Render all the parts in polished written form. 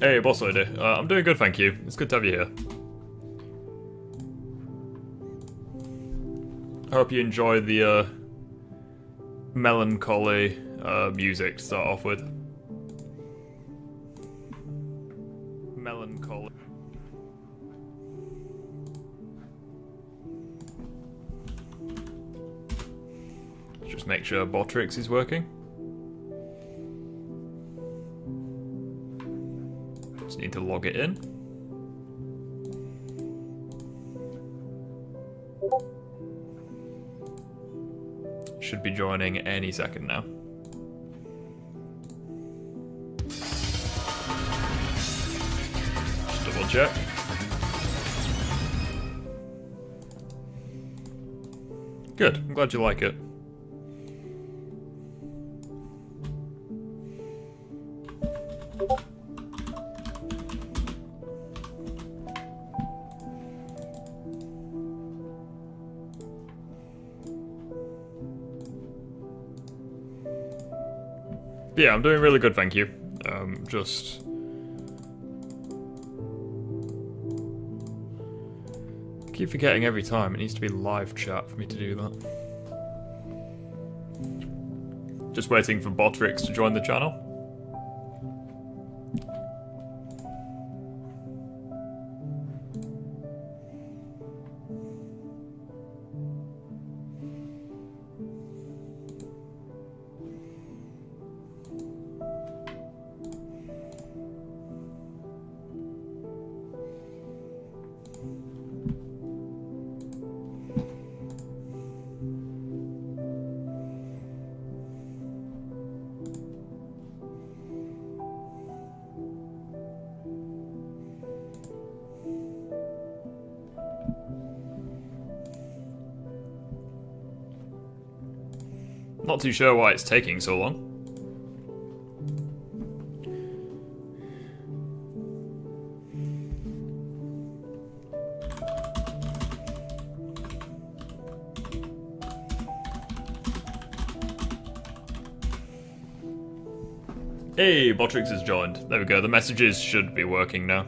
Hey, boss lady. I'm doing good, thank you. It's good to have you here. I hope you enjoy the melancholy music to start off with. Melancholy. Just make sure Botrix is working. Just need to log it in. Should be joining any second now. Just double check. Good, I'm glad you like it. Yeah, I'm doing really good, thank you. Just... I keep forgetting every time, it needs to be live chat for me to do that. Just waiting for Botrix to join the channel. Not too sure why it's taking so long. Hey, Botrix has joined. There we go, the messages should be working now.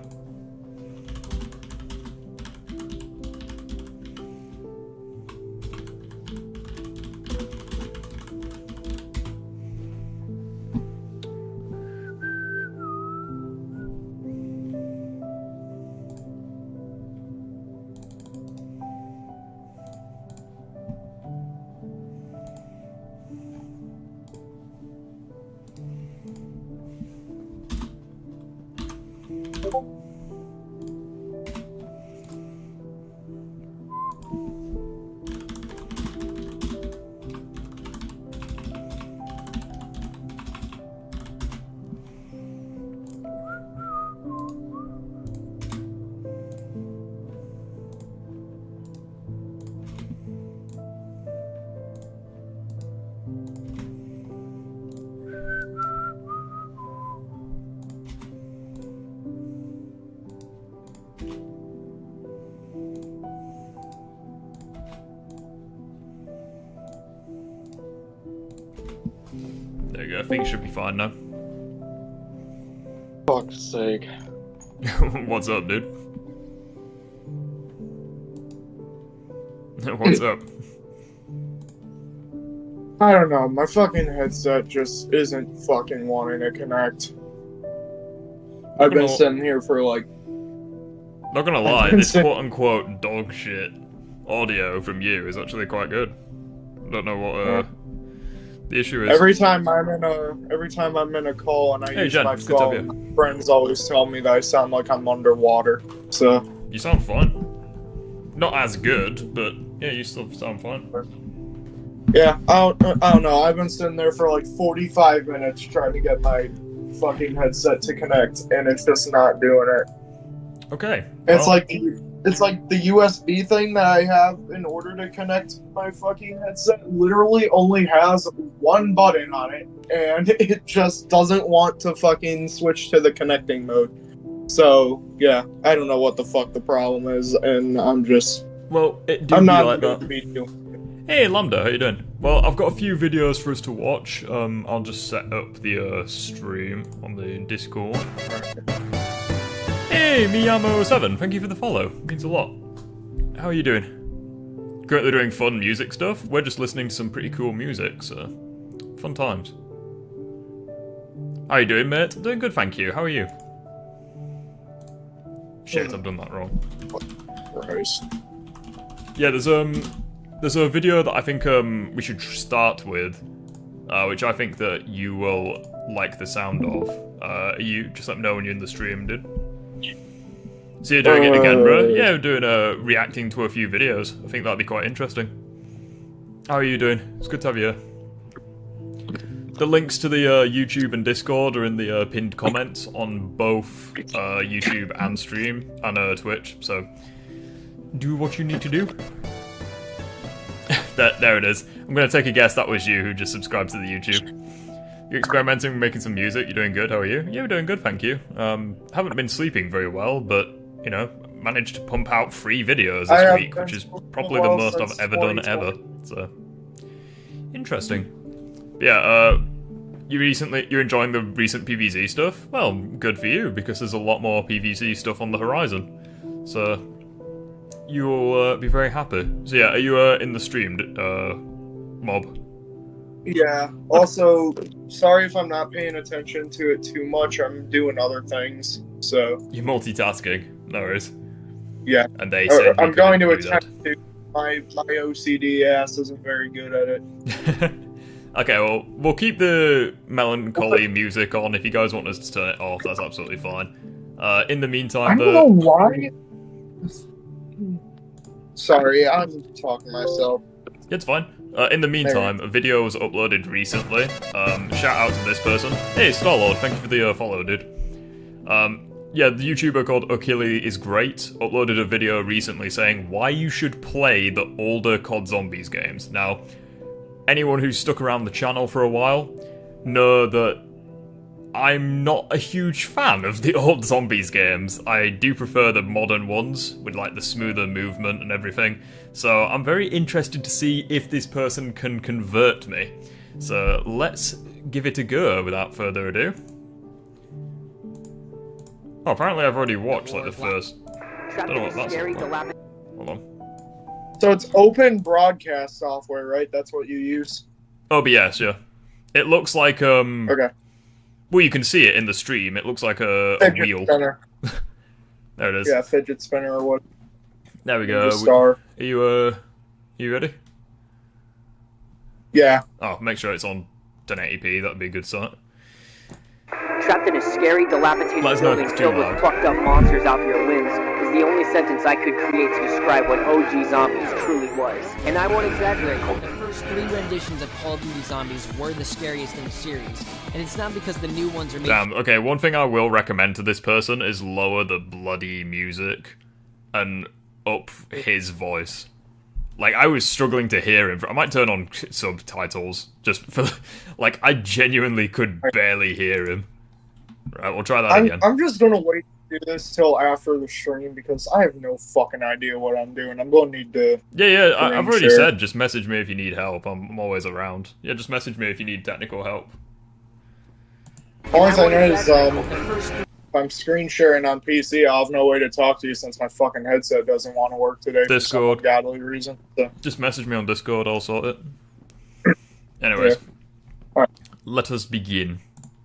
There you go, I think it should be fine now. Fuck's sake. What's up, dude? What's up? I don't know, my fucking headset just isn't fucking wanting to connect. I've been sitting here for like... Not gonna lie, this quote-unquote dog shit audio from you is actually quite good. I don't know what the issue is. Every time I'm in a call and I use Jen, my it's good to have you. phone, friends always tell me that I sound like I'm underwater. So You sound fine. Not as good, but yeah, you still sound fine. yeah, I don't know. I've been sitting there for like 45 minutes trying to get my fucking headset to connect, and it's just not doing it. Okay. It's like the USB thing that I have in order to connect my fucking headset literally only has one button on it, and it just doesn't want to fucking switch to the connecting mode. So yeah, I don't know what the fuck the problem is, and I'm just well, it do I'm be not like going that. to be doing Hey Lambda, how you doing? Well, I've got a few videos for us to watch. I'll just set up the stream on the Discord. Hey, Miyamo7, thank you for the follow. It means a lot. How are you doing? Currently doing fun music stuff. We're just listening to some pretty cool music, so fun times. How are you doing, mate? Doing good, thank you. How are you? Shit, I've done that wrong. Christ. Yeah, there's a video that I think we should start with, which I think that you will like the sound of. You just let me know when you're in the stream, dude. So you're doing it again, bro? Yeah, we're doing reacting to a few videos. I think that'd be quite interesting. How are you doing? It's good to have you here. The links to the YouTube and Discord are in the pinned comments on both YouTube and stream and Twitch. So do what you need to do. There it is. I'm gonna take a guess that was you who just subscribed to the YouTube. You're experimenting with making some music. You're doing good. How are you? Yeah, we're doing good, thank you. Haven't been sleeping very well, but you know, managed to pump out 3 videos this week, which is probably the most I've ever done ever. So interesting. But yeah, you're enjoying the recent PvZ stuff? Well, good for you, because there's a lot more PvZ stuff on the horizon. So you'll be very happy. So yeah, are you in the stream, Mob? Yeah. Also, sorry if I'm not paying attention to it too much. I'm doing other things, so. You're multitasking. No worries. Yeah. And they said I'm going to attempt to. My OCD ass isn't very good at it. Okay, well, we'll keep the melancholy music on. If you guys want us to turn it off, that's absolutely fine. In the meantime, I don't know why. Sorry, I'm talking to myself. It's fine. In the meantime, a video was uploaded recently. Shout out to this person. Hey, Starlord, thank you for the follow, dude. Yeah, the YouTuber called Okili is great uploaded a video recently saying why you should play the older COD Zombies games. Now, anyone who's stuck around the channel for a while know that I'm not a huge fan of the old Zombies games. I do prefer the modern ones with like the smoother movement and everything. So I'm very interested to see if this person can convert me. So let's give it a go without further ado. Oh, apparently I've already watched like the first. I don't know what that's like. Hold on. So it's open broadcast software, right? That's what you use? OBS, yeah. It looks like Okay. Well, you can see it in the stream. It looks like a wheel. Spinner. There it is. Yeah, fidget spinner or what? There we go. Star. Are you ready? Yeah. Oh, make sure it's on 1080p. That'd be a good start. Trapped in a scary, dilapidated building filled with fucked up monsters out of your limbs is the only sentence I could create to describe what OG Zombies truly was. And I won't exaggerate. The first 3 renditions of Call of Duty Zombies were the scariest in the series, and it's not because the new ones are made. Damn, okay, one thing I will recommend to this person is lower the bloody music and up his voice. Like, I was struggling to hear him. I might turn on subtitles, just for, like, I genuinely could barely hear him. Right, we'll try that again. I'm just gonna wait to do this till after the stream because I have no fucking idea what I'm doing. I'm gonna need to. Yeah, I've already said just message me if you need help. I'm always around. Yeah, just message me if you need technical help. All thing is, if I'm screen sharing on PC, I'll have no way to talk to you since my fucking headset doesn't want to work today Discord. for some godly reason. So. Just message me on Discord, I'll sort it. Anyways, yeah. Let us begin.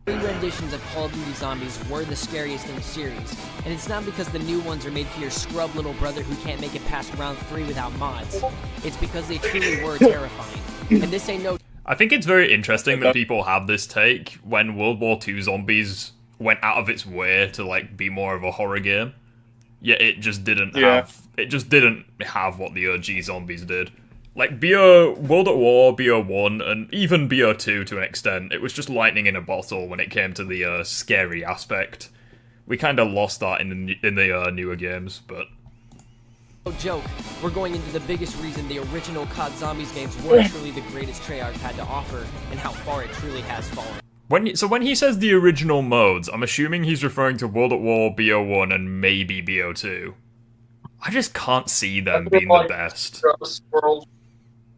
3 renditions of Call of Duty Zombies were the scariest in the series, and it's not because the new ones are made for your scrub little brother who can't make it past round 3 without mods. It's because they truly were terrifying. And this ain't no... I think it's very interesting that people have this take when World War II Zombies went out of its way to like be more of a horror game. Yet it just didn't have what the OG Zombies did. Like, World at War, BO1, and even BO2 to an extent, it was just lightning in a bottle when it came to the scary aspect. We kind of lost that in the newer games, but... No joke, we're going into the biggest reason the original COD Zombies games were truly the greatest Treyarch had to offer, and how far it truly has fallen. When he says the original modes, I'm assuming he's referring to World at War, BO1, and maybe BO2. I just can't see them being the best.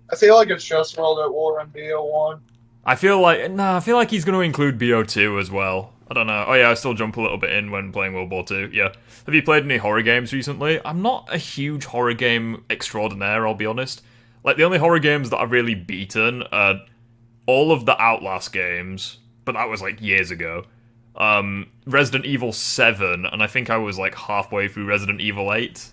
I feel like it's just World at War and BO1. I feel like he's going to include BO2 as well. I don't know. Oh yeah, I still jump a little bit in when playing World War 2. Yeah. Have you played any horror games recently? I'm not a huge horror game extraordinaire, I'll be honest. Like, the only horror games that I've really beaten are all of the Outlast games, but that was like years ago. Resident Evil 7, and I think I was like halfway through Resident Evil 8.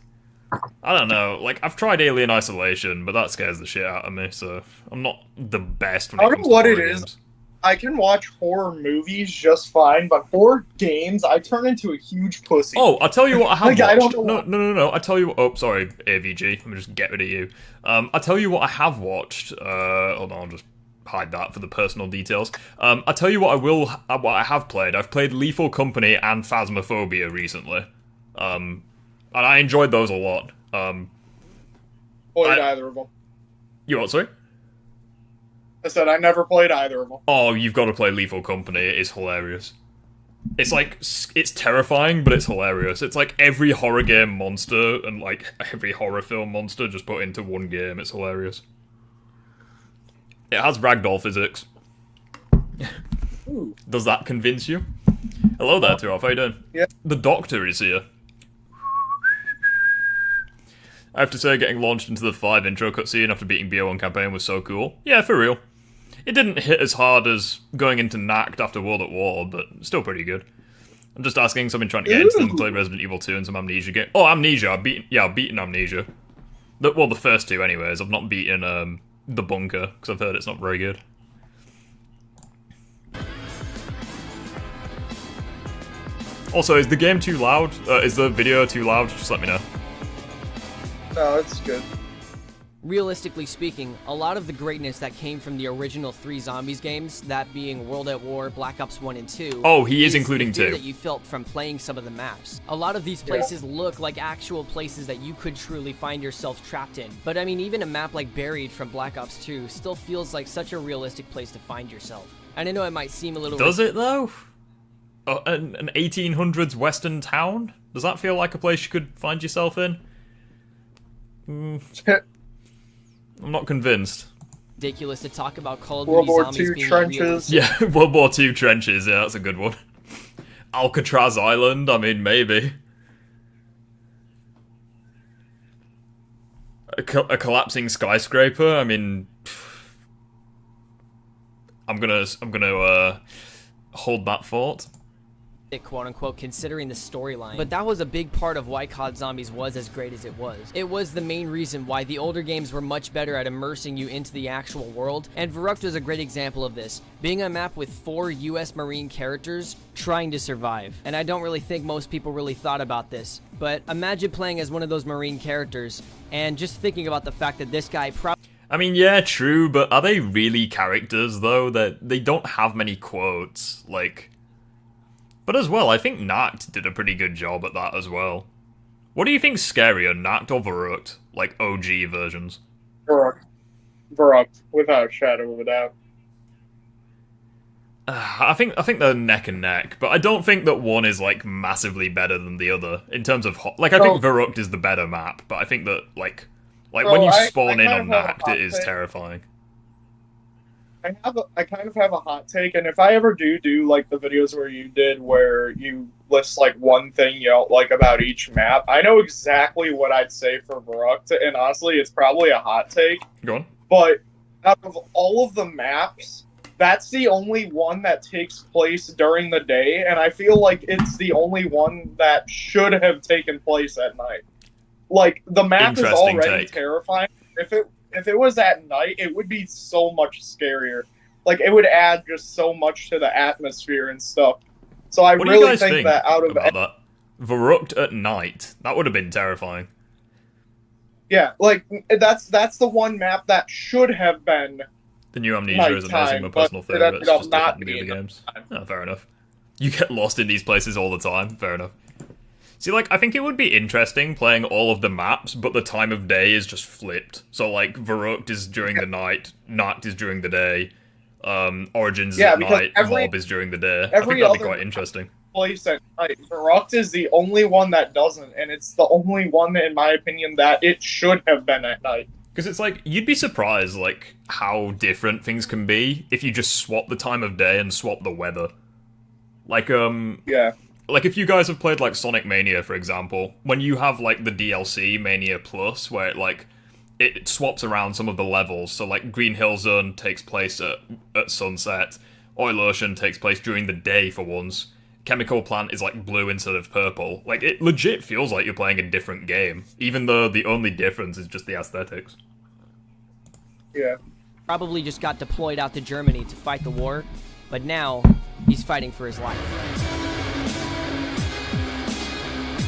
I don't know, like, I've tried Alien Isolation, but that scares the shit out of me, so I'm not the best when it comes to horror games. I can watch horror movies just fine, but horror games, I turn into a huge pussy. Oh, I'll tell you what I have like, watched. I don't know No. I'll tell you what... Oh, sorry, AVG. Let me just get rid of you. I'll tell you what I have watched. Hold on, I'll just hide that for the personal details. I'll tell you what I have played. I've played Lethal Company and Phasmophobia recently. And I enjoyed those a lot. Played either of them. You what, sorry? I said I never played either of them. Oh, you've got to play Lethal Company. It is hilarious. It's like, it's terrifying, but it's hilarious. It's like every horror game monster and like every horror film monster just put into one game. It's hilarious. It has ragdoll physics. Ooh. Does that convince you? Hello there, Turov. How you doing? Yeah. The Doctor is here. I have to say, getting launched into the 5 intro cutscene after beating BO1 campaign was so cool. Yeah, for real. It didn't hit as hard as going into Knacked after World at War, but still pretty good. I'm just asking, so I've been trying to get into them and play Resident Evil 2 and some Amnesia game. Oh, Amnesia! I've beaten Amnesia. Well, the first two anyways. I've not beaten The Bunker, because I've heard it's not very good. Also, is the game too loud? Is the video too loud? Just let me know. No, it's good. Realistically speaking, a lot of the greatness that came from the original 3 Zombies games, that being World at War, Black Ops 1 and 2... Oh, he is including the fear 2. that you felt from playing some of the maps. A lot of these places look like actual places that you could truly find yourself trapped in. But I mean, even a map like Buried from Black Ops 2 still feels like such a realistic place to find yourself. And I know it might seem a little... Does it, though? An 1800s western town? Does that feel like a place you could find yourself in? I'm not convinced. Ridiculous to talk about Call of World Duty War Zombies II being trenches. Yeah, World War II trenches, yeah, that's a good one. Alcatraz Island, I mean, maybe. A collapsing skyscraper, I mean... I'm gonna hold that thought. quote-unquote, considering the storyline. But that was a big part of why COD Zombies was as great as it was. It was the main reason why the older games were much better at immersing you into the actual world, and Verrückt was a great example of this, being a map with 4 US Marine characters trying to survive. And I don't really think most people really thought about this, but imagine playing as one of those Marine characters, and just thinking about the fact that this guy probably... I mean, yeah, true, but are they really characters, though? That they don't have many quotes, like... But as well, I think Knacked did a pretty good job at that as well. What do you think's scarier, Knacked or Verrückt? Like, OG versions? Verrückt, without a shadow of a doubt. I think they're neck and neck, but I don't think that one is, like, massively better than the other, in terms of... I think Verrückt is the better map, but I think that, like when you spawn in on Knacked, it is terrifying. I kind of have a hot take, and if I ever do like the videos where you did, where you list like one thing you don't like about each map, I know exactly what I'd say for Verrückt, and honestly, it's probably a hot take. Go on. But out of all of the maps, that's the only one that takes place during the day, and I feel like it's the only one that should have taken place at night. Like, the map is already terrifying. If it was at night, it would be so much scarier. Like, it would add just so much to the atmosphere and stuff. So I really think that out of that, Verrückt at night, that would have been terrifying. Yeah, like, that's the one map that should have been the new Amnesia is amazing, my personal favourite. It's just different than the other games. Oh, fair enough. You get lost in these places all the time, fair enough. See, like, I think it would be interesting playing all of the maps, but the time of day is just flipped. So, like, Verrückt is during the night, Nacht is during the day, Origins is at night, Mob is during the day. I think that'd be quite interesting. Place at night. Verrückt is the only one that doesn't, and it's the only one, in my opinion, that it should have been at night. Because it's like, you'd be surprised, like, how different things can be if you just swap the time of day and swap the weather. Like, Yeah. like, if you guys have played, like, Sonic Mania, for example, when you have, like, the DLC, Mania Plus, where it, like, it swaps around some of the levels, so, like, Green Hill Zone takes place at sunset, Oil Ocean takes place during the day for once, Chemical Plant is, like, blue instead of purple. Like, it legit feels like you're playing a different game, even though the only difference is just the aesthetics. Yeah. Probably just got deployed out to Germany to fight the war, but now he's fighting for his life.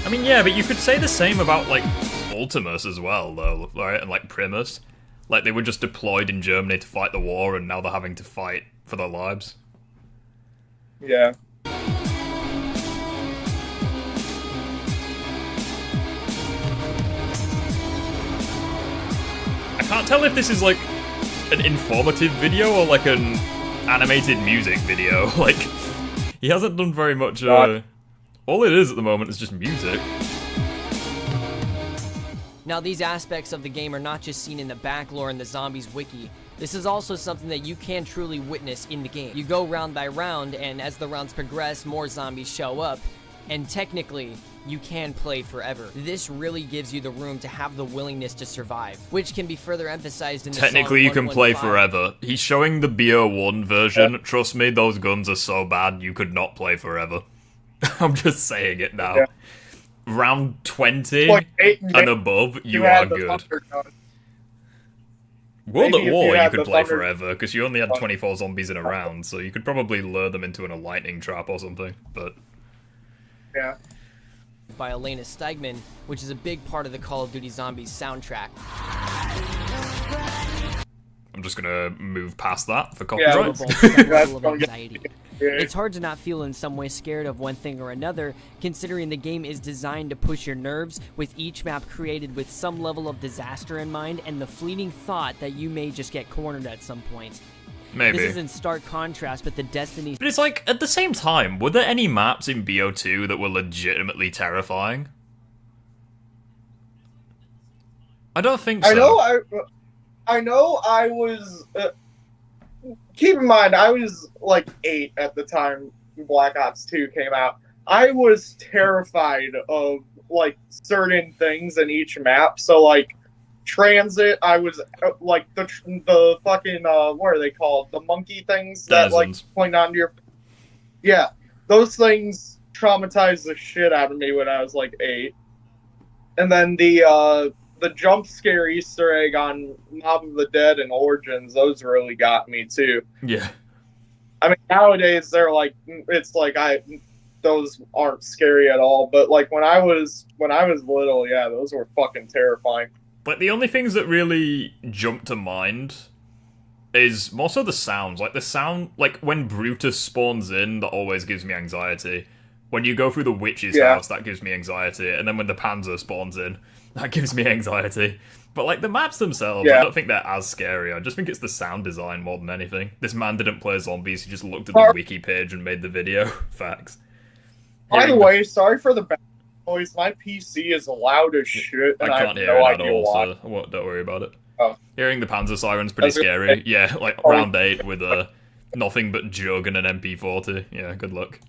I mean, yeah, but you could say the same about, like, Ultimus as well, though, right? And, like, Primus. Like, they were just deployed in Germany to fight the war, and now they're having to fight for their lives. Yeah. I can't tell if this is, like, an informative video or, like, an animated music video. Like, he hasn't done very much, all it is at the moment is just music. Now, these aspects of the game are not just seen in the back lore in the Zombies wiki. This is also something that you can truly witness in the game. You go round by round, and as the rounds progress, more zombies show up, and technically, you can play forever. This really gives you the room to have the willingness to survive, which can be further emphasized in the Technically, you can play 115. forever. He's showing the BO1 version. Yeah. Trust me, those guns are so bad, you could not play forever. I'm just saying it now. Yeah. Round 20 and above, you are good. World at War, you could play forever, because you only had 24 zombies in a round, so you could probably lure them into a lightning trap or something, but... Yeah. By Elena Steigman, which is a big part of the Call of Duty Zombies soundtrack. I'm just gonna move past that for copyright. It's hard to not feel in some way scared of one thing or another, considering the game is designed to push your nerves, with each map created with some level of disaster in mind, and the fleeting thought that you may just get cornered at some point. Maybe. This is in stark contrast with the Destiny... But it's like, at the same time, were there any maps in BO2 that were legitimately terrifying? I don't think so. I know I was... keep in mind, I was, like, 8 at the time Black Ops 2 came out. I was terrified of, like, certain things in each map, so, like, Transit, I was, like, the fucking, what are they called? The monkey things that, like, point onto your... Yeah, those things traumatized the shit out of me when I was, like, 8. And then the jump scare Easter egg on Mob of the Dead and Origins, those really got me, too. Yeah. I mean, nowadays, they're, like, it's like, those aren't scary at all, but, like, when I was little, yeah, those were fucking terrifying. But the only things that really jump to mind is more so the sounds. Like, the sound, like, when Brutus spawns in, that always gives me anxiety. When you go through the witch's house, that gives me anxiety. And then when the Panzer spawns in, that gives me anxiety. But, like, the maps themselves, I don't think they're as scary. I just think it's the sound design more than anything. This man didn't play zombies, he just looked at the wiki page and made the video. Facts. By the way, sorry for the bad noise. My PC is loud as shit, and I can't hear it at all, so don't worry about it. Oh. Hearing the Panzer Siren's pretty scary. Yeah, like, round 8 with nothing but Jug and an MP40. Yeah, good luck.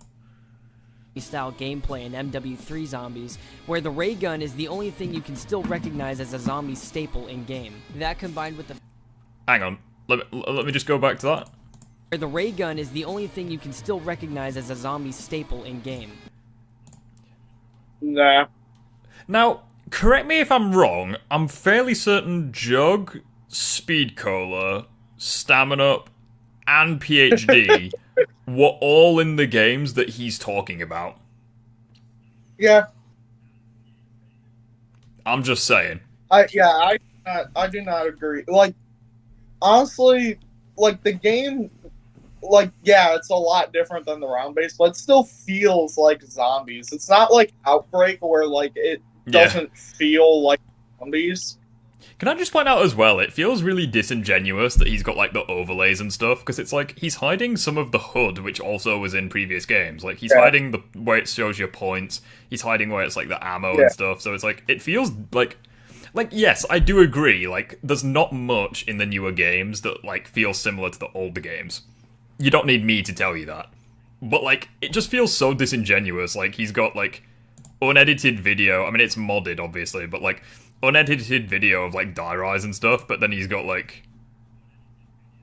Style gameplay in MW3 Zombies, where the ray gun is the only thing you can still recognize as a zombie staple in-game. That combined with the... Hang on, let me just go back to that. Where the ray gun is the only thing you can still recognize as a zombie staple in-game. Nah. Now, correct me if I'm wrong, I'm fairly certain Jug, Speed Cola, Stamina, and PhD were all in the games that he's talking about. Yeah. I'm just saying. I do not agree. Like, honestly, like, the game, like, yeah, it's a lot different than the round-based, but it still feels like zombies. It's not like Outbreak where, like, it doesn't feel like zombies. Can I just point out as well, it feels really disingenuous that he's got, like, the overlays and stuff, because it's like, he's hiding some of the HUD, which also was in previous games. Like, he's hiding the where it shows your points, he's hiding where it's, like, the ammo and stuff, so it's like, it feels like like, yes, I do agree, like, there's not much in the newer games that, like, feels similar to the older games. You don't need me to tell you that. But, like, it just feels so disingenuous, like, he's got, like, unedited video, I mean, it's modded, obviously, but, like, unedited video of, like, die rise and stuff, but then he's got, like,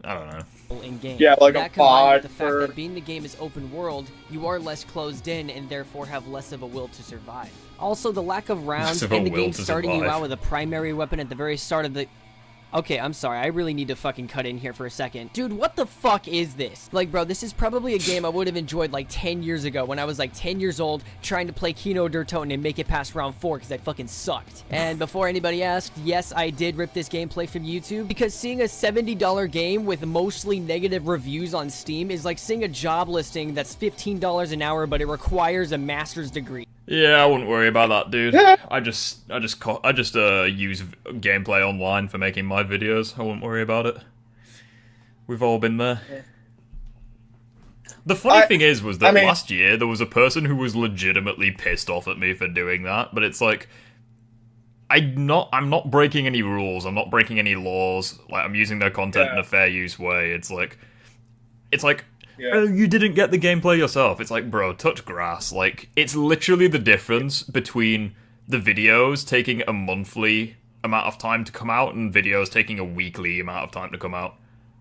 I don't know. In game. Yeah, like that a pod with the for... fact that being the game is open world, you are less closed in and therefore have less of a will to survive. Also, the lack of rounds and the game starting you out with a primary weapon at the very start of the... Okay, I'm sorry, I really need to fucking cut in here for a second. Dude, what the fuck is this? Like, bro, this is probably a game I would have enjoyed like 10 years ago when I was like 10 years old trying to play Kino der Toten and make it past round 4 because I fucking sucked. And before anybody asked, yes, I did rip this gameplay from YouTube because seeing a $70 game with mostly negative reviews on Steam is like seeing a job listing that's $15 an hour but it requires a master's degree. Yeah, I wouldn't worry about that, dude. I just use gameplay online for making my videos. I wouldn't worry about it. We've all been there. The funny thing was that last year there was a person who was legitimately pissed off at me for doing that, but it's like, I'm not breaking any rules, I'm not breaking any laws, like, I'm using their content in a fair use way. It's like, oh, you didn't get the gameplay yourself. It's like, bro, touch grass. Like, it's literally the difference between the videos taking a monthly amount of time to come out and videos taking a weekly amount of time to come out.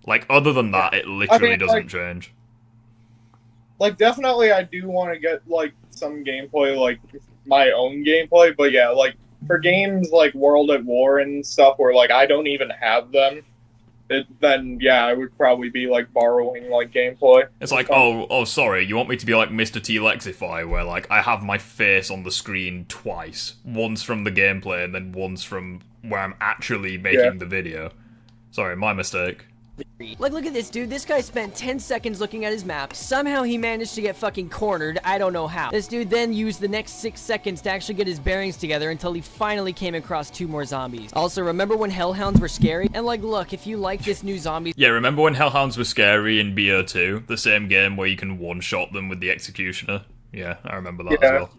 Like, other than that, it literally doesn't change. Like, definitely I do want to get, like, some gameplay, like, my own gameplay, but yeah, like, for games like World at War and stuff where, like, I don't even have them, then, yeah, I would probably be, like, borrowing, like, gameplay. It's like, oh, sorry, you want me to be like Mr. T Lexify, where, like, I have my face on the screen twice. Once from the gameplay, and then once from where I'm actually making the video. Sorry, my mistake. Like, look at this, dude. This guy spent 10 seconds looking at his map. Somehow he managed to get fucking cornered. I don't know how. This dude then used the next 6 seconds to actually get his bearings together until he finally came across 2 more zombies. Also, remember when Hellhounds were scary? And, like, look, if you like this new zombies... Yeah, remember when Hellhounds were scary in BO2? The same game where you can one-shot them with the Executioner? Yeah, I remember that as well.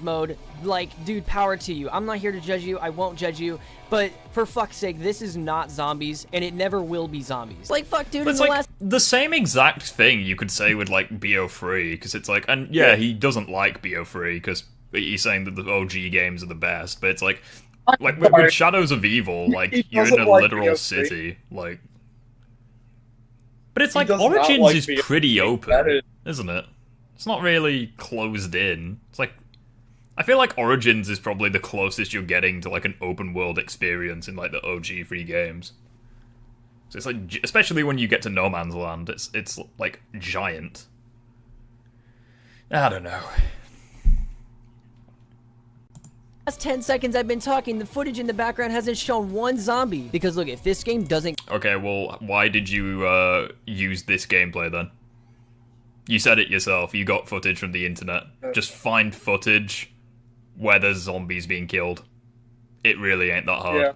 Mode, like, dude, power to you. I'm not here to judge you, I won't judge you, but for fuck's sake, this is not zombies, and it never will be zombies. Like, fuck, dude, it's like the same exact thing you could say with, like, BO3, because it's like, and yeah, he doesn't like BO3, because he's saying that the OG games are the best, but it's like with Shadows of Evil, like, you're in a literal city, like... But it's like, Origins is pretty open, isn't it? It's not really closed in. It's like... I feel like Origins is probably the closest you're getting to, like, an open-world experience in, like, the OG free games. So it's like, especially when you get to No Man's Land, it's like, giant. I don't know. Last 10 seconds I've been talking, the footage in the background hasn't shown one zombie. Because, look, if this game doesn't... Okay, well, why did you, use this gameplay, then? You said it yourself, you got footage from the internet. Just find footage where there's zombies being killed. It really ain't that hard.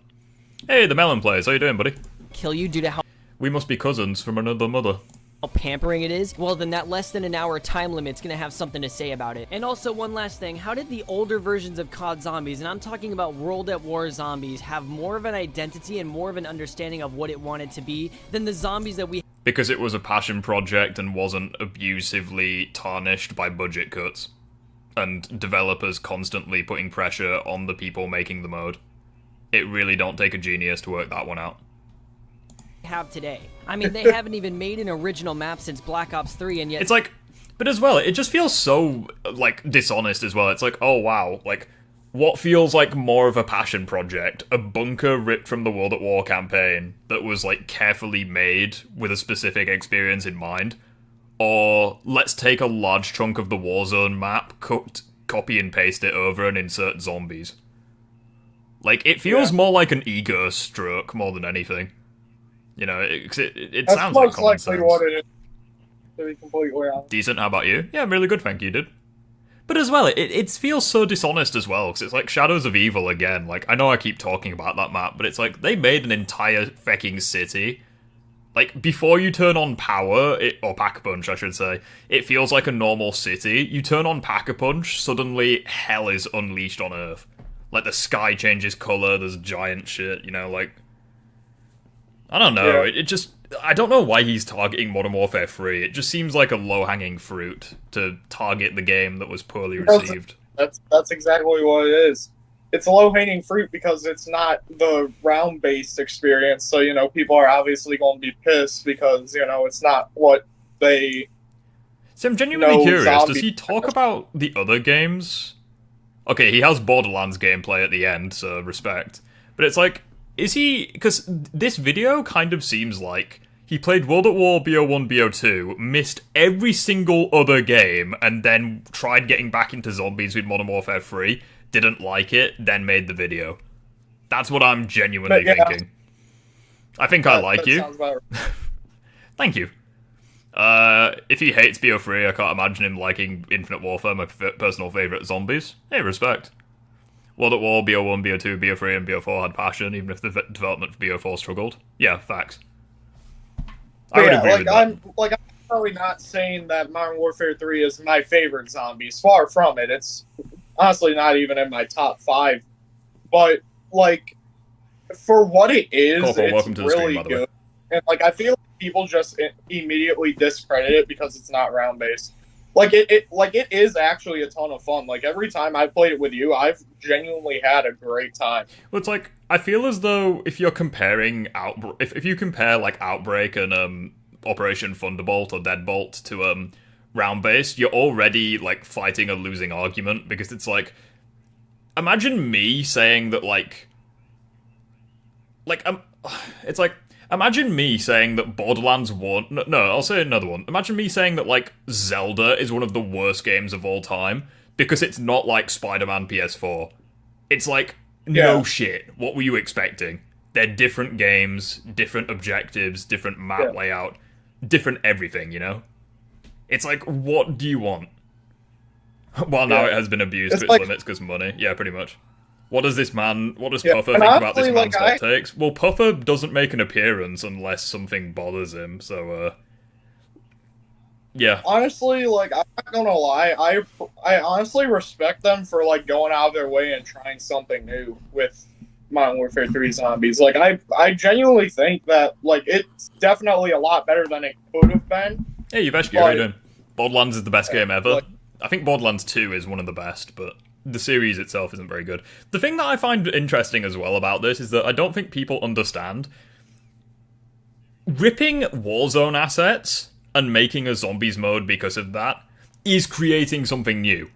Hey, the Melon Players, how you doing, buddy? Kill you due to how... We must be cousins from another mother. How pampering it is? Well, then that less than an hour time limit's gonna have something to say about it. And also, one last thing, how did the older versions of COD Zombies, and I'm talking about World at War Zombies, have more of an identity and more of an understanding of what it wanted to be than the zombies that we... Because it was a passion project and wasn't abusively tarnished by budget cuts. And developers constantly putting pressure on the people making the mode. It really don't take a genius to work that one out. Have today. I mean, they haven't even made an original map since Black Ops 3, and yet... It's like... But as well, it just feels so, like, dishonest as well. It's like, oh wow, like, what feels like more of a passion project? A bunker ripped from the World at War campaign that was, like, carefully made with a specific experience in mind? Or, let's take a large chunk of the Warzone map, copy and paste it over and insert zombies. Like, it feels more like an ego stroke more than anything. You know, it sounds like common sense. What it is, to be completely honest. Decent, how about you? Yeah, I'm really good, thank you, dude. But as well, it feels so dishonest as well, because it's like Shadows of Evil again. Like, I know I keep talking about that map, but it's like, they made an entire fucking city. Like, before you turn on power, or Pack-a-Punch, I should say, it feels like a normal city. You turn on Pack-a-Punch, suddenly hell is unleashed on Earth. Like, the sky changes colour, there's giant shit, you know, like... I don't know, it just... I don't know why he's targeting Modern Warfare 3. It just seems like a low-hanging fruit to target the game that was poorly received. That's exactly what it is. It's a low-hanging fruit because it's not the round-based experience, so, you know, people are obviously going to be pissed because, you know, it's not what they... So I'm genuinely curious, does he talk about the other games? Okay, he has Borderlands gameplay at the end, so respect. But it's like, is he... Because this video kind of seems like he played World at War, BO1, BO2, missed every single other game, and then tried getting back into zombies with Modern Warfare 3, didn't like it, then made the video. That's what I'm genuinely thinking. I think I like you. Sounds about right. Thank you. If he hates BO3, I can't imagine him liking Infinite Warfare, my personal favourite zombies. Hey, respect. World at War, BO1, BO2, BO3, and BO4 had passion, even if the development for BO4 struggled. Yeah, facts. I would agree with that. I'm probably not saying that Modern Warfare 3 is my favorite zombies. Far from it. It's honestly not even in my top 5. But, like, for what it is, Corporal, it's welcome to the really stream, by the good. way. And, like, I feel like people just immediately discredit it because it's not round-based. Like, it is actually a ton of fun. Like, every time I played it with you, I've genuinely had a great time. Well, it's like, I feel as though if you're comparing if you compare like Outbreak and Operation Thunderbolt or Deadbolt to round based, you're already like fighting a losing argument because it's like, imagine me saying that it's like, imagine me saying that Borderlands 1... No, I'll say another one. Imagine me saying that, like, Zelda is one of the worst games of all time because it's not like Spider-Man PS4. It's like, no shit. What were you expecting? They're different games, different objectives, different map layout, different everything, you know? It's like, what do you want? Well, now it has been abused to its limits because money. Yeah, pretty much. What does Puffer think about this man's hot takes? Well, Puffer doesn't make an appearance unless something bothers him, so, yeah. Honestly, like, I'm not gonna lie, I honestly respect them for, like, going out of their way and trying something new with Modern Warfare 3 Zombies. Like, I genuinely think that, like, it's definitely a lot better than it could have been. Yeah, you've actually how you doing? Borderlands is the best game ever. Like, I think Borderlands 2 is one of the best, but the series itself isn't very good. The thing that I find interesting as well about this is that I don't think people understand ripping Warzone assets and making a zombies mode because of that is creating something new.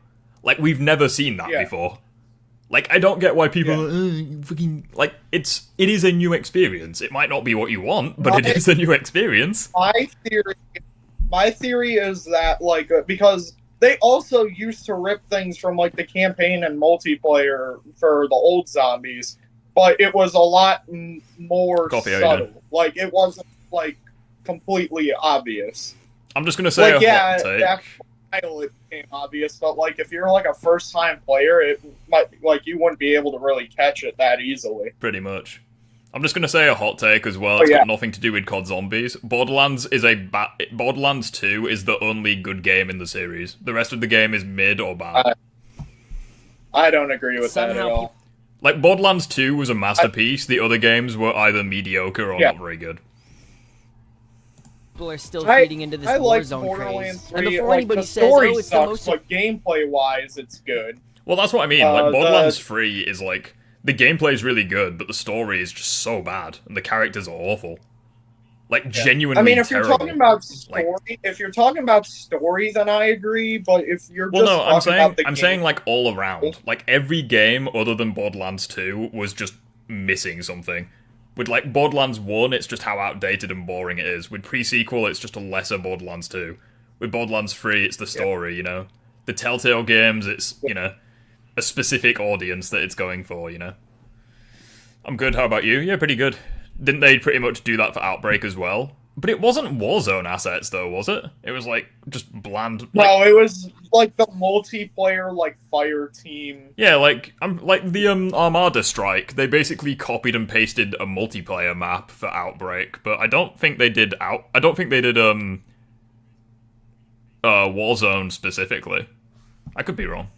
Like, we've never seen that before. Like, I don't get why people are freaking... Like, it is a new experience. It might not be what you want, but it is a new experience. My theory is that, like, because they also used to rip things from, like, the campaign and multiplayer for the old zombies, but it was a lot more subtle. Like, it wasn't, like, completely obvious. I'm just gonna say like, hot take. It became obvious, but, like, if you're, like, a first-time player, it might, like, you wouldn't be able to really catch it that easily. Pretty much. I'm just gonna say a hot take as well. It's got nothing to do with COD Zombies. Borderlands 2 is the only good game in the series. The rest of the game is mid or bad. I don't agree with that at all. Like, Borderlands 2 was a masterpiece. The other games were either mediocre or not very good. People are still feeding into this Warzone craze. And before anybody says, oh, it's the most... But gameplay-wise, it's good. Well, that's what I mean. Like, Borderlands 3 is, like... The gameplay is really good, but the story is just so bad, and the characters are awful. Like, genuinely I mean, if terrible. you're talking about story, then I agree. But if you're I'm saying like all around, like every game other than Borderlands 2 was just missing something. With like Borderlands 1, it's just how outdated and boring it is. With pre-sequel, it's just a lesser Borderlands 2. With Borderlands 3, it's the story, you know. The Telltale games, it's you know. A specific audience that it's going for, you know. I'm good, how about you? Yeah, pretty good. Didn't they pretty much do that for Outbreak as well? But it wasn't Warzone assets, though, was it? It was, like, just bland... No, it was, like, the multiplayer, like, fire team... Yeah, like the Armada Strike, they basically copied and pasted a multiplayer map for Outbreak, but I don't think they did Warzone specifically. I could be wrong.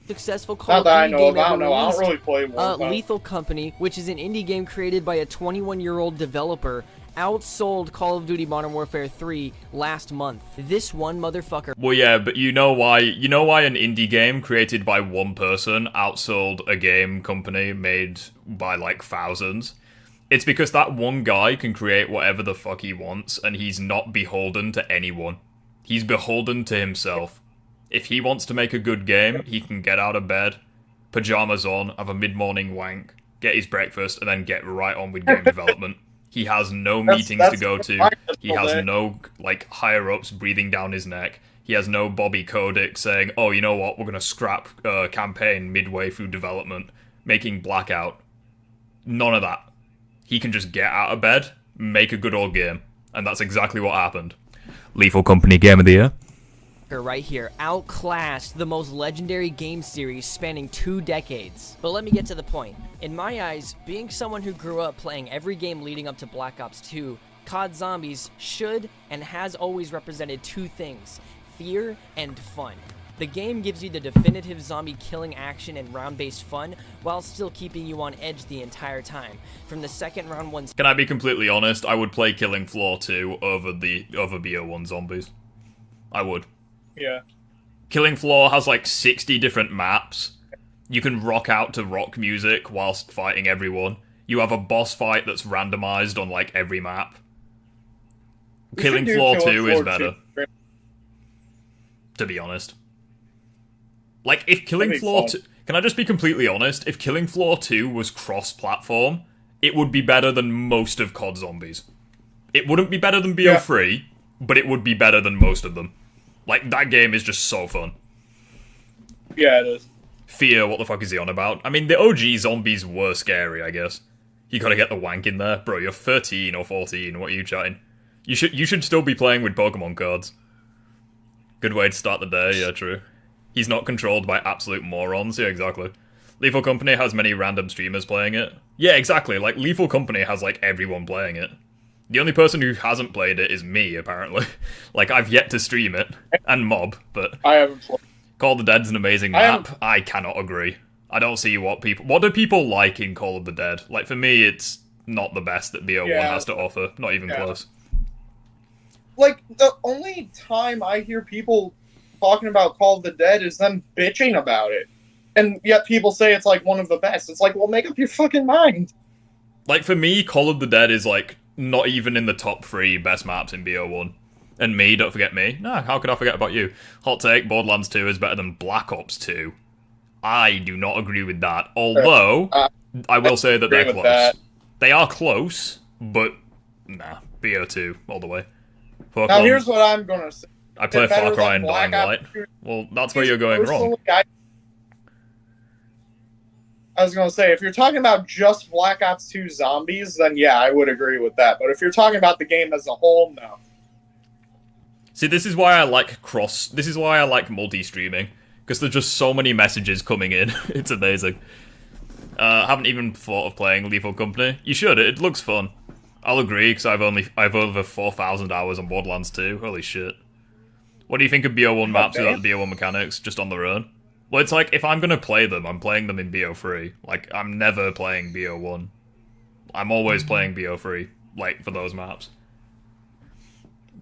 successful Call Not of that I Duty know game of. I ever don't know. I released, don't really play Warzone. Lethal Company, which is an indie game created by a 21-year-old developer, outsold Call of Duty Modern Warfare 3 last month. This one motherfucker. Well, yeah, but you know why an indie game created by one person outsold a game company made by, like, thousands? It's because that one guy can create whatever the fuck he wants, and he's not beholden to anyone. He's beholden to himself. If he wants to make a good game, he can get out of bed, pajamas on, have a mid-morning wank, get his breakfast, and then get right on with game development. He has no meetings to go to. He has no, like, higher-ups breathing down his neck. He has no Bobby Kotick saying, oh, you know what, we're gonna scrap campaign midway through development, making Blackout. None of that. He can just get out of bed, make a good old game. And that's exactly what happened. Lethal Company Game of the Year. Right here outclassed the most legendary game series spanning 2 decades. But let me get to the point. In my eyes, being someone who grew up playing every game leading up to Black Ops 2, COD Zombies should and has always represented 2 things: fear and fun. The game gives you the definitive zombie killing action and round-based fun, while still keeping you on edge the entire time. From the second round one... Can I be completely honest? I would play Killing Floor 2 over BO1 Zombies. I would. Yeah. Killing Floor has like 60 different maps. You can rock out to rock music whilst fighting everyone. You have a boss fight that's randomized on like every map. Killing Floor 2 is better. To be honest. Like, if Killing Floor 2... Can I just be completely honest? If Killing Floor 2 was cross-platform, it would be better than most of COD Zombies. It wouldn't be better than BO3, but it would be better than most of them. Like, that game is just so fun. Yeah, it is. Fear, what the fuck is he on about? I mean, the OG zombies were scary, I guess. You gotta get the wank in there. Bro, you're 13 or 14, what are you chatting? You should still be playing with Pokemon cards. Good way to start the day, yeah, true. He's not controlled by absolute morons, yeah, exactly. Lethal Company has many random streamers playing it. Yeah, exactly, like, Lethal Company has, like, everyone playing it. The only person who hasn't played it is me, apparently. Like, I've yet to stream it, and Mob, but... I haven't played. Call of the Dead's an amazing map. I cannot agree. I don't see what do people like in Call of the Dead? Like, for me, it's not the best that BO1 has to offer. Not even close. Like, the only time I hear people talking about Call of the Dead is them bitching about it. And yet people say it's, like, one of the best. It's like, well, make up your fucking mind. Like, for me, Call of the Dead is, like, not even in the top 3 best maps in BO1. And me, don't forget me. No, how could I forget about you? Hot take, Borderlands 2 is better than Black Ops 2. I do not agree with that. Although, I will say that they're close. That. They are close, but nah, BO2 all the way. Now here's what I'm gonna say. I play Far Cry and Dying Light. Well, that's where you're going wrong. I was gonna say, if you're talking about just Black Ops 2 Zombies, then yeah, I would agree with that. But if you're talking about the game as a whole, no. See, this is why I like multi-streaming. Because there's just so many messages coming in. It's amazing. Haven't even thought of playing Lethal Company. You should, it looks fun. I'll agree, because I've over 4,000 hours on Borderlands 2. Holy shit. What do you think of BO1 maps without the BO1 mechanics, just on their own? Well, it's like, if I'm gonna play them, I'm playing them in BO3. Like, I'm never playing BO1. I'm always playing BO3, like, for those maps.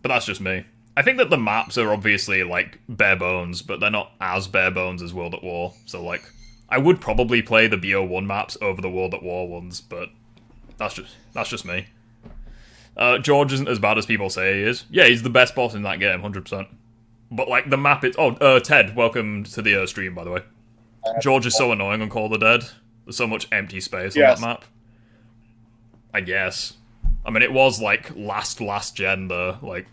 But that's just me. I think that the maps are obviously, like, bare bones, but they're not as bare bones as World at War. So, like, I would probably play the BO1 maps over the World at War ones, but that's just me. George isn't as bad as people say he is. Yeah, he's the best boss in that game, 100%. But, like, the map is... Oh, Ted, welcome to the stream, by the way. George is so annoying on Call of the Dead. There's so much empty space on that map. I guess. I mean, it was, like, last gen, though, like...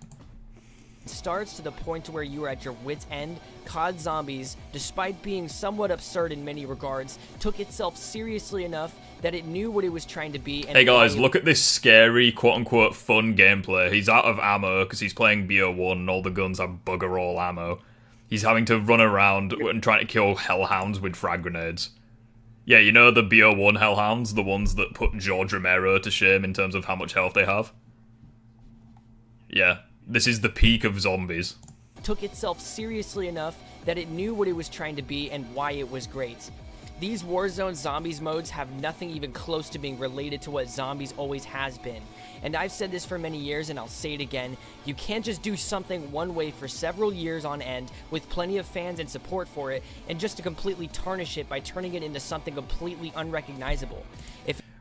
starts to the point where you are at your wit's end. COD Zombies, despite being somewhat absurd in many regards, took itself seriously enough that it knew what it was trying to be. And hey guys, look at this scary, quote-unquote, fun gameplay. He's out of ammo because he's playing BO1 and all the guns have bugger all ammo. He's having to run around and trying to kill hellhounds with frag grenades. Yeah, you know the BO1 hellhounds? The ones that put George Romero to shame in terms of how much health they have? Yeah. This is the peak of zombies. took itself seriously enough that it knew what it was trying to be and why it was great. These Warzone Zombies modes have nothing even close to being related to what Zombies always has been. And I've said this for many years and I'll say it again, you can't just do something one way for several years on end with plenty of fans and support for it and just to completely tarnish it by turning it into something completely unrecognizable.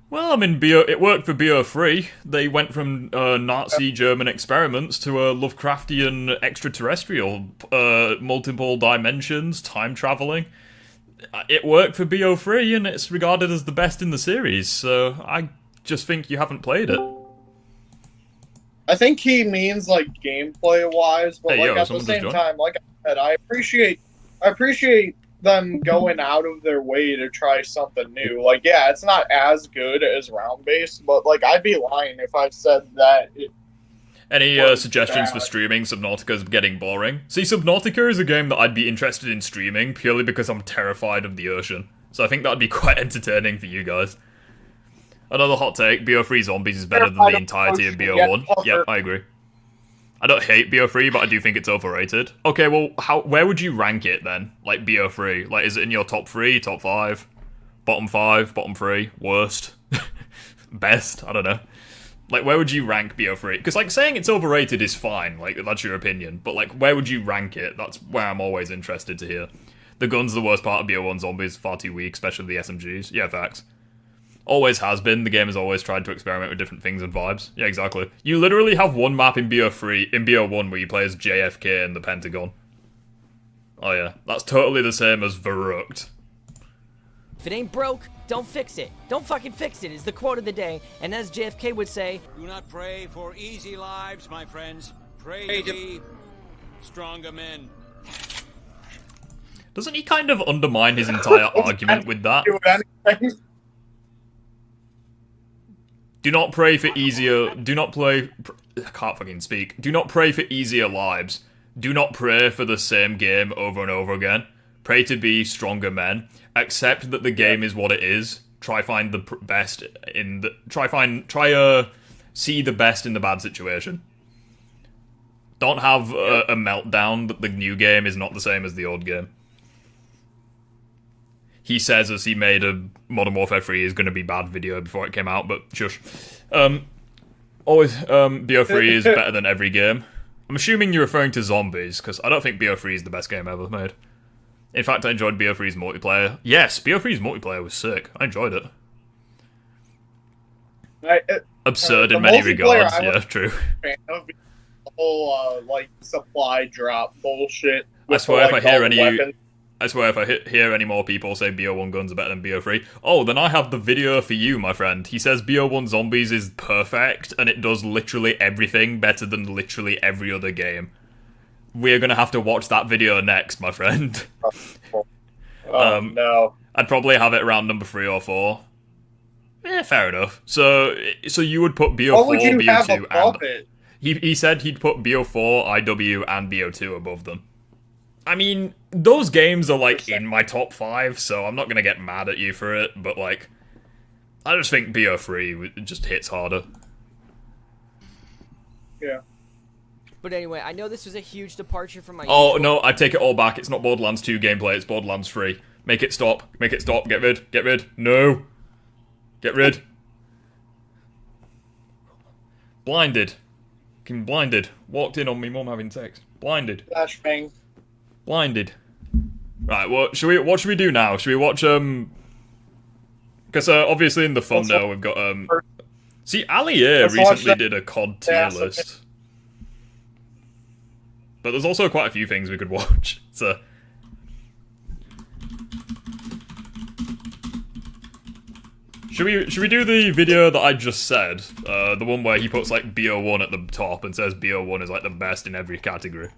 Well, I mean, it worked for BO3. They went from Nazi German experiments to a Lovecraftian extraterrestrial, multiple dimensions, time traveling. It worked for BO3, and it's regarded as the best in the series, so I just think you haven't played it. I think he means, like, gameplay-wise, but, hey, like, yo, at the same time, like I said, I appreciate them going out of their way to try something new. Like, yeah, it's not as good as round-based, but, like, I'd be lying if I said that it Any suggestions for streaming? Subnautica's getting boring. See, Subnautica is a game that I'd be interested in streaming purely because I'm terrified of the ocean. So I think that'd be quite entertaining for you guys. Another hot take, BO3 is better than the entirety of BO1. Yep, I agree. I don't hate BO3, but I do think it's overrated. Okay, well, where would you rank it then? Like, BO3? Like, is it in your top 3, top 5? Bottom 5, bottom 3, worst? Best? I don't know. Like, where would you rank BO3? Because, like, saying it's overrated is fine, like, that's your opinion. But, like, where would you rank it? That's where I'm always interested to hear. The gun's the worst part of BO1 Zombies, far too weak, especially the SMGs. Yeah, facts. Always has been. The game has always tried to experiment with different things and vibes. Yeah, exactly. You literally have one map in BO1 where you play as JFK in the Pentagon. Oh yeah, that's totally the same as Verrucht. If it ain't broke, don't fix it. Don't fucking fix it is the quote of the day. And as JFK would say, do not pray for easy lives, my friends. Pray to be stronger men. Doesn't he kind of undermine his entire argument with that? Do not pray for easier... Do not play... I can't fucking speak. Do not pray for easier lives. Do not pray for the same game over and over again. Pray to be stronger men. Accept that the game is what it is. Try find the best in the... see the best in the bad situation. Don't have a meltdown that the new game is not the same as the old game. He says as he made a Modern Warfare 3 is going to be bad video before it came out, but shush. BO3 is better than every game. I'm assuming you're referring to Zombies, because I don't think BO3 is the best game ever made. In fact, I enjoyed BO3's multiplayer. Yes, BO3's multiplayer was sick. I enjoyed it. Absurd in many regards, yeah, true. The whole, like, supply drop bullshit. I swear if I hear any more people say BO1 guns are better than BO3, oh, then I have the video for you, my friend. He says BO1 Zombies is perfect, and it does literally everything better than literally every other game. We're gonna have to watch that video next, my friend. No. I'd probably have it around number 3 or 4. Yeah, fair enough. So you would put BO4, what would you BO2, have above and... it? He said he'd put BO4, IW, and BO2 above them. I mean, those games are, like, in my top 5, so I'm not gonna get mad at you for it, but, like, I just think BO3 just hits harder. Yeah. But anyway, I know this was a huge departure from my No, I take it all back. It's not Borderlands 2 gameplay, it's Borderlands 3. Make it stop. Make it stop. Get rid. No. Get rid. Blinded. Fucking blinded. Walked in on me mum having sex. Blinded. Flashbang. Blinded. Right, what should we do now? Should we watch, because, obviously in the thumbnail we've got, see, Alia recently did a COD tier list. But there's also quite a few things we could watch, so... Should we do the video that I just said? The one where he puts, like, BO1 at the top and says BO1 is, like, the best in every category.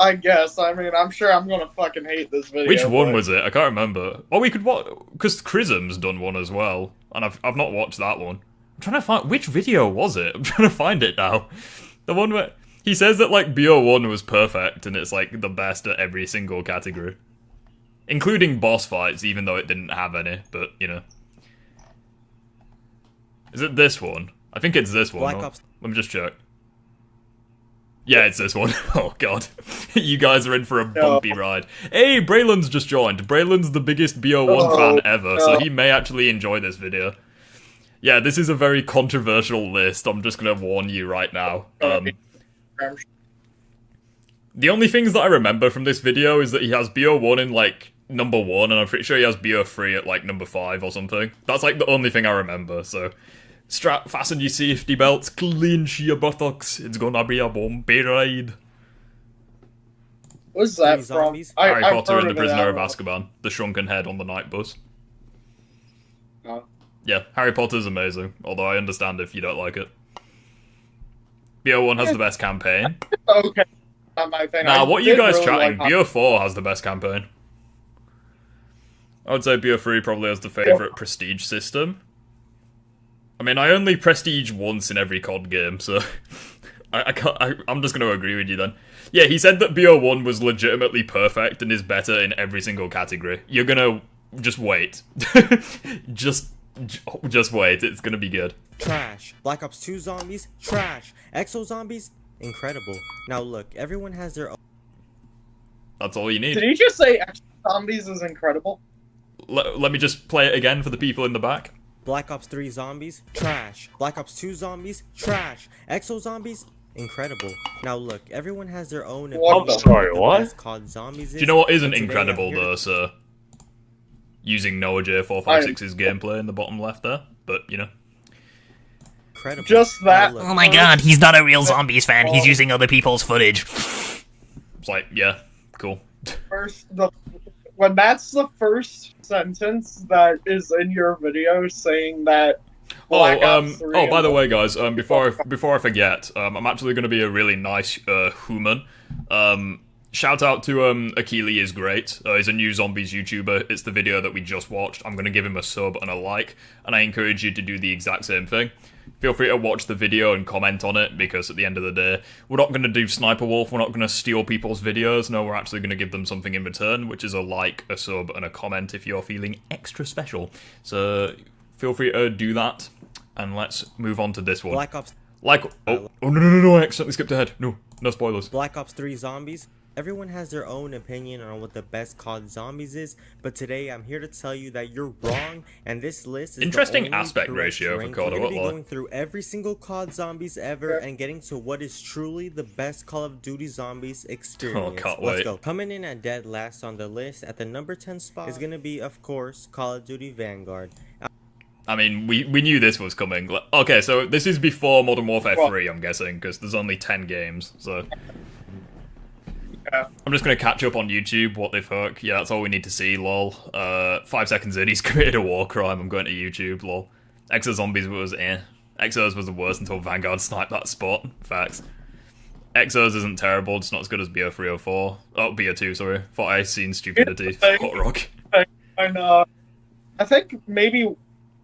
I guess. I mean, I'm sure I'm gonna fucking hate this video. Which one was it? I can't remember. Oh, we could watch... Because Chrism's done one as well. And I've not watched that one. I'm trying to find... Which video was it? I'm trying to find it now. The one where... He says that, like, BO1 was perfect, and it's, like, the best at every single category. Including boss fights, even though it didn't have any, but, you know. Is it this one? I think it's this one. Let me just check. Yeah, it's this one. Oh god. You guys are in for a bumpy ride. Hey, Braylon's just joined. Braylon's the biggest BO1 fan ever, so he may actually enjoy this video. Yeah, this is a very controversial list, I'm just gonna warn you right now. The only things that I remember from this video is that he has BO1 in, like, number 1, and I'm pretty sure he has BO3 at, like, number 5 or something. That's, like, the only thing I remember, so... fasten your safety belts, clench your buttocks, it's gonna be a bumpy ride. What's that from? Harry Potter and the Prisoner of Azkaban, the shrunken head on the night bus. Oh. Yeah, Harry Potter's amazing, although I understand if you don't like it. BO1 has the best campaign. Okay. Not my thing. Nah, what are you guys chatting? BO4 has the best campaign. I would say BO3 probably has the favourite prestige system. I mean, I only prestige once in every COD game, so I'm just going to agree with you then. Yeah, he said that BO1 was legitimately perfect and is better in every single category. You're going to just wait. just wait, it's going to be good. Trash. Black Ops 2 zombies? Trash. Exo zombies? Incredible. Now look, everyone has their own... That's all you need. Did he just say Exo Zombies is incredible? Let me just play it again for the people in the back. Black Ops 3 zombies? Trash. Black Ops 2 zombies? Trash. Exo zombies? Incredible. Now look, everyone has their own opinion. I'm sorry, what? Zombies Do you know what isn't incredible though, sir? Using Noah J456's gameplay in the bottom left there, but you know. Incredible. Just that. Oh my god, he's not a real Zombies fan, he's using other people's footage. It's like, yeah, cool. When that's the first sentence that is in your video saying that Black Ops 3 by the way, guys, before I forget, I'm actually going to be a really nice human. Shout out to Akili is great. He's a new zombies YouTuber. It's the video that we just watched. I'm going to give him a sub and a like, and I encourage you to do the exact same thing. Feel free to watch the video and comment on it, because at the end of the day, we're not going to do Sniperwo, we're not going to steal people's videos, no, we're actually going to give them something in return, which is a like, a sub, and a comment if you're feeling extra special. So, feel free to do that, and let's move on to this one. Black Ops... no, I accidentally skipped ahead. No spoilers. Black Ops 3 zombies? Everyone has their own opinion on what the best COD zombies is, but today I'm here to tell you that you're wrong, and this list is interesting the only aspect ratio for COD. We're going to be going through every single COD zombies ever and getting to what is truly the best Call of Duty zombies experience. Oh, can't Let's wait. go. Coming in at dead last on the list at the number 10 spot is going to be, of course, Call of Duty Vanguard. I mean, we knew this was coming. Okay, so this is before Modern Warfare 3, I'm guessing, because there's only 10 games, so... I'm just gonna catch up on YouTube, what the fuck. Yeah, that's all we need to see, lol. 5 seconds in, he's committed a war crime, I'm going to YouTube, lol. Exo Zombies was Exos was the worst until Vanguard sniped that spot. Facts. Exos isn't terrible, it's not as good as BO304. Oh, BO2, sorry. Thought I seen stupidity. Hot rock. And, I think maybe...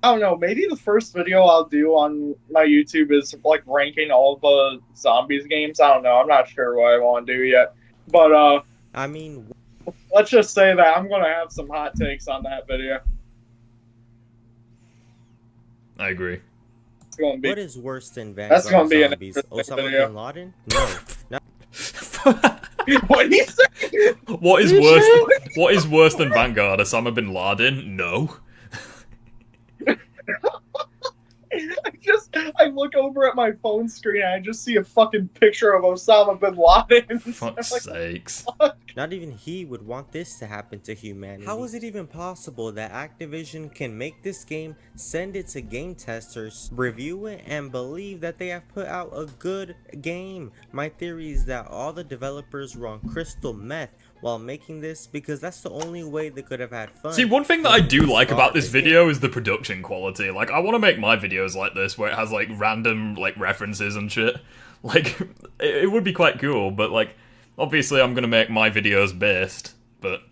I don't know, maybe the first video I'll do on my YouTube is, like, ranking all the zombies games. I don't know, I'm not sure what I want to do yet. But, I mean... let's just say that I'm gonna have some hot takes on that video. I agree. It's gonna be... What is worse than Vanguard zombies? Osama bin Laden? No. What he said? What is worse than Vanguard? Osama bin Laden? No. I look over at my phone screen and I just see a fucking picture of Osama bin Laden. Fuck's sakes. Fuck? Not even he would want this to happen to humanity. How is it even possible that Activision can make this game, send it to game testers, review it, and believe that they have put out a good game? My theory is that all the developers were on crystal meth while making this, because that's the only way they could have had fun. See, one thing that I do like about this video is the production quality. Like, I want to make my videos like this, where it has, like, random, like, references and shit. Like, it would be quite cool, but, like, obviously I'm gonna make my videos based, but...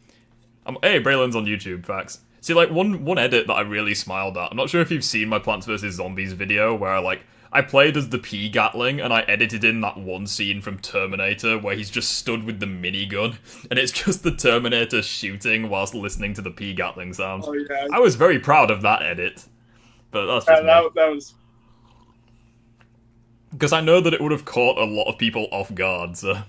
hey, Braylon's on YouTube, facts. See, like, one edit that I really smiled at, I'm not sure if you've seen my PlantsVsZombies video, where, I played as the P Gatling, and I edited in that one scene from Terminator where he's just stood with the minigun, and it's just the Terminator shooting whilst listening to the P Gatling sounds. Oh, yeah. I was very proud of that edit, but that's just me. That was... Because I know that it would have caught a lot of people off guard, so...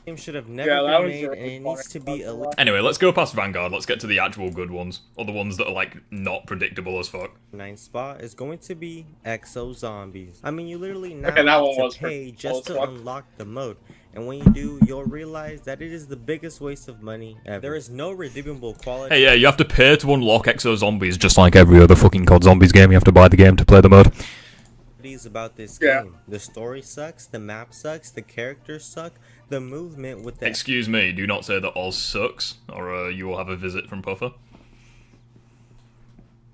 Game should have never that been was made, really and it funny. needs to be a Anyway, let's go past Vanguard, let's get to the actual good ones. Or the ones that are, like, not predictable as fuck. ninth spot is going to be Exo-Zombies. I mean, you literally now Okay, that have one to was pay pretty just cool to as fuck. unlock the mode. And when you do, you'll realize that it is the biggest waste of money ever. There is no redeemable quality. Hey, yeah, you have to pay to unlock Exo-Zombies, just like every other fucking COD Zombies game, you have to buy the game to play the mode. About this Yeah. game. The story sucks, the map sucks, the characters suck, the movement with the Excuse me, do not say that Oz sucks, or you will have a visit from Puffer.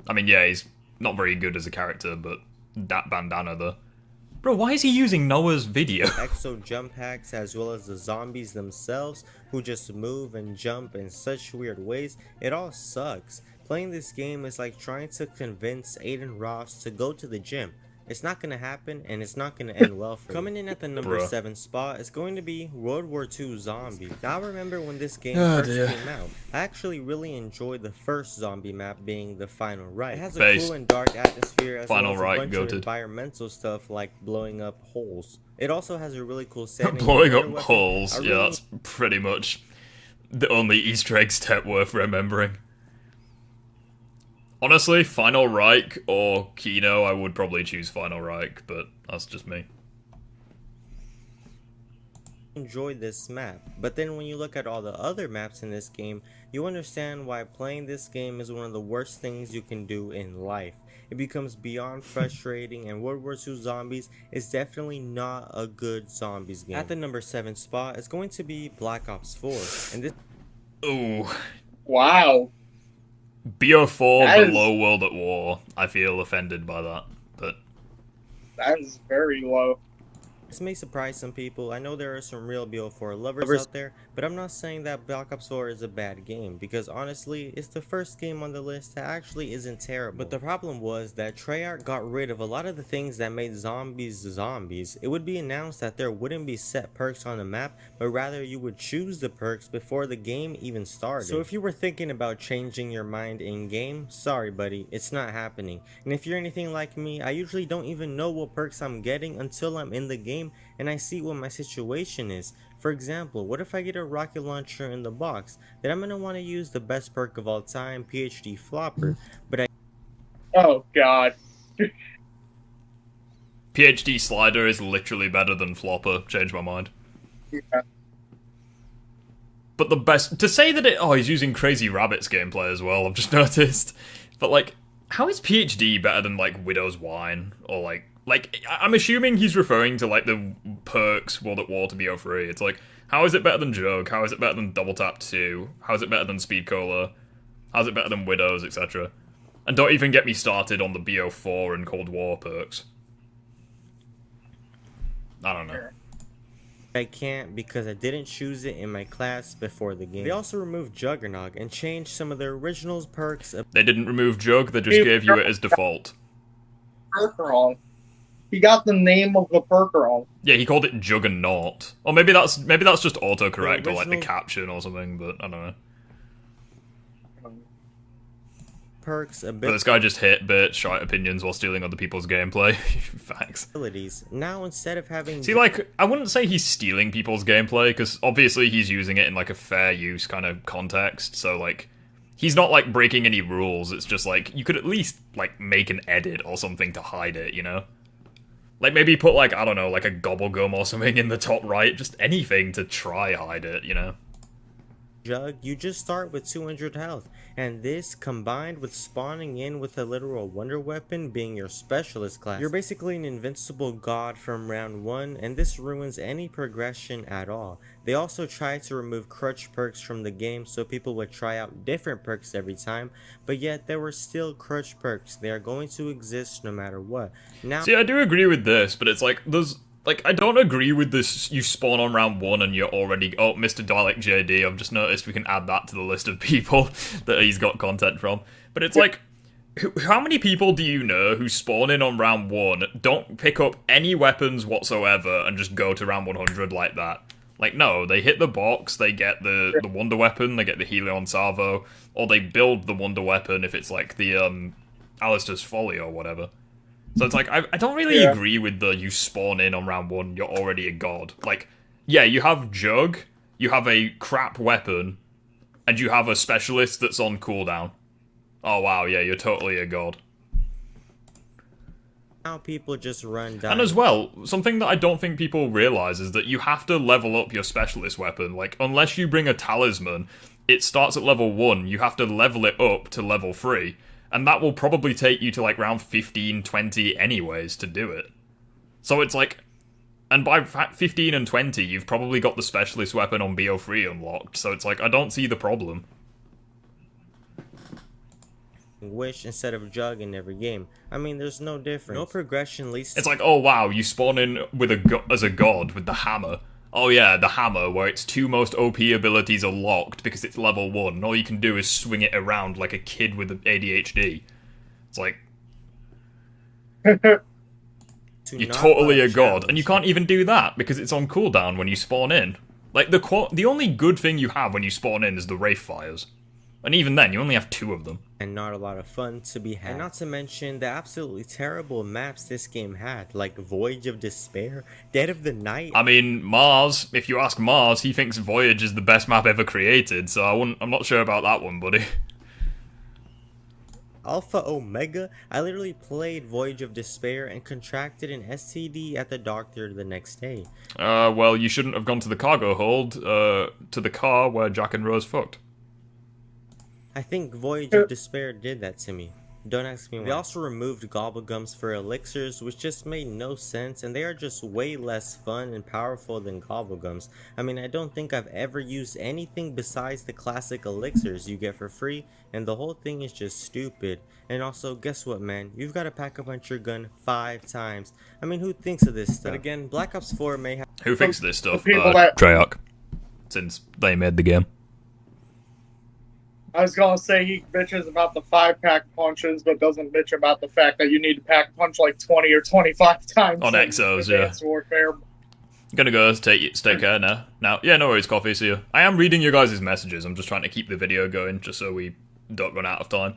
I mean, yeah, he's not very good as a character, but that bandana, though. Bro, why is he using Noah's video? Exo jump hacks, as well as the zombies themselves who just move and jump in such weird ways. It all sucks. Playing this game is like trying to convince Aiden Ross to go to the gym. It's not gonna happen, and it's not gonna end well for Coming in at the number 7 spot is going to be World War II Zombies. Now, I remember when this game first came out. I actually really enjoyed the first zombie map, being the Final Right. It has a cool and dark atmosphere, as well as a bunch of environmental stuff like blowing up holes. It also has a really cool setting. Blowing up holes, yeah, that's pretty much the only Easter egg step worth remembering. Honestly, Final Reich or Kino, I would probably choose Final Reich, but that's just me. Enjoy this map, but then when you look at all the other maps in this game, you understand why playing this game is one of the worst things you can do in life. It becomes beyond frustrating, and World War II Zombies is definitely not a good zombies game. At the number 7 spot is going to be Black Ops 4, and this... Ooh. Wow. BO4 below World at War. I feel offended by that, but... That is very low. This may surprise some people. I know there are some real BO4 lovers out there, but I'm not saying that Black Ops 4 is a bad game, because honestly, it's the first game on the list that actually isn't terrible. But the problem was that Treyarch got rid of a lot of the things that made zombies zombies. It would be announced that there wouldn't be set perks on the map, but rather you would choose the perks before the game even started. So if you were thinking about changing your mind in game, sorry buddy, it's not happening. And if you're anything like me, I usually don't even know what perks I'm getting until I'm in the game and I see what my situation is. For example, what if I get a rocket launcher in the box? Then I'm going to want to use the best perk of all time, PhD Flopper, but Oh god. PhD Slider is literally better than Flopper, changed my mind. Yeah. But the best... To say that it... Oh, he's using Crazy Rabbit's gameplay as well, I've just noticed. But, like, how is PhD better than, like, Widow's Wine? Or, like, I'm assuming he's referring to, like, the perks World at War to BO3. It's like, how is it better than Jug? How is it better than Double Tap 2? How is it better than Speed Cola? How is it better than Widows, etc.? And don't even get me started on the BO4 and Cold War perks. I don't know. I can't because I didn't choose it in my class before the game. They also removed Juggernog and changed some of the original perks. They didn't remove Jug, they just gave you it as default. Perk wrong. He got the name of the perk wrong. Yeah, he called it Juggernaut. Or maybe that's just autocorrect or like the caption or something, but I don't know. Perks a bit. But this guy just hit bit shite opinions while stealing other people's gameplay. Thanks. Now instead of having... See, like, I wouldn't say he's stealing people's gameplay, because obviously he's using it in like a fair use kind of context, so like, he's not like breaking any rules, it's just like, you could at least like make an edit or something to hide it, you know? Like, maybe put, like, I don't know, like a Gobblegum or something in the top right. Just anything to try hide it, you know? Jug, you just start with 200 health. And this, combined with spawning in with a literal wonder weapon being your specialist class, you're basically an invincible god from round 1, and this ruins any progression at all. They also tried to remove crutch perks from the game so people would try out different perks every time, but yet there were still crutch perks. They are going to exist no matter what. Now, see, I do agree with this, but it's like, I don't agree with this, you spawn on round 1 and you're already... Oh, Mr. Dalek JD, I've just noticed we can add that to the list of people that he's got content from. But it's like, how many people do you know who spawn in on round 1, don't pick up any weapons whatsoever, and just go to round 100 like that? Like, no, they hit the box, they get the wonder weapon, they get the Helion Salvo, or they build the wonder weapon if it's like the, Alistair's Folly or whatever. So it's like, I don't really agree with the you spawn in on round 1, you're already a god. Like, yeah, you have Jug, you have a crap weapon, and you have a specialist that's on cooldown. Oh wow, yeah, you're totally a god. Now people just run down. And as well, something that I don't think people realise is that you have to level up your specialist weapon. Like, unless you bring a talisman, it starts at level 1, you have to level it up to level 3. And that will probably take you to like round 15, 20 anyways to do it. So it's like, and by 15 and 20, you've probably got the specialist weapon on BO3 unlocked. So it's like, I don't see the problem. Wish instead of Jug in every game. I mean, there's no difference. No progression leads to... It's like, oh wow, you spawn in with as a god with the hammer. Oh yeah, the hammer, where its 2 most OP abilities are locked because it's level 1, and all you can do is swing it around like a kid with ADHD. It's like... You're totally a god, and you can't even do that because it's on cooldown when you spawn in. Like, the only good thing you have when you spawn in is the Wraith Fires. And even then, you only have 2 of them. And not a lot of fun to be had. And not to mention the absolutely terrible maps this game had, like Voyage of Despair, Dead of the Night. I mean, Mars, if you ask Mars, he thinks Voyage is the best map ever created, so I'm not sure about that one, buddy. Alpha Omega, I literally played Voyage of Despair and contracted an STD at the doctor the next day. Well, you shouldn't have gone to the cargo hold, to the car where Jack and Rose fucked. I think Voyage of Despair did that to me. Don't ask me why. They also removed Gobblegums for elixirs, which just made no sense, and they are just way less fun and powerful than Gobblegums. I mean, I don't think I've ever used anything besides the classic elixirs you get for free, and the whole thing is just stupid. And also, guess what, man? You've got to pack a punch your gun 5 times. I mean, who thinks of this stuff? But again, Black Ops 4 may have... Who thinks of this stuff? Treyarch. Since they made the game. I was gonna say he bitches about the 5-pack punches, but doesn't bitch about the fact that you need to pack punch like 20 or 25 times on Exos. Yeah. Warfare. I'm gonna go take care now. Yeah, no worries, Coffee. See you. I am reading your guys' messages. I'm just trying to keep the video going, just so we don't run out of time.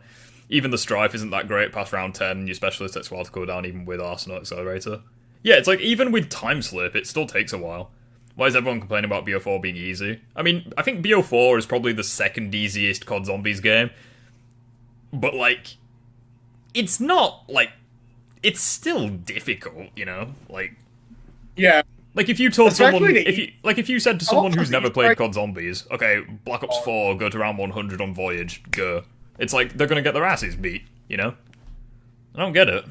Even the Strife isn't that great past round 10. Your specialist takes a while to go down, even with Arsenal Accelerator. Yeah, it's like even with Time Slip, it still takes a while. Why is everyone complaining about BO4 being easy? I mean, I think BO4 is probably the second easiest COD Zombies game. But, like, it's not, like, it's still difficult, you know? Like, yeah. Like, if you told someone, if you said to someone who's never played COD Zombies, okay, Black Ops 4, go to round 100 on Voyage, go. It's like, they're gonna get their asses beat, you know? I don't get it.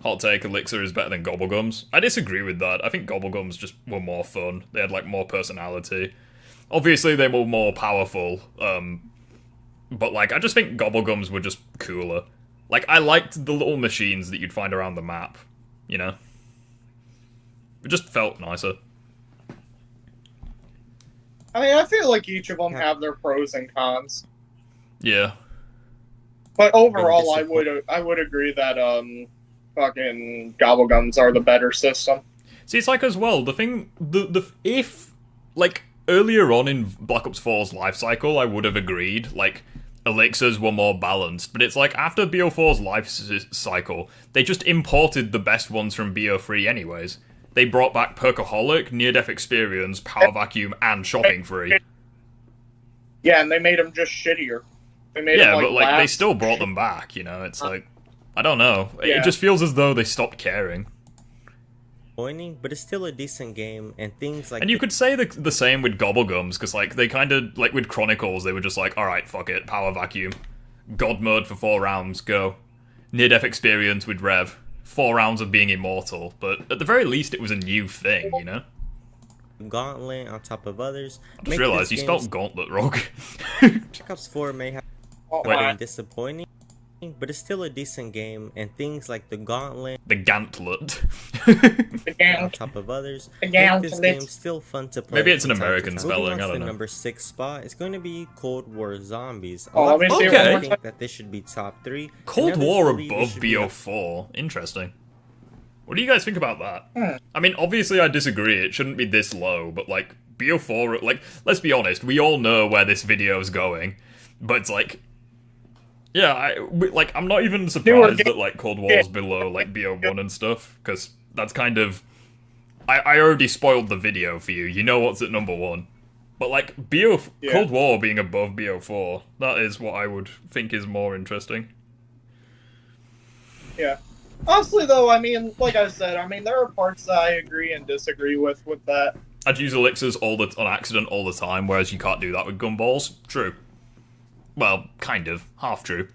Hot take, Elixir is better than Gobblegums. I disagree with that. I think Gobblegums just were more fun. They had, like, more personality. Obviously, they were more powerful, but, like, I just think Gobblegums were just cooler. Like, I liked the little machines that you'd find around the map, you know? It just felt nicer. I mean, I feel like each of them have their pros and cons. Yeah. But overall, I would agree that, fucking Gobblegums are the better system. See, it's like as well, the thing, if, like, earlier on in Black Ops 4's life cycle, I would have agreed, like, elixirs were more balanced, but it's like, after BO4's life cycle, they just imported the best ones from BO3 anyways. They brought back Perkaholic, Near-Death Experience, Power Vacuum, and Shopping Free. Yeah, and they made them just shittier. They made them, but, like, they still brought them back, you know, it's like... I don't know. Yeah. It just feels as though they stopped caring. But it's still a decent game, and things like... And you could say the same with Gobblegums, because, like, they kind of... Like, with Chronicles, they were just like, alright, fuck it, Power Vacuum. God Mode for 4 rounds, go. Near-Death Experience with Rev. 4 rounds of being immortal. But at the very least, it was a new thing, you know? Gauntlet on top of others. I just realised you spelled Gauntlet wrong. Black Ops 4 may have been disappointing, but it's still a decent game, and things like the Gauntlet, the Gauntlet, on top of others, make this game still fun to play. Maybe it's an American spelling. I don't know. Number 6 spot. It's going to be Cold War Zombies. Okay. I think that this should be top 3. Cold War above BO4. Interesting. What do you guys think about that? I mean, obviously I disagree. It shouldn't be this low, but like BO4, like, let's be honest. We all know where this video is going, but it's like, Yeah, I'm not even surprised that, like, Cold War's below, like, BO1 and stuff, because that's kind of... I already spoiled the video for you, you know what's at number 1. But, like, Cold War being above BO4, that is what I would think is more interesting. Yeah. Honestly, though, I mean, like I said, I mean, there are parts that I agree and disagree with that. I'd use elixirs on accident all the time, whereas you can't do that with gumballs. True. Well, kind of. Half true.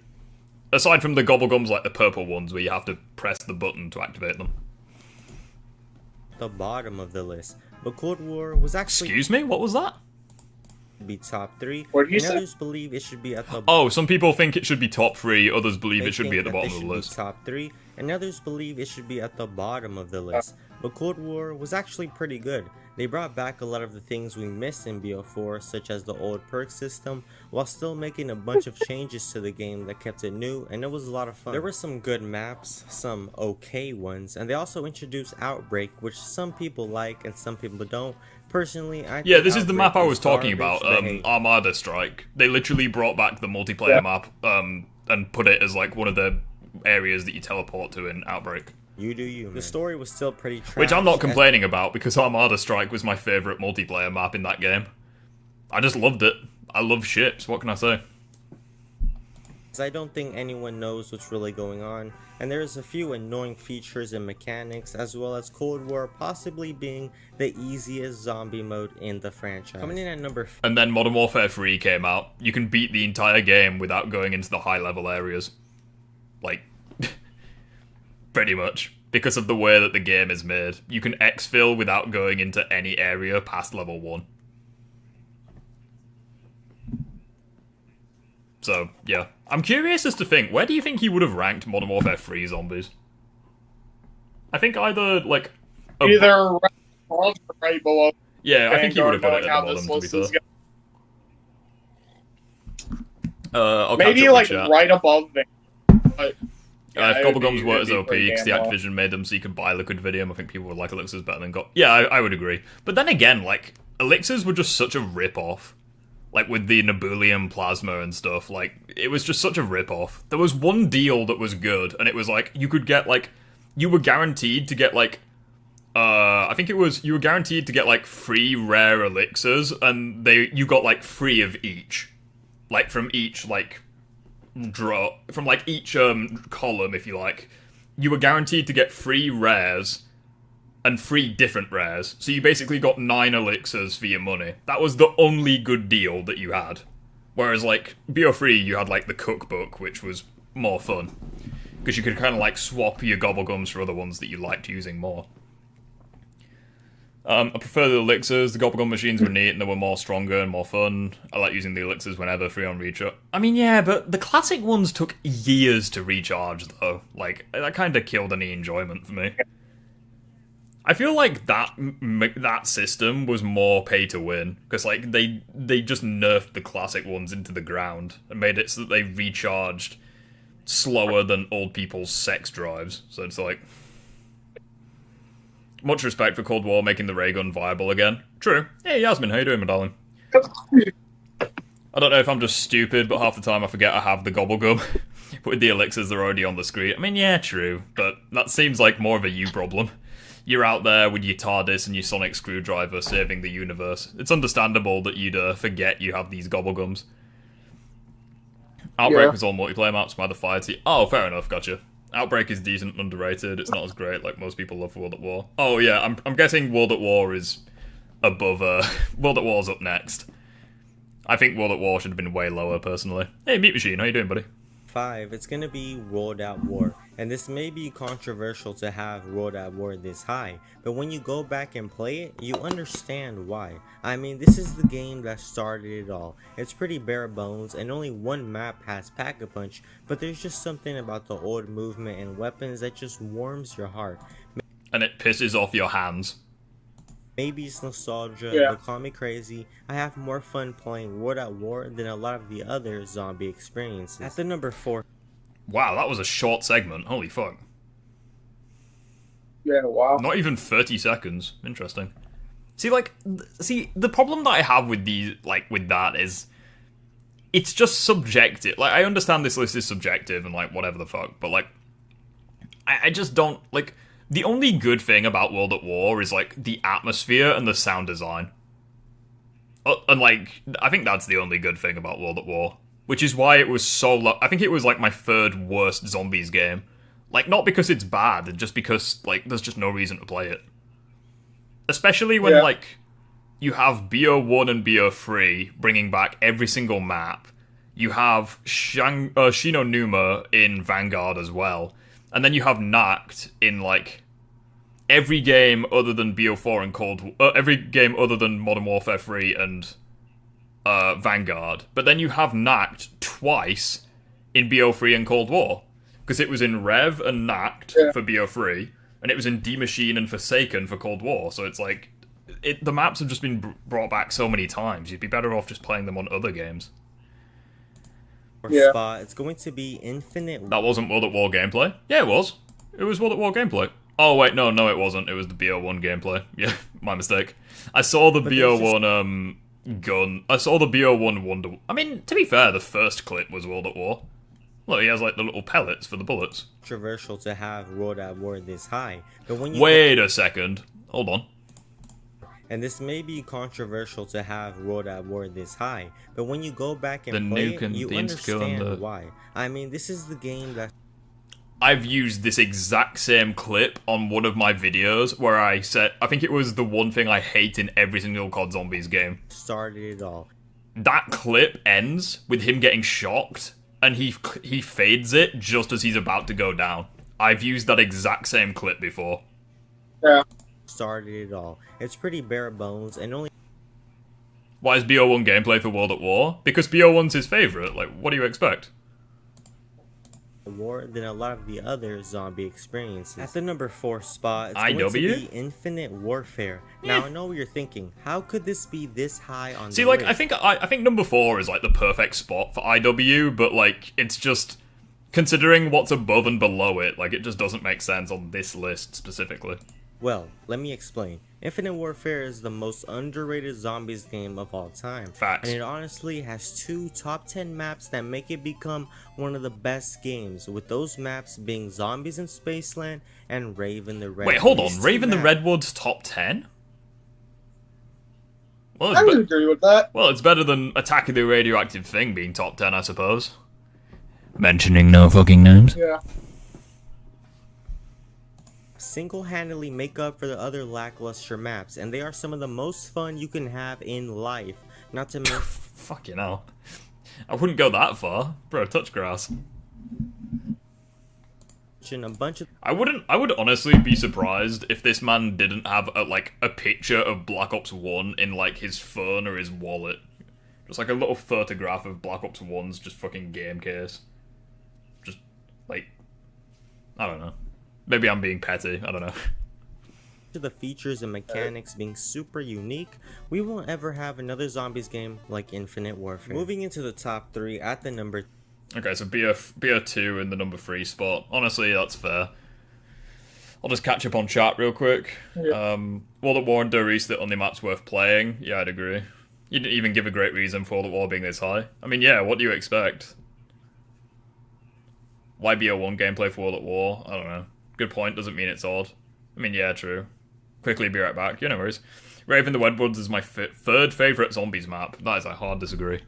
Aside from the Gobblegums, like the purple ones, where you have to press the button to activate them. The bottom of the list, but Cold War was actually... Excuse me? What was that? ...be top 3, What did you and say? others believe it should be at the... Oh, some people think it should be top 3, others believe it should be at the bottom of the list. Top 3, and others believe it should be at the bottom of the list. But Cold War was actually pretty good. They brought back a lot of the things we missed in BO4, such as the old perk system, while still making a bunch of changes to the game that kept it new, and it was a lot of fun. There were some good maps, some okay ones, and they also introduced Outbreak, which some people like and some people don't. Personally, I Yeah, think this is the map I was talking garbage, about, Armada Strike. They literally brought back the multiplayer map, and put it as, like, one of the areas that you teleport to in Outbreak. You do you, man. The story was still pretty trash. Which I'm not complaining about, because Armada Strike was my favourite multiplayer map in that game. I just loved it. I love ships, what can I say? I don't think anyone knows what's really going on, and there's a few annoying features and mechanics, as well as Cold War possibly being the easiest zombie mode in the franchise. Coming in at number 5. And then Modern Warfare 3 came out. You can beat the entire game without going into the high-level areas. Like... pretty much. Because of the way that the game is made. You can exfil without going into any area past level 1. So, yeah. I'm curious as to think, where do you think he would have ranked Modern Warfare 3 zombies? I think either, like... Either right above or right below. Yeah, I think he would have put it at the bottom, to be fair. I'll maybe, like, right above there. But... if Gobblegums weren't as OP, because the Activision made them so you could buy Liquid Vidium, I think people would like Elixirs better than Yeah, I would agree. But then again, like, Elixirs were just such a rip-off. Like, with the Nebulium Plasma and stuff, like, it was just such a rip-off. There was one deal that was good, and it was, like, you could get, like, you were guaranteed to get, like, I think it was, you were guaranteed to get, like, 3 rare Elixirs, and you got, like, 3 of each. Like, from each, like... from like each column, if you like, you were guaranteed to get 3 rares and 3 different rares. So you basically got 9 elixirs for your money. That was the only good deal that you had. Whereas like BO3, you had like the cookbook, which was more fun because you could kind of like swap your Gobblegums for other ones that you liked using more. I prefer the elixirs. The Gobblegum machines were neat and they were more stronger and more fun. I like using the elixirs whenever, free on recharge. I mean, yeah, but the classic ones took years to recharge, though. Like, that kind of killed any enjoyment for me. I feel like that system was more pay to win, because like they just nerfed the classic ones into the ground and made it so that they recharged slower than old people's sex drives. So it's like... Much respect for Cold War making the ray gun viable again. True. Hey, Yasmin, how you doing, my darling? I don't know if I'm just stupid, but half the time I forget I have the Gobblegum. With the elixirs, they're already on the screen. I mean, yeah, true, but that seems like more of a you problem. You're out there with your TARDIS and your sonic screwdriver saving the universe. It's understandable that you'd forget you have these Gobblegums. Outbreak was all multiplayer maps by the Fire Team. Oh, fair enough, gotcha. Outbreak is decent and underrated. It's not as great like most people love World at War. Oh yeah, I'm guessing World at War is above, World at War's up next. I think World at War should have been way lower, personally. Hey, Meat Machine, how you doing, buddy? 5, it's gonna be World at War, and this may be controversial to have World at War this high, but when you go back and play it, you understand why. I mean, this is the game that started it all. It's pretty bare bones, and only one map has Pack-a-Punch, but there's just something about the old movement and weapons that just warms your heart. And it pisses off your hands. Maybe it's nostalgia, but call me crazy. I have more fun playing World at War than a lot of the other zombie experiences. At the number 4. Wow, that was a short segment. Holy fuck. Yeah, wow. Not even 30 seconds. Interesting. See, the problem that I have with these, like, with that is... it's just subjective. Like, I understand this list is subjective and, like, whatever the fuck, but, like, I just don't, like, the only good thing about World at War is, like, the atmosphere and the sound design. And, like, I think that's the only good thing about World at War. Which is why it was so low. I think it was, like, my third worst zombies game. Like, not because it's bad, just because, like, there's just no reason to play it. Especially when, like, you have BO1 and BO3 bringing back every single map. You have Shinonuma in Vanguard as well. And then you have Nacht in, like, every game other than BO4 and every game other than Modern Warfare 3 and Vanguard. But then you have Nacht twice in BO3 and Cold War. Because it was in Rev and Nacht for BO3, and it was in D Machine and Forsaken for Cold War. So it's like, the maps have just been brought back so many times. You'd be better off just playing them on other games. Spot. It's going to be Infinite. That wasn't World at War gameplay. Yeah, it was. It was World at War gameplay. Oh wait, no, it wasn't. It was the BO1 gameplay. Yeah, my mistake. I saw the BO1 gun. I saw the BO1 Wonder. I mean, to be fair, the first clip was World at War. Look, he has like the little pellets for the bullets. Controversial to have World at War this high, but when you wait a second, hold on. And this may be controversial to have World at War this high, but when you go back and play it, you understand why. I mean, this is the game that I've used this exact same clip on one of my videos where I said, I think it was the one thing I hate in every single COD Zombies game. Started it all. That clip ends with him getting shocked, and he fades it just as he's about to go down. I've used that exact same clip before. Yeah. Started it all. It's pretty bare bones and only. Why is BO1 gameplay for World at War? Because BO1's his favourite. Like, what do you expect? More than a lot of the other zombie experiences. At the number 4 spot, it's IW? going to be Infinite Warfare. Now I know what you're thinking. How could this be this high on See, the like, list? I think number 4 is like the perfect spot for IW, but like it's just considering what's above and below it, like it just doesn't make sense on this list specifically. Well, let me explain. Infinite Warfare is the most underrated zombies game of all time. Facts. And it honestly has 2 top 10 maps that make it become one of the best games, with those maps being Zombies in Spaceland and Raven the Redwoods. Wait, hold on. Raven the Redwoods top 10? Well, I would agree with that. Well, it's better than Attack of the Radioactive Thing being top 10, I suppose. Mentioning no fucking names. Yeah. Single-handedly make up for the other lackluster maps, and they are some of the most fun you can have in life. Not to mention fucking hell. I wouldn't go that far. Bro, touch grass. a bunch of I would honestly be surprised if this man didn't have a picture of Black Ops 1 in like his phone or his wallet. Just like a little photograph of Black Ops 1's just fucking game case. Just like, I don't know. Maybe I'm being petty, I don't know. To the features and mechanics being super unique, we won't ever have another zombies game like Infinite Warfare. Moving into the top 3 at the number. Okay, so BO2 in the number 3 spot. Honestly, that's fair. I'll just catch up on chat real quick. Yeah. World at War and Doris the only maps worth playing. Yeah, I'd agree. You didn't even give a great reason for World at War being this high. I mean, yeah, what do you expect? Why BO1 gameplay for World at War? I don't know. Good point, doesn't mean it's odd. I mean, yeah, true. Quickly be right back. Yeah, no worries. Raven the Redwoods is my third favourite zombies map. That is a hard disagree.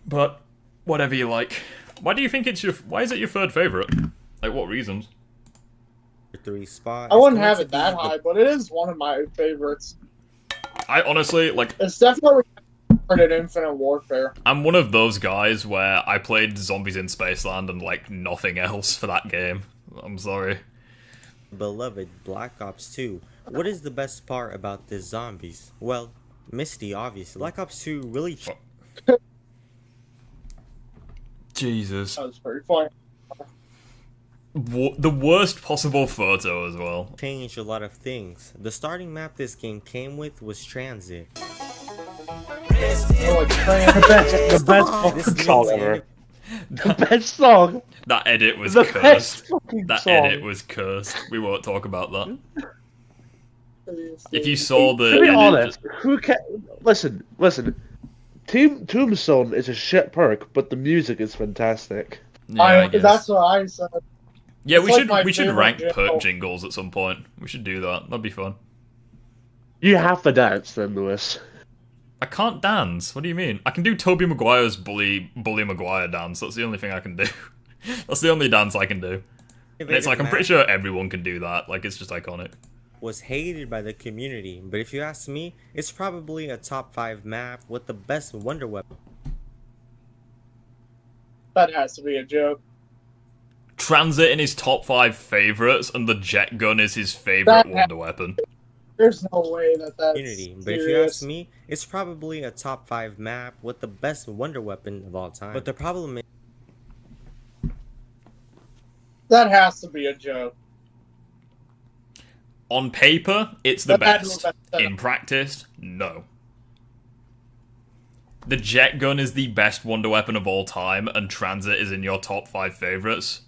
But, whatever you like. Why do you think it's why is it your third favourite? Like, what reasons? 3 spot. I wouldn't have it that high, but it is one of my favorites. I honestly, like... It's definitely at Infinite Warfare. I'm one of those guys where I played Zombies in Spaceland and, like, nothing else for that game. I'm sorry. Beloved Black Ops 2. What is the best part about this zombies? Well, Misty, obviously. Black Ops 2 really... Jesus. That was pretty funny. The worst possible photo as well. Changed a lot of things. The starting map this game came with was Transit. The best fucking song ever. The best song. That edit was the cursed. Best fucking that song. edit was cursed. We won't talk about that. If you saw the to be edit, honest, who can listen? Tombstone is a shit perk, but the music is fantastic. Yeah, I guess. That's what I said. Yeah, It's we should favorite rank jingle. perk jingles at some point. We should do that. That'd be fun. You have to dance then, Lewis. I can't dance. What do you mean? I can do Tobey Maguire's Bully Maguire dance. That's the only thing I can do. That's the only dance I can do. And it's like, I'm pretty sure everyone can do that. Like, it's just iconic. Was hated by the community, but if you ask me, it's probably a top 5 map with the best wonder weapon. That has to be a joke. Transit in his top 5 favorites, and the jet gun is his favorite wonder weapon. There's no way that's Community, but if you ask me, it's probably a top 5 map with the best wonder weapon of all time. But the problem is, that has to be a joke. On paper, it's the That best. had to be In practice, no. The jet gun is the best wonder weapon of all time, and Transit is in your top 5 favorites.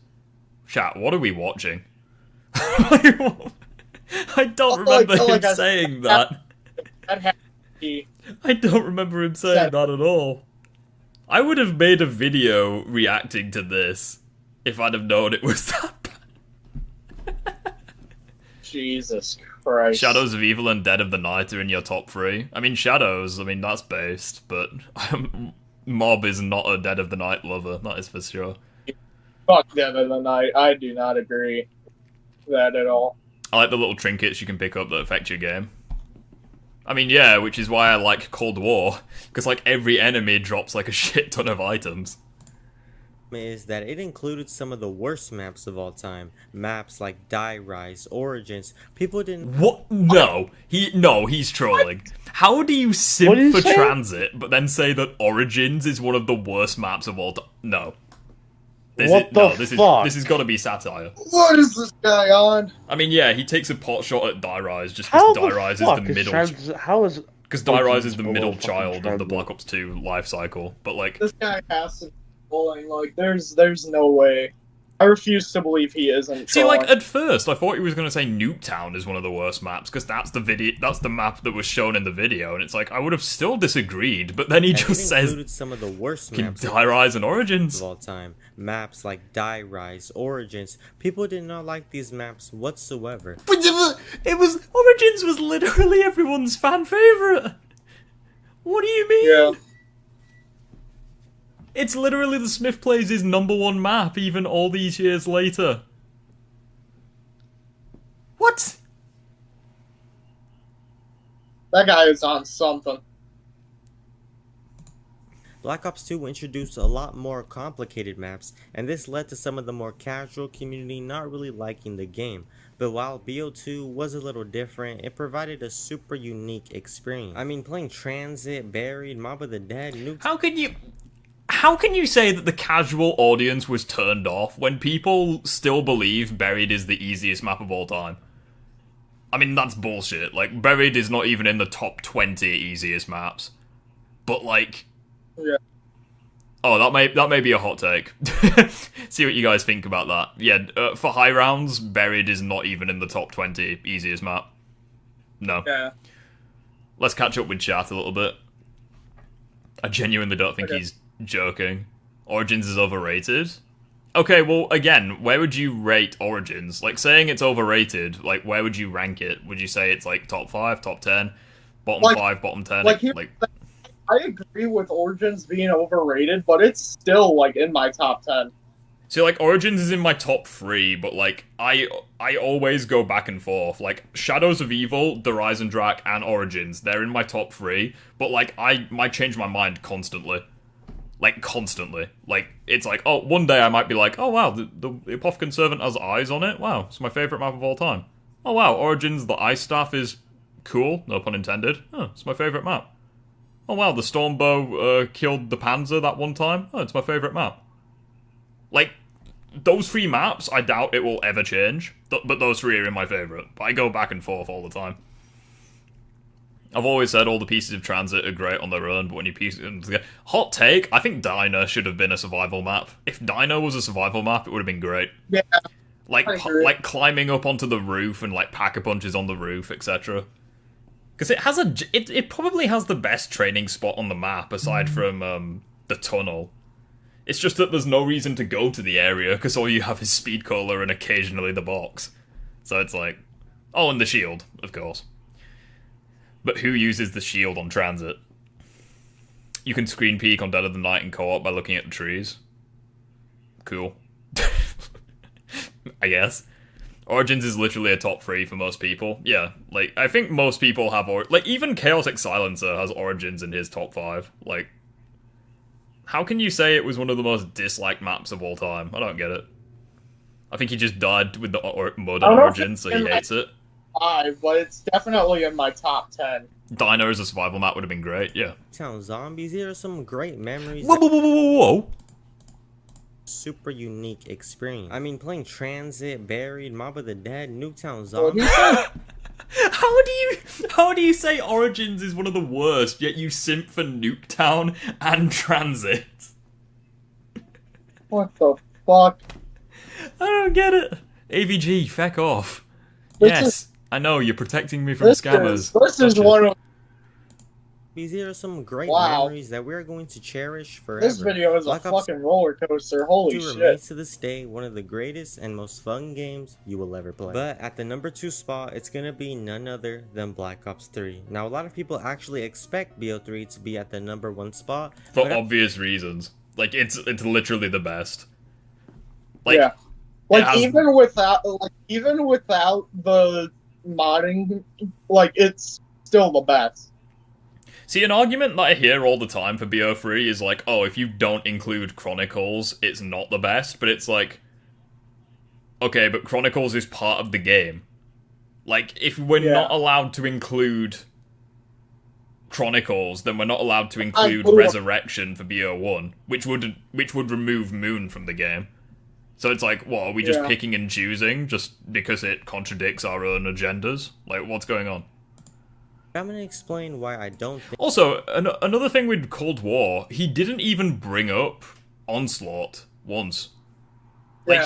Chat, what are we watching? I don't remember him saying that. That has to be. I don't remember him saying that at all. I would have made a video reacting to this if I'd have known it was that bad. Jesus Christ. Shadows of Evil and Dead of the Night are in your top 3. I mean, Shadows, that's based, but Mob is not a Dead of the Night lover, that is for sure. Fuck Dead of the Night. I do not agree with that at all. I like the little trinkets you can pick up that affect your game. I mean, yeah, which is why I like Cold War, because like every enemy drops like a shit ton of items. is that it included some of the worst maps of all time. Maps like Die Rise, Origins. People didn't. What? No, he's trolling. How do you simp for Transit, but then say that Origins is one of the worst maps of all time? No. This has got to be satire. What is this guy on? I mean, yeah, he takes a pot shot at Die Rise just because Die Rise is the middle. Because Die Rise is the middle child of the Black Ops 2 life cycle, but like this guy has to be trolling. Like, there's no way. I refuse to believe he isn't. See, like at first, I thought he was going to say Nuketown is one of the worst maps because that's the map that was shown in the video, and it's like I would have still disagreed, but then he just says some of the worst maps Die Rise and Origins of all time. Maps like Die Rise, Origins. People did not like these maps whatsoever. Origins was literally everyone's fan favorite. What do you mean? Yeah. It's literally the Smith Plays his #1 map, even all these years later. What? That guy is on something. Black Ops 2 introduced a lot more complicated maps, and this led to some of the more casual community not really liking the game. But while BO2 was a little different, it provided a super unique experience. I mean, playing Transit, Buried, Mob of the Dead, Nuke... How can you say that the casual audience was turned off when people still believe Buried is the easiest map of all time? I mean, that's bullshit. Like, Buried is not even in the top 20 easiest maps. But, like... Yeah. Oh, that may be a hot take. See what you guys think about that. Yeah, for high rounds, Buried is not even in the top 20 easiest map. No. Yeah. Let's catch up with chat a little bit. I genuinely don't think he's joking. Origins is overrated? Okay, well, again, where would you rate Origins? Like, saying it's overrated, like, where would you rank it? Would you say it's, like, top 5, top 10, bottom 5, bottom 10? I agree with Origins being overrated, but it's still, like, in my top 10. See, like, Origins is in my top 3, but, like, I always go back and forth. Like, Shadows of Evil, The Rise and Drac, and Origins, they're in my top 3, but, like, I might change my mind constantly. Like, constantly. Like, it's like, oh, one day I might be like, oh, wow, the Apothicon Servant has eyes on it? Wow, it's my favourite map of all time. Oh, wow, Origins, the Ice Staff is cool, no pun intended. Oh, it's my favourite map. Oh, wow, the Stormbow killed the Panzer that one time. Oh, it's my favourite map. Like, those 3 maps, I doubt it will ever change, but those 3 are in my favourite. But I go back and forth all the time. I've always said all the pieces of Transit are great on their own, but when you piece them together... Hot take, I think Diner should have been a survival map. If Diner was a survival map, it would have been great. Yeah. Like climbing up onto the roof and, like, pack-a-punches on the roof, etc. Because it probably has the best training spot on the map, aside from, the tunnel. It's just that there's no reason to go to the area, because all you have is Speed Cola and occasionally the box. So it's like... Oh, and the shield, of course. But who uses the shield on transit? You can screen peek on Dead of the Night in co-op by looking at the trees. Cool. I guess. Origins is literally a top 3 for most people. Yeah, like, I think most people have... Like, even Chaotic Silencer has Origins in his top 5. Like, how can you say it was one of the most disliked maps of all time? I don't get it. I think he just died with the mode on Origins, so he hates it. 5, but it's definitely in my top 10. Dino as a survival map would have been great, yeah. Nuketown Zombies, here are some great memories. Whoa. Super unique experience. I mean, playing Transit, Buried, Mob of the Dead, Nuketown Zombies. How do you say Origins is one of the worst, yet you simp for Nuketown and Transit? What the fuck? I don't get it. AVG, feck off. Yes, I know, you're protecting me from scammers. This is one of... These are some great memories that we're going to cherish forever. This video is a fucking roller coaster, holy shit. Remains to this day one of the greatest and most fun games you will ever play. But at the number 2 spot, it's gonna be none other than Black Ops 3. Now, a lot of people actually expect BO3 to be at the number 1 spot. For obvious reasons. Like, it's literally the best. Like, yeah. Like, even without the modding, like, it's still the best. See, an argument that I hear all the time for BO3 is like, oh, if you don't include Chronicles, it's not the best, but it's like, okay, but Chronicles is part of the game. Like, if we're not allowed to include Chronicles, then we're not allowed to include Resurrection for BO1, which would remove Moon from the game. So it's like, what, are we just picking and choosing just because it contradicts our own agendas? Like, what's going on? I'm gonna explain why I don't think... Also, another thing with Cold War, he didn't even bring up Onslaught once. Like,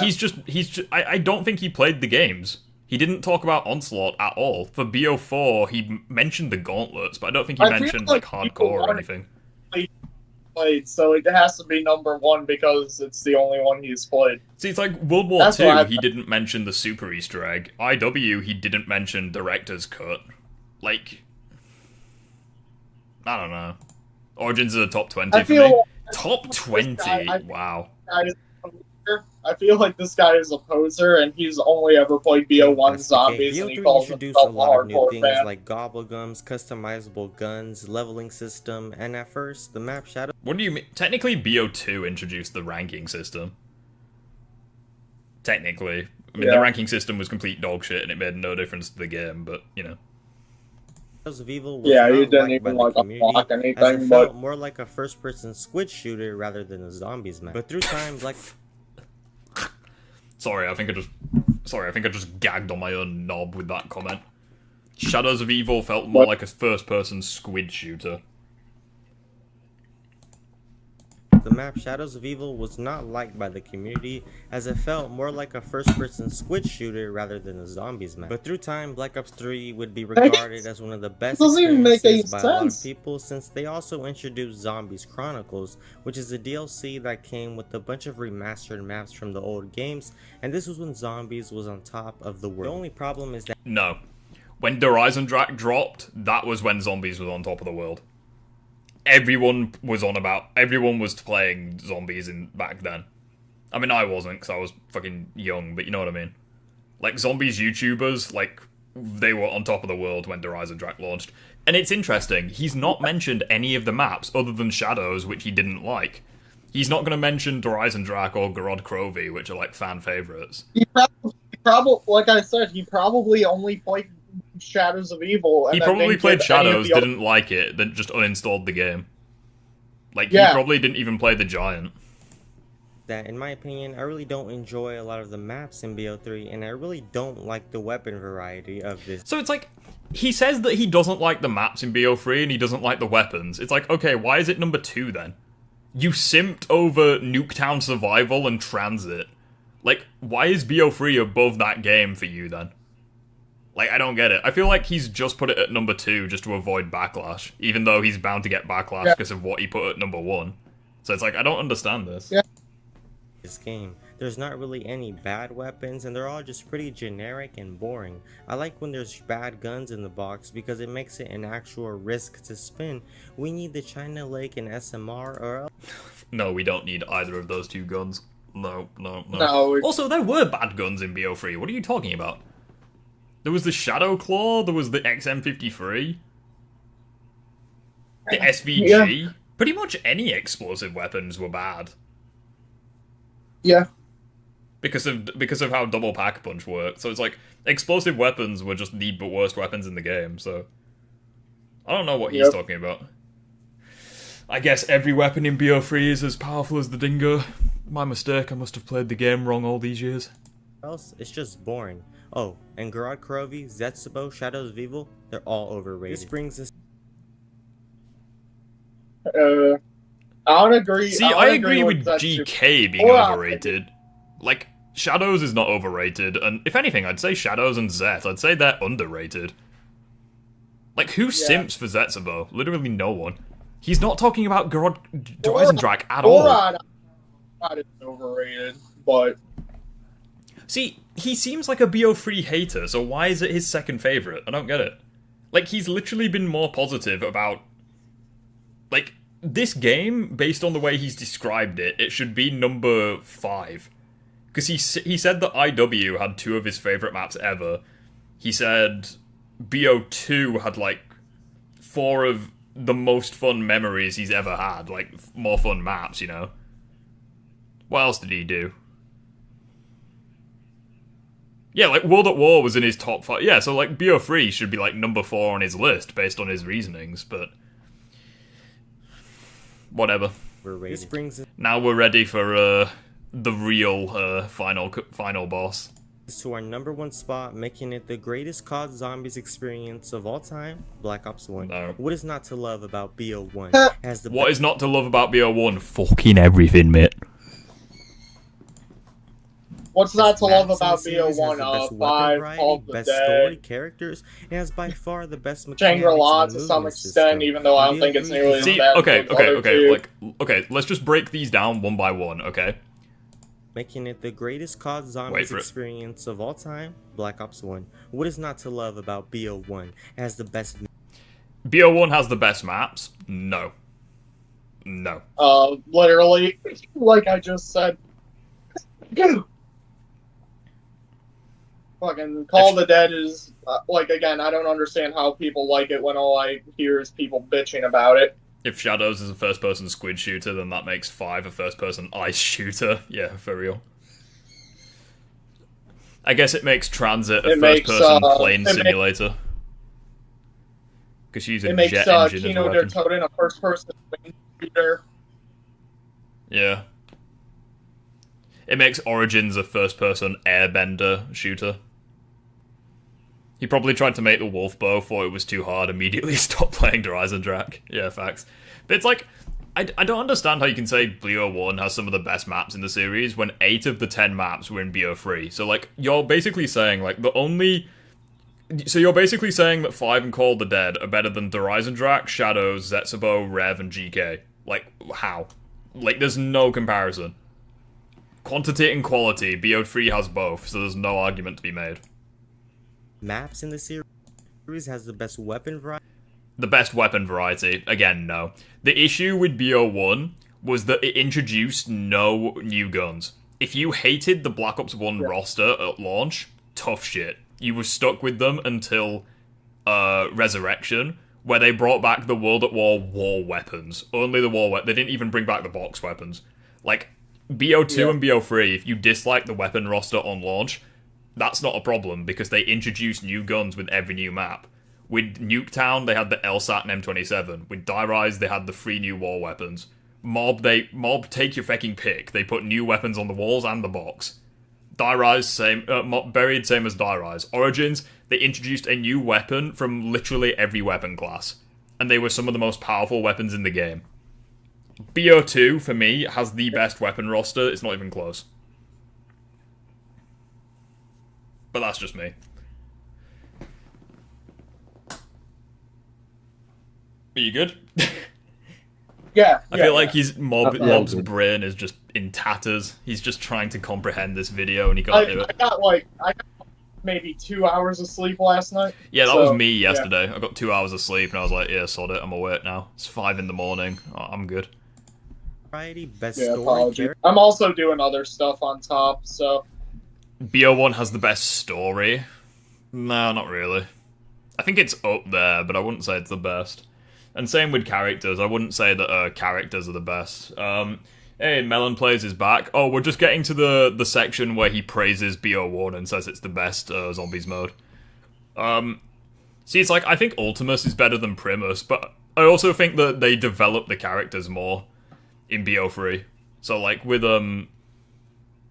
I don't think he played the games. He didn't talk about Onslaught at all. For BO4, he mentioned the Gauntlets, but I don't think he mentioned, like, Hardcore or anything. Played, so it has to be number 1 because it's the only one he's played. See, it's like World War II, he didn't mention the Super Easter egg. IW, he didn't mention Director's Cut. Like... I don't know. Origins is a top 20 for me. Top 20? Wow. I feel like this guy is a poser, and he's only ever played BO1 Zombies, and he calls himself a hardcore fan. Like Gobblegums, customizable guns, leveling system, and at first, the map shadow... What do you mean? Technically, BO2 introduced the ranking system. Technically. I mean, the ranking system was complete dog shit, and it made no difference to the game, but, you know. Of Evil was you didn't even like unlock anything, as it felt more like a first-person squid shooter rather than a zombies map. But through time, like... Sorry, I think I just gagged on my own knob with that comment. Shadows of Evil felt more like a first-person squid shooter. The map Shadows of Evil was not liked by the community, as it felt more like a first-person squid shooter rather than a zombies map. But through time, Black Ops 3 would be regarded as one of the best experiences by a lot of people, since they also introduced Zombies Chronicles, which is a DLC that came with a bunch of remastered maps from the old games, and this was when Zombies was on top of the world. The only problem is that... No. When Horizon Drac dropped, that was when Zombies was on top of the world. Everyone was playing Zombies back then. I mean, I wasn't, because I was fucking young, but you know what I mean. Like, Zombies YouTubers, like, they were on top of the world when Horizon Drac launched. And it's interesting, he's not mentioned any of the maps other than Shadows, which he didn't like. He's not going to mention Horizon Drac or Gorod Krovi, which are, like, fan favorites. He probably, like I said, he probably only played Shadows of Evil. And he probably played Shadows, didn't like it, then just uninstalled the game. Like, he probably didn't even play the Giant. That, in my opinion, I really don't enjoy a lot of the maps in BO3, and I really don't like the weapon variety of this. So it's like, he says that he doesn't like the maps in BO3 and he doesn't like the weapons. It's like, okay, why is it number 2 then? You simped over Nuketown Survival and Transit. Like, why is BO3 above that game for you then? Like, I don't get it. I feel like he's just put it at number 2 just to avoid backlash, even though he's bound to get backlash because of what he put at number 1. So it's like, I don't understand this. Yeah. This game, there's not really any bad weapons, and they're all just pretty generic and boring. I like when there's bad guns in the box because it makes it an actual risk to spin. We need the China Lake and SMR or else. No, we don't need either of those 2 guns. No. No. Also, there were bad guns in BO3. What are you talking about? There was the Shadow Claw, there was the XM53, the SVG. Yeah. Pretty much any explosive weapons were bad. Yeah. Because of how double pack punch worked. So it's like, explosive weapons were just the worst weapons in the game, so... I don't know what he's talking about. I guess every weapon in BO3 is as powerful as the Dingo. My mistake, I must have played the game wrong all these years. Else, it's just boring. Oh, and Garad Krovi, Zetsubo, Shadows of Evil, they're all overrated. This brings us... I don't agree. See, I agree with GK being overrated. Like, Shadows is not overrated, and if anything, I'd say Shadows and Zet, I'd say they're underrated. Like, who simps for Zetsubo? Literally no one. He's not talking about Dreisendrach at all. Gorod is overrated, but... See, he seems like a BO3 hater, so why is it his second favourite? I don't get it. Like, he's literally been more positive about... Like, this game, based on the way he's described it, it should be number 5. Because he said that IW had 2 of his favourite maps ever. He said BO2 had, like, 4 of the most fun memories he's ever had. Like, more fun maps, you know? What else did he do? Yeah, like, World at War was in his top 5. Yeah, so, like, BO3 should be, like, number 4 on his list, based on his reasonings, but... Whatever. This brings us now we're ready for, the real, final boss. To our number 1 spot, making it the greatest COD Zombies experience of all time, Black Ops 1. No. What is not to love about BO1? What is not to love about BO1? Fucking everything, mate. What's not to love about BO1? All the best Dead. Story characters, and has by far the best mechanics. Shangri-La to some extent, even though I don't think it's nearly as bad. Okay, let's just break these down one by one, okay? Making it the greatest COD Zombies experience of all time, Black Ops 1. What is not to love about BO1? It has the best... BO1 has the best maps? No. Literally, like I just said. Fucking Call of the Dead is, like, again, I don't understand how people like it when all I hear is people bitching about it. If Shadows is a first-person squid shooter, then that makes 5 a first-person ice shooter. Yeah, for real. I guess it makes Transit a first-person plane simulator. Because she's a jet engine as a weapon. It makes Kino der Toten a first-person shooter. Yeah. It makes Origins a first-person airbender shooter. He probably tried to make the Wolf Bow, thought it was too hard, immediately stopped playing Dreisendrach. Yeah, facts. But it's like, I don't understand how you can say BO1 has some of the best maps in the series when 8 of the 10 maps were in BO3. So, like, you're basically saying, like, So you're basically saying that 5 and Call of the Dead are better than Dreisendrach, Shadows, Zetsubo, Rev, and GK. Like, how? Like, there's no comparison. Quantity and quality, BO3 has both, so there's no argument to be made. Maps in the series has the best weapon variety. The best weapon variety, again, no. The issue with BO1 was that it introduced no new guns. If you hated the Black Ops 1 roster at launch, tough shit. You were stuck with them until Resurrection, where they brought back the World at War weapons. Only the war weapons. They didn't even bring back the box weapons. Like, BO2 and BO3, if you dislike the weapon roster on launch, that's not a problem, because they introduced new guns with every new map. With Nuketown, they had the LSAT and M27. With Die Rise, they had the 3 new war weapons. Mob, take your fucking pick. They put new weapons on the walls and the box. Die Rise, same, Buried, same as Die Rise. Origins, they introduced a new weapon from literally every weapon class. And they were some of the most powerful weapons in the game. BO2, for me, has the best weapon roster. It's not even close. But that's just me. Are you good? Yeah. I feel like Mob's good. brain is just in tatters. He's just trying to comprehend this video and he can't do it. I got maybe 2 hours of sleep last night. Yeah, that was me yesterday. I got 2 hours of sleep and I was like, yeah, sod it, I'm awake now. It's 5 in the morning. Oh, I'm good. Best Yeah, story apology. I'm also doing other stuff on top, so... BO1 has the best story? No, not really. I think it's up there, but I wouldn't say it's the best. And same with characters. I wouldn't say that characters are the best. Hey, Melon Plays is back. Oh, we're just getting to the section where he praises BO1 and says it's the best zombies mode. See, it's like, I think Ultimus is better than Primus, but I also think that they develop the characters more in BO3. So, like, with,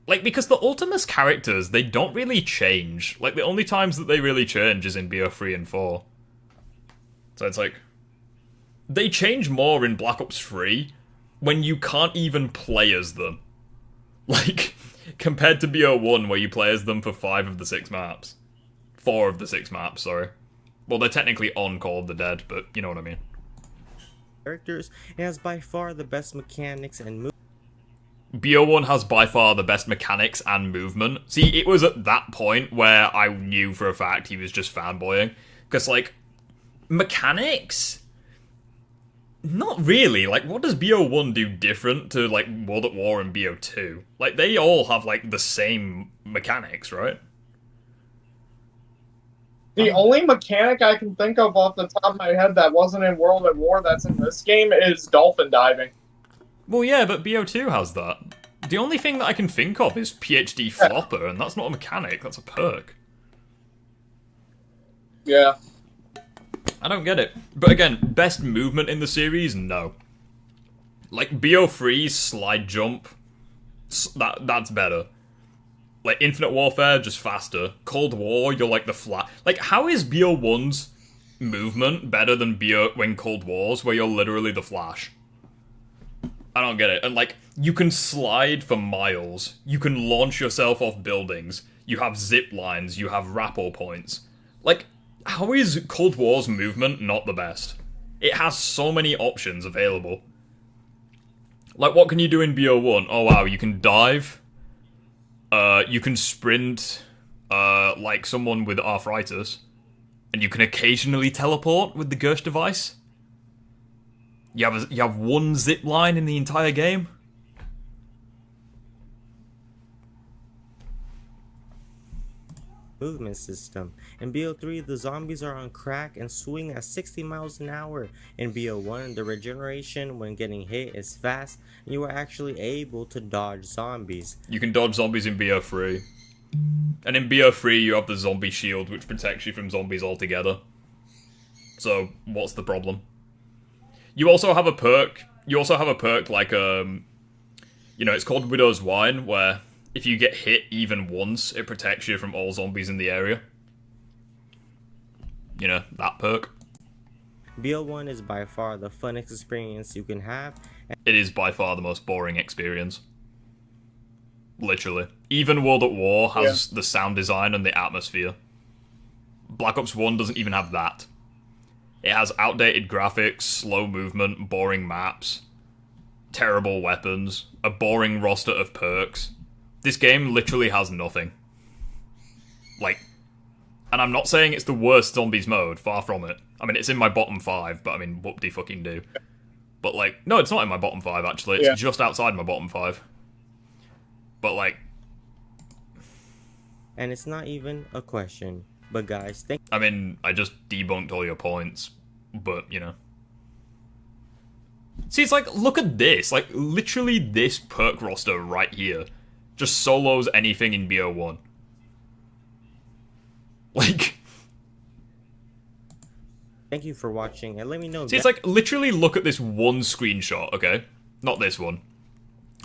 like, because the Ultimus characters, they don't really change. Like, the only times that they really change is in BO3 and 4. So it's like... They change more in Black Ops 3 when you can't even play as them. Like, compared to BO1 where you play as them for 5 of the 6 maps. 4 of the 6 maps, sorry. Well, they're technically on Call of the Dead, but you know what I mean. Characters, it has by far the best mechanics and BO1 has by far the best mechanics and movement. See, it was at that point where I knew for a fact he was just fanboying. Because, like, mechanics? Not really. Like, what does BO1 do different to, like, World at War and BO2? Like, they all have, like, the same mechanics, right? The only mechanic I can think of off the top of my head that wasn't in World at War that's in this game is dolphin diving. Well, yeah, but BO2 has that. The only thing that I can think of is PhD Flopper, and that's not a mechanic, that's a perk. Yeah. I don't get it. But again, best movement in the series? No. Like, BO3's slide jump, that's better. Like, Infinite Warfare, just faster. Cold War, you're like the flat... Like, how is BO1's movement better than when Cold War's, where you're literally the Flash? I don't get it. And, like, you can slide for miles. You can launch yourself off buildings. You have zip lines. You have rappel points. Like, how is Cold War's movement not the best? It has so many options available. Like, what can you do in BO1? Oh, wow, you can dive. You can sprint, like someone with arthritis. And you can occasionally teleport with the Gersh device. You have one zip line in the entire game. movement system. In BO3, the zombies are on crack and swing at 60 miles an hour. In BO1, the regeneration when getting hit is fast, and you are actually able to dodge zombies. You can dodge zombies in BO3. And in BO3, you have the zombie shield, which protects you from zombies altogether. So, what's the problem? You also have a perk. Like, you know, it's called Widow's Wine, where if you get hit even once, it protects you from all zombies in the area. You know, that perk. BO1 is by far the funnest experience you can have. It is by far the most boring experience. Literally. Even World at War has the sound design and the atmosphere. Black Ops 1 doesn't even have that. It has outdated graphics, slow movement, boring maps, terrible weapons, a boring roster of perks. This game literally has nothing. Like, and I'm not saying it's the worst zombies mode, far from it. I mean, it's in my bottom 5, but I mean, whoop-de-fucking do. But like, no, it's not in my bottom 5, actually. It's just outside my bottom 5. But like... And it's not even a question. But guys, I mean, I just debunked all your points, but, you know. See, it's like, look at this. Like, literally this perk roster right here just solos anything in BO1. Like... Thank you for watching, and let me know... See, it's like, literally look at this one screenshot, okay? Not this one.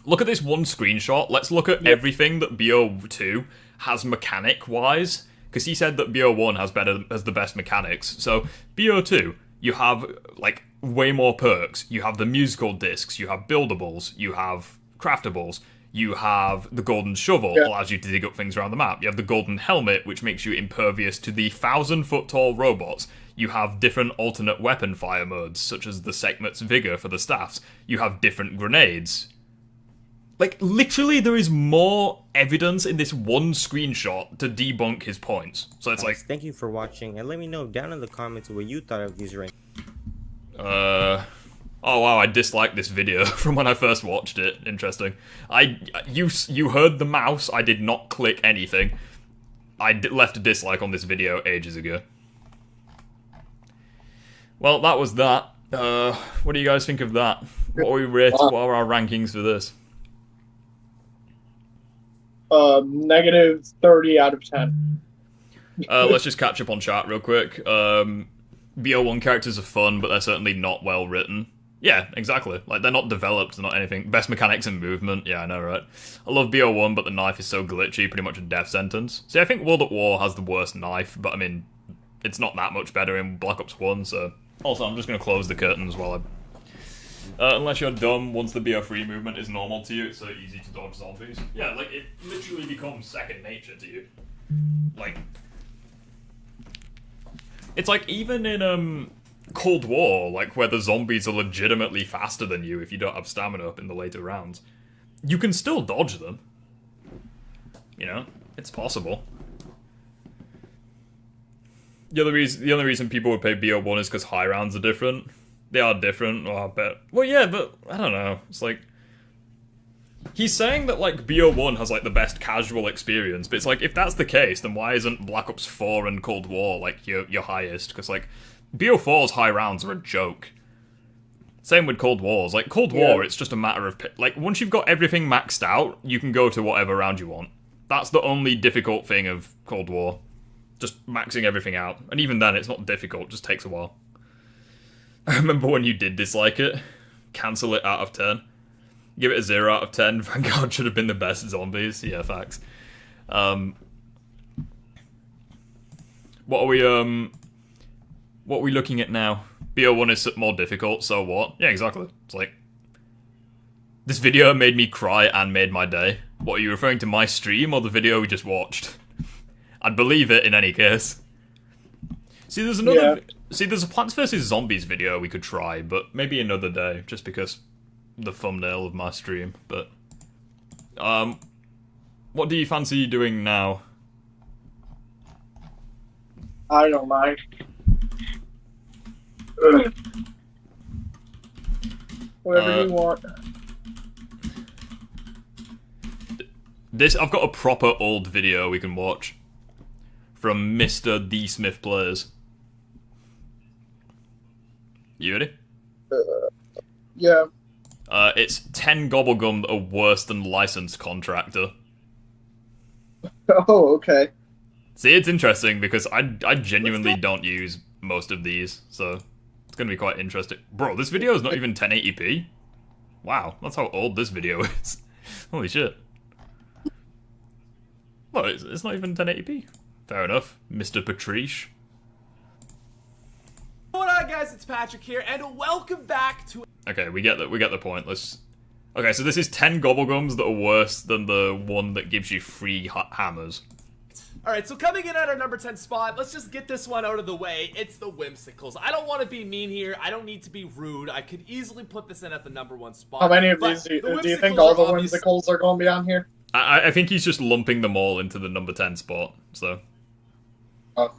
Look at this one screenshot. Let's look at everything that BO2 has mechanic-wise. Because he said that BO1 has the best mechanics. So, BO2, you have, like, way more perks. You have the musical discs, you have buildables, you have craftables, you have the golden shovel, allows you to dig up things around the map. You have the golden helmet, which makes you impervious to the 1,000-foot-tall robots. You have different alternate weapon fire modes, such as the Sekhmet's Vigor for the staffs. You have different grenades. Like, literally, there is more evidence in this one screenshot to debunk his points. So it's like... Thank you for watching, and let me know down in the comments what you thought of these rankings. Oh wow, I disliked this video from when I first watched it. Interesting. You heard the mouse, I did not click anything. I left a dislike on this video ages ago. Well, that was that. What do you guys think of that? What are we rate? What are our rankings for this? Negative 30 out of 10. Let's just catch up on chat real quick. BO1 characters are fun, but they're certainly not well written. Yeah, exactly. Like, they're not developed, they're not anything. Best mechanics and movement, yeah, I know, right? I love BO1, but the knife is so glitchy, pretty much a death sentence. See, I think World at War has the worst knife, but I mean, it's not that much better in Black Ops 1, so... Also, I'm just gonna close the curtains while I... unless you're dumb, once the BO3 movement is normal to you, it's so easy to dodge zombies. Yeah, like, it literally becomes second nature to you. Like... It's like, even in, Cold War, like, where the zombies are legitimately faster than you if you don't have stamina up in the later rounds, you can still dodge them. You know? It's possible. The only reason people would play BO1 is because high rounds are different. They are different, oh, I bet. Well, yeah, but, I don't know. It's like... He's saying that, like, BO1 has, like, the best casual experience, but it's like, if that's the case, then why isn't Black Ops 4 and Cold War, like, your highest? Because, like, BO4's high rounds are a joke. Same with Cold Wars. Like, Cold War, it's just a matter of... Like, once you've got everything maxed out, you can go to whatever round you want. That's the only difficult thing of Cold War. Just maxing everything out. And even then, it's not difficult, it just takes a while. I remember when you did dislike it. Cancel it out of 10. Give it a 0 out of 10. Vanguard should have been the best zombies. Yeah, facts. What are we looking at now? BO1 is more difficult, so what? Yeah, exactly. It's like... This video made me cry and made my day. What, are you referring to my stream or the video we just watched? I'd believe it in any case. See, there's another... Yeah. See, there's a PlantsVsZombies video we could try, but maybe another day, just because the thumbnail of my stream, but... what do you fancy doing now? I don't mind. Whatever you want. I've got a proper old video we can watch. From Mr. D. Smith Plays. You ready? Yeah. It's 10 Gobblegum that are worse than Licensed Contractor. Oh, okay. See, it's interesting because I genuinely don't use most of these, so it's gonna be quite interesting. Bro, this video is not even 1080p? Wow, that's how old this video is. Holy shit. Well, it's not even 1080p. Fair enough, Mr. Patrice. What up, guys? It's Patrick here, and welcome back to... Okay, we get the point. Okay, so this is 10 Gobblegums that are worse than the one that gives you free hammers. Alright, so coming in at our number 10 spot, let's just get this one out of the way. It's the Whimsicles. I don't want to be mean here. I don't need to be rude. I could easily put this in at the number 1 spot. How many of these do you think all the Whimsicles are going to be on here? I think he's just lumping them all into the number 10 spot, so... Oh.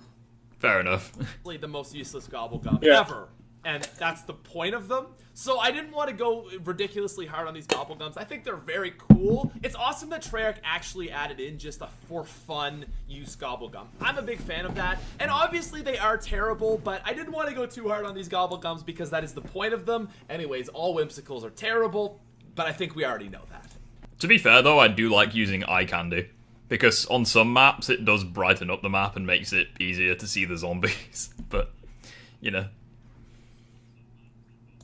Fair enough. The most useless Gobblegum ever. And that's the point of them. So I didn't want to go ridiculously hard on these Gobblegums. I think they're very cool. It's awesome that Treyarch actually added in just a for fun use Gobblegum. I'm a big fan of that. And obviously they are terrible, but I didn't want to go too hard on these Gobblegums because that is the point of them. Anyways, all Whimsicles are terrible, but I think we already know that. To be fair though, I do like using eye candy. Because on some maps it does brighten up the map and makes it easier to see the zombies. But, you know.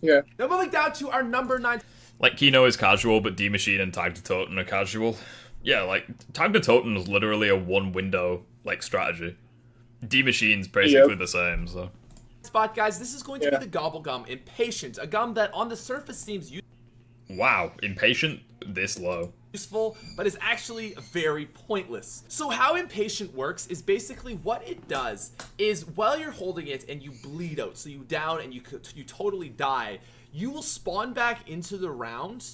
Yeah. Now moving down to our number 9. Like, Kino is casual, but D-Machine and Tag to Toten are casual. Yeah, like, Tag to Toten is literally a one-window, like, strategy. D-Machine's basically the same, so... Spot, guys, this is going to be the Gobblegum Impatient, a gum that on the surface seems... Wow, Impatient this low. useful, but is actually very pointless. So how impatient works is basically what it does is while you're holding it and you bleed out, so you down and you totally die, you will spawn back into the round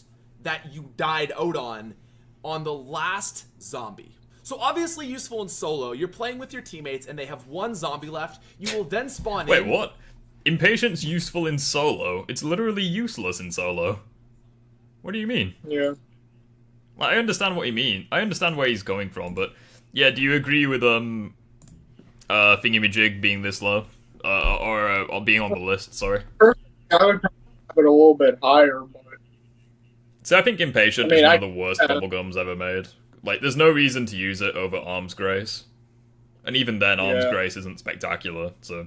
that you died out on the last zombie. So obviously useful in solo. You're playing with your teammates and they have one zombie left. You will then spawn in. Wait, what? Impatience useful in solo? It's literally useless in solo. What do you mean? Yeah. Well, I understand what you mean. I understand where he's going from, but yeah, do you agree with thingamajig being this low, or being on the list? Sorry. I would have it a little bit higher, but so I think impatient is one of the worst Gobblegums ever made. Like, there's no reason to use it over Arms Grace, and even then, Arms Grace isn't spectacular. So.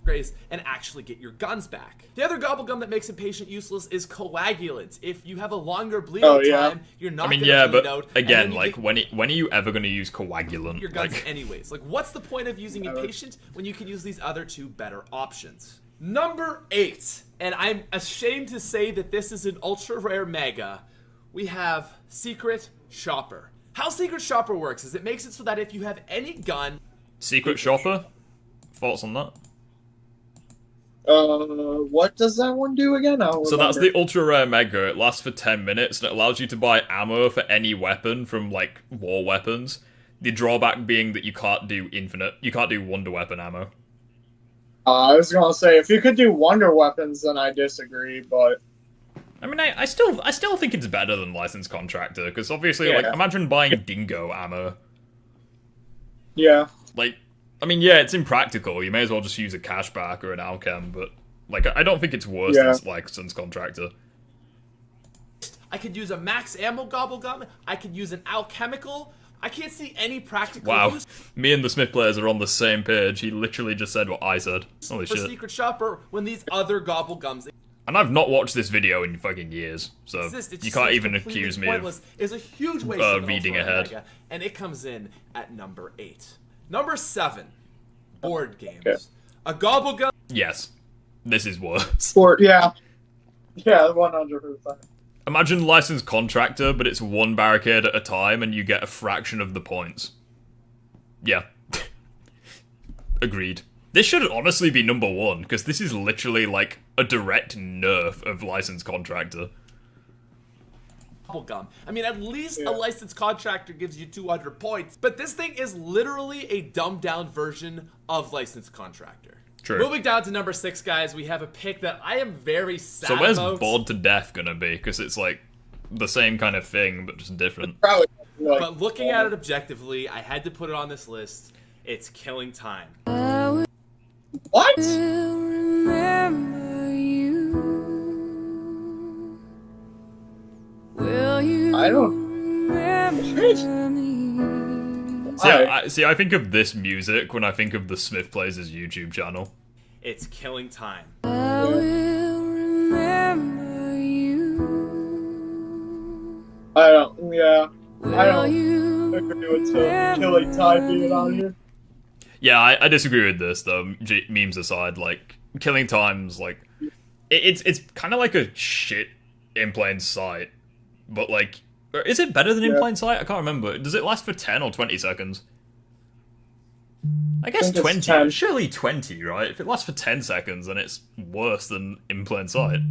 Grace and actually get your guns back. The other Gobblegum that makes impatient useless is coagulant. If you have a longer bleed out time, you're not gonna bleed out. Again, like when are you ever gonna use coagulant? Your guns anyways. Like, what's the point of using impatient when you can use these other two better options? Number 8, and I'm ashamed to say that this is an ultra rare mega. We have Secret Shopper. How Secret Shopper works is it makes it so that if you have any gun, Secret Shopper. Thoughts on that? What does that one do again? So that's the ultra rare mega. It lasts for 10 minutes and it allows you to buy ammo for any weapon from like war weapons. The drawback being that you can't do wonder weapon ammo. I was gonna say if you could do wonder weapons, then I disagree. But I mean, I still think it's better than licensed contractor because obviously, like, imagine buying dingo ammo. Yeah. Like. I mean, yeah, it's impractical. You may as well just use a cashback or an alchem, but like, I don't think it's worse than licensed contractor. I could use a max ammo Gobblegum. I could use an alchemical. I can't see any practical use. Me and the Smith players are on the same page. He literally just said what I said. Holy shit. For Secret Shopper when these other Gobblegums. And I've not watched this video in fucking years, so you can't even accuse me of is a huge waste of reading ahead. Mega, and it comes in at number 8. Number 7, board games. Okay. A Gobblegum. Yes, this is worse. 100%. Imagine licensed contractor, but it's one barricade at a time, and you get a fraction of the points. Yeah, agreed. This should honestly be number 1 because this is literally like a direct nerf of licensed contractor. Gobblegum. I mean, at least a licensed contractor gives you 200 points, but this thing is literally a dumbed down version of licensed contractor. True. Moving down to number 6, guys, we have a pick that I am very sad about. So where's about. Bored to Death gonna be? Because it's like the same kind of thing, but just different. But looking at it objectively, I had to put it on this list. It's Killing Time. What? I don't. See, I think of this music when I think of the Smith Plays' YouTube channel. It's Killing Time. I don't. Yeah. I don't agree with Killing Time being on here. Yeah, I disagree with this though. Memes aside, like Killing Time's like it's kind of like a shit In Plain Sight, but like, is it better than In Plain Sight? I can't remember. Does it last for 10 or 20 seconds? I guess 20. Surely 20, right? If it lasts for 10 seconds, then it's worse than In Plain Sight.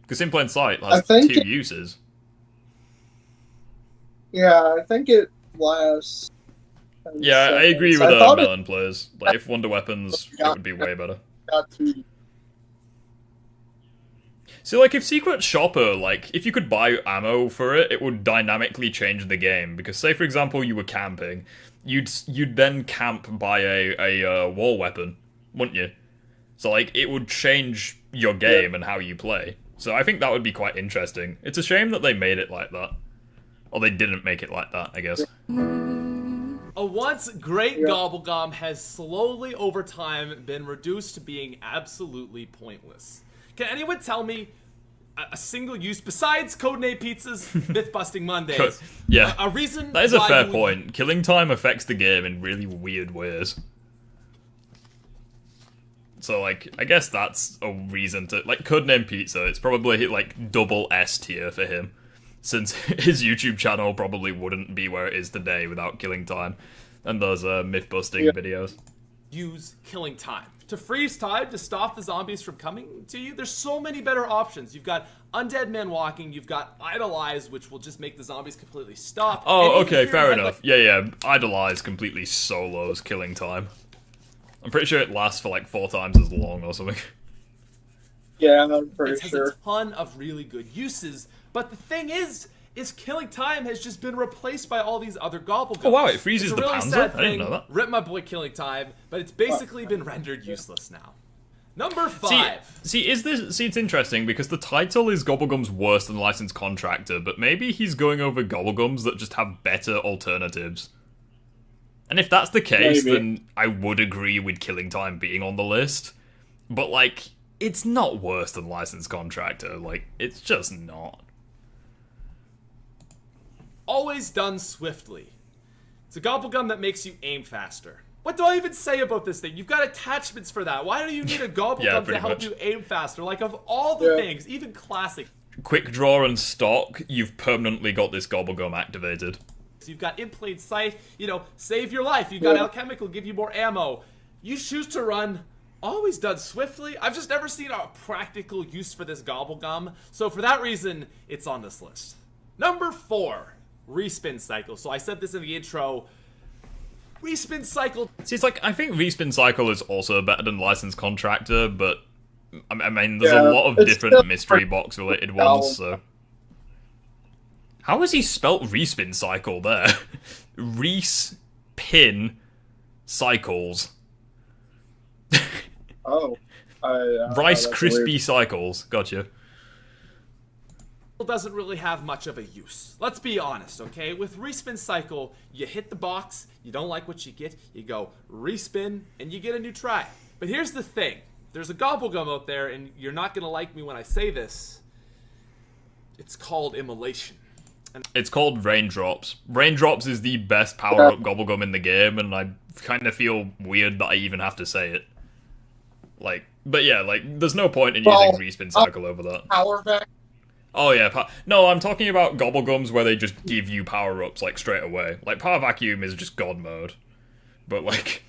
Because In Plain Sight has 2 uses. Yeah, I think it lasts. Yeah, I agree with Melon players. Like, if Wonder Weapons, it would be way better. So, like, if Secret Shopper, like, if you could buy ammo for it, it would dynamically change the game. Because, say, for example, you were camping, you'd then camp by a wall weapon, wouldn't you? So, like, it would change your game and how you play. So I think that would be quite interesting. It's a shame that they made it like that. Or they didn't make it like that, I guess. A once great Gobblegum has slowly over time been reduced to being absolutely pointless. Can anyone tell me a single use besides Codename Pizza's myth-busting Mondays? Yeah, a reason that is a fair point. Killing time affects the game in really weird ways. So, like, I guess that's a reason to... Like, Codename Pizza, it's probably, like, double S tier for him. Since his YouTube channel probably wouldn't be where it is today without Killing Time. And those myth-busting videos. Use Killing Time. To freeze time, to stop the zombies from coming to you, there's so many better options. You've got Undead Man Walking, you've got Idolize, which will just make the zombies completely stop. Oh, okay, fair enough. Yeah, Idolize completely solos Killing Time. I'm pretty sure it lasts for like 4 times as long or something. Yeah, I'm pretty sure. sure. It has a ton of really good uses, but the thing is Killing Time has just been replaced by all these other Gobblegums. Oh wow, it freezes the really Panzer? I didn't know that. Rip my boy Killing Time, but it's basically been rendered useless now. Number 5. See, it's interesting because the title is Gobblegum's worse than Licensed Contractor, but maybe he's going over Gobblegums that just have better alternatives. And if that's the case, then I would agree with Killing Time being on the list. But, like, it's not worse than Licensed Contractor. Like, it's just not. Always done swiftly. It's a Gobblegum that makes you aim faster. What do I even say about this thing? You've got attachments for that. Why do you need a Gobblegum to help you aim faster? Like, of all the things, even classic. Quick draw and stock, you've permanently got this Gobblegum activated. So you've got in plain sight, you know, save your life. You've got alchemical, give you more ammo. You choose to run, always done swiftly. I've just never seen a practical use for this Gobblegum. So for that reason, it's on this list. Number 4, Respin Cycle. So I said this in the intro. Respin Cycle. See, it's like, I think Respin Cycle is also better than Licensed Contractor, but I mean, there's a lot of different mystery box related ones, so. How has he spelt Respin Cycle there? Respin Cycles. Oh. Rice Krispie Cycles. Gotcha. Doesn't really have much of a use. Let's be honest, okay? With Respin Cycle, you hit the box, you don't like what you get, you go respin, and you get a new try. But here's the thing. There's a Gobblegum out there, and you're not gonna like me when I say this. It's called Immolation. It's called Raindrops. Raindrops is the best power-up Gobblegum in the game, and I kind of feel weird that I even have to say it. Like, but yeah, like, there's no point in using Respin Cycle over that. Power vac. Oh yeah, no, I'm talking about Gobblegums where they just give you power-ups, like, straight away. Like, Power Vacuum is just God mode. But, like,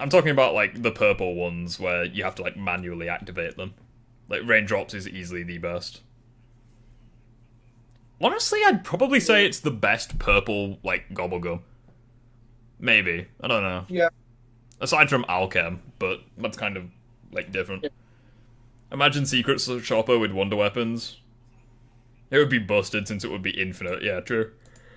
I'm talking about, like, the purple ones where you have to, like, manually activate them. Like, Raindrops is easily the best. Honestly, I'd probably say it's the best purple, like, Gobblegum. Maybe. I don't know. Yeah. Aside from Alchem, but that's kind of, like, different. Yeah. Imagine Secret Shopper with wonder weapons. It would be busted since it would be infinite. Yeah, true.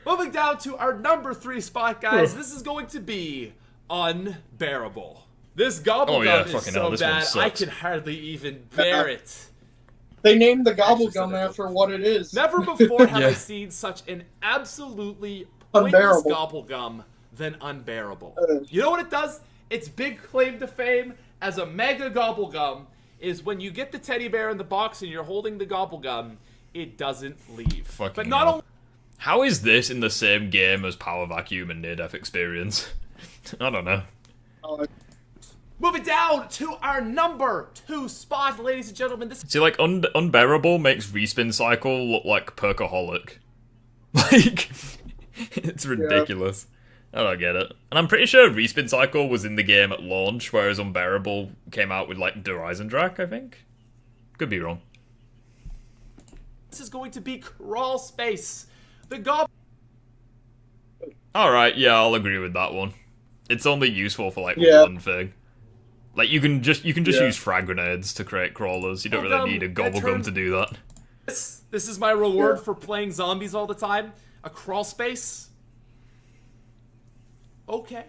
Moving down to our number 3 spot, guys. This is going to be Unbearable. This Gobblegum is so bad, I can hardly even bear it. They named the Gobblegum after what it is. Never before have I seen such an absolutely pointless Gobblegum than Unbearable. You know what it does? Its big claim to fame as a mega Gobblegum is when you get the teddy bear in the box and you're holding the Gobblegum, it doesn't leave. But not only... How is this in the same game as Power Vacuum and Near Death Experience? I don't know. Moving down to our number 2 spot, ladies and gentlemen. See, like, Unbearable makes Respin Cycle look like Perkaholic. Like, it's ridiculous. I don't get it. And I'm pretty sure Respin Cycle was in the game at launch, whereas Unbearable came out with, like, Der Eisendrache, I think? Could be wrong. This is going to be Crawl Space. Alright, yeah, I'll agree with that one. It's only useful for, like, one thing. Like, you can just use frag grenades to create crawlers. You don't really need a Gobblegum to do that. This is my reward for playing zombies all the time. A Crawl Space. Okay,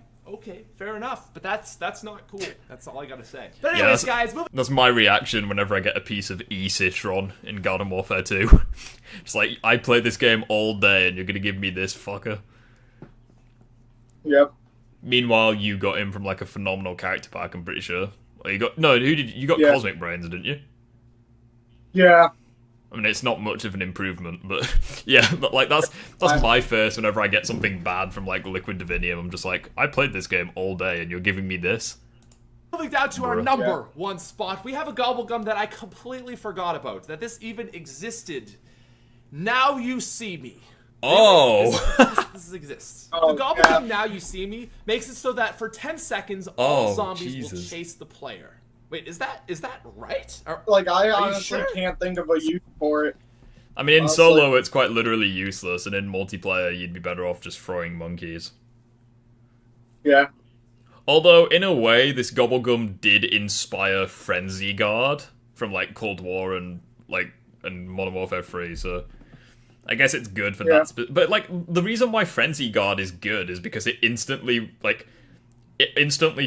fair enough. But that's not cool. That's all I gotta say. But anyways, guys, that's my reaction whenever I get a piece of E-Citron in Garden Warfare 2. It's like, I play this game all day and you're gonna give me this fucker. Yep. Meanwhile, you got him from, like, a phenomenal character pack, I'm pretty sure. Or you got you got Cosmic Brains, didn't you? Yeah. I mean, it's not much of an improvement, but yeah, but, like, that's my first whenever I get something bad from, like, Liquid Divinium. I'm just like, I played this game all day and you're giving me this? Moving down to our number one spot, we have a Gobblegum that I completely forgot about, that this even existed. Now You See Me. Oh! This exists. The Gobblegum Now You See Me makes it so that for 10 seconds, all zombies will chase the player. Wait, is that right? Like, I honestly can't think of a use for it. I mean, in solo, it's quite literally useless, and in multiplayer, you'd be better off just throwing monkeys. Yeah. Although, in a way, this Gobblegum did inspire Frenzy Guard from, like, Cold War and Modern Warfare 3, so I guess it's good for that. But, like, the reason why Frenzy Guard is good is because it instantly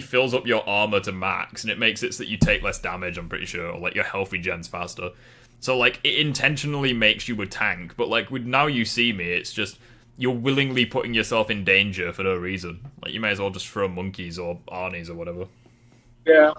fills up your armor to max, and it makes it so that you take less damage, I'm pretty sure, or, like, your health regens faster. So, like, it intentionally makes you a tank, but, like, with Now You See Me, it's just, you're willingly putting yourself in danger for no reason. Like, you may as well just throw monkeys or Arnies or whatever. Yeah.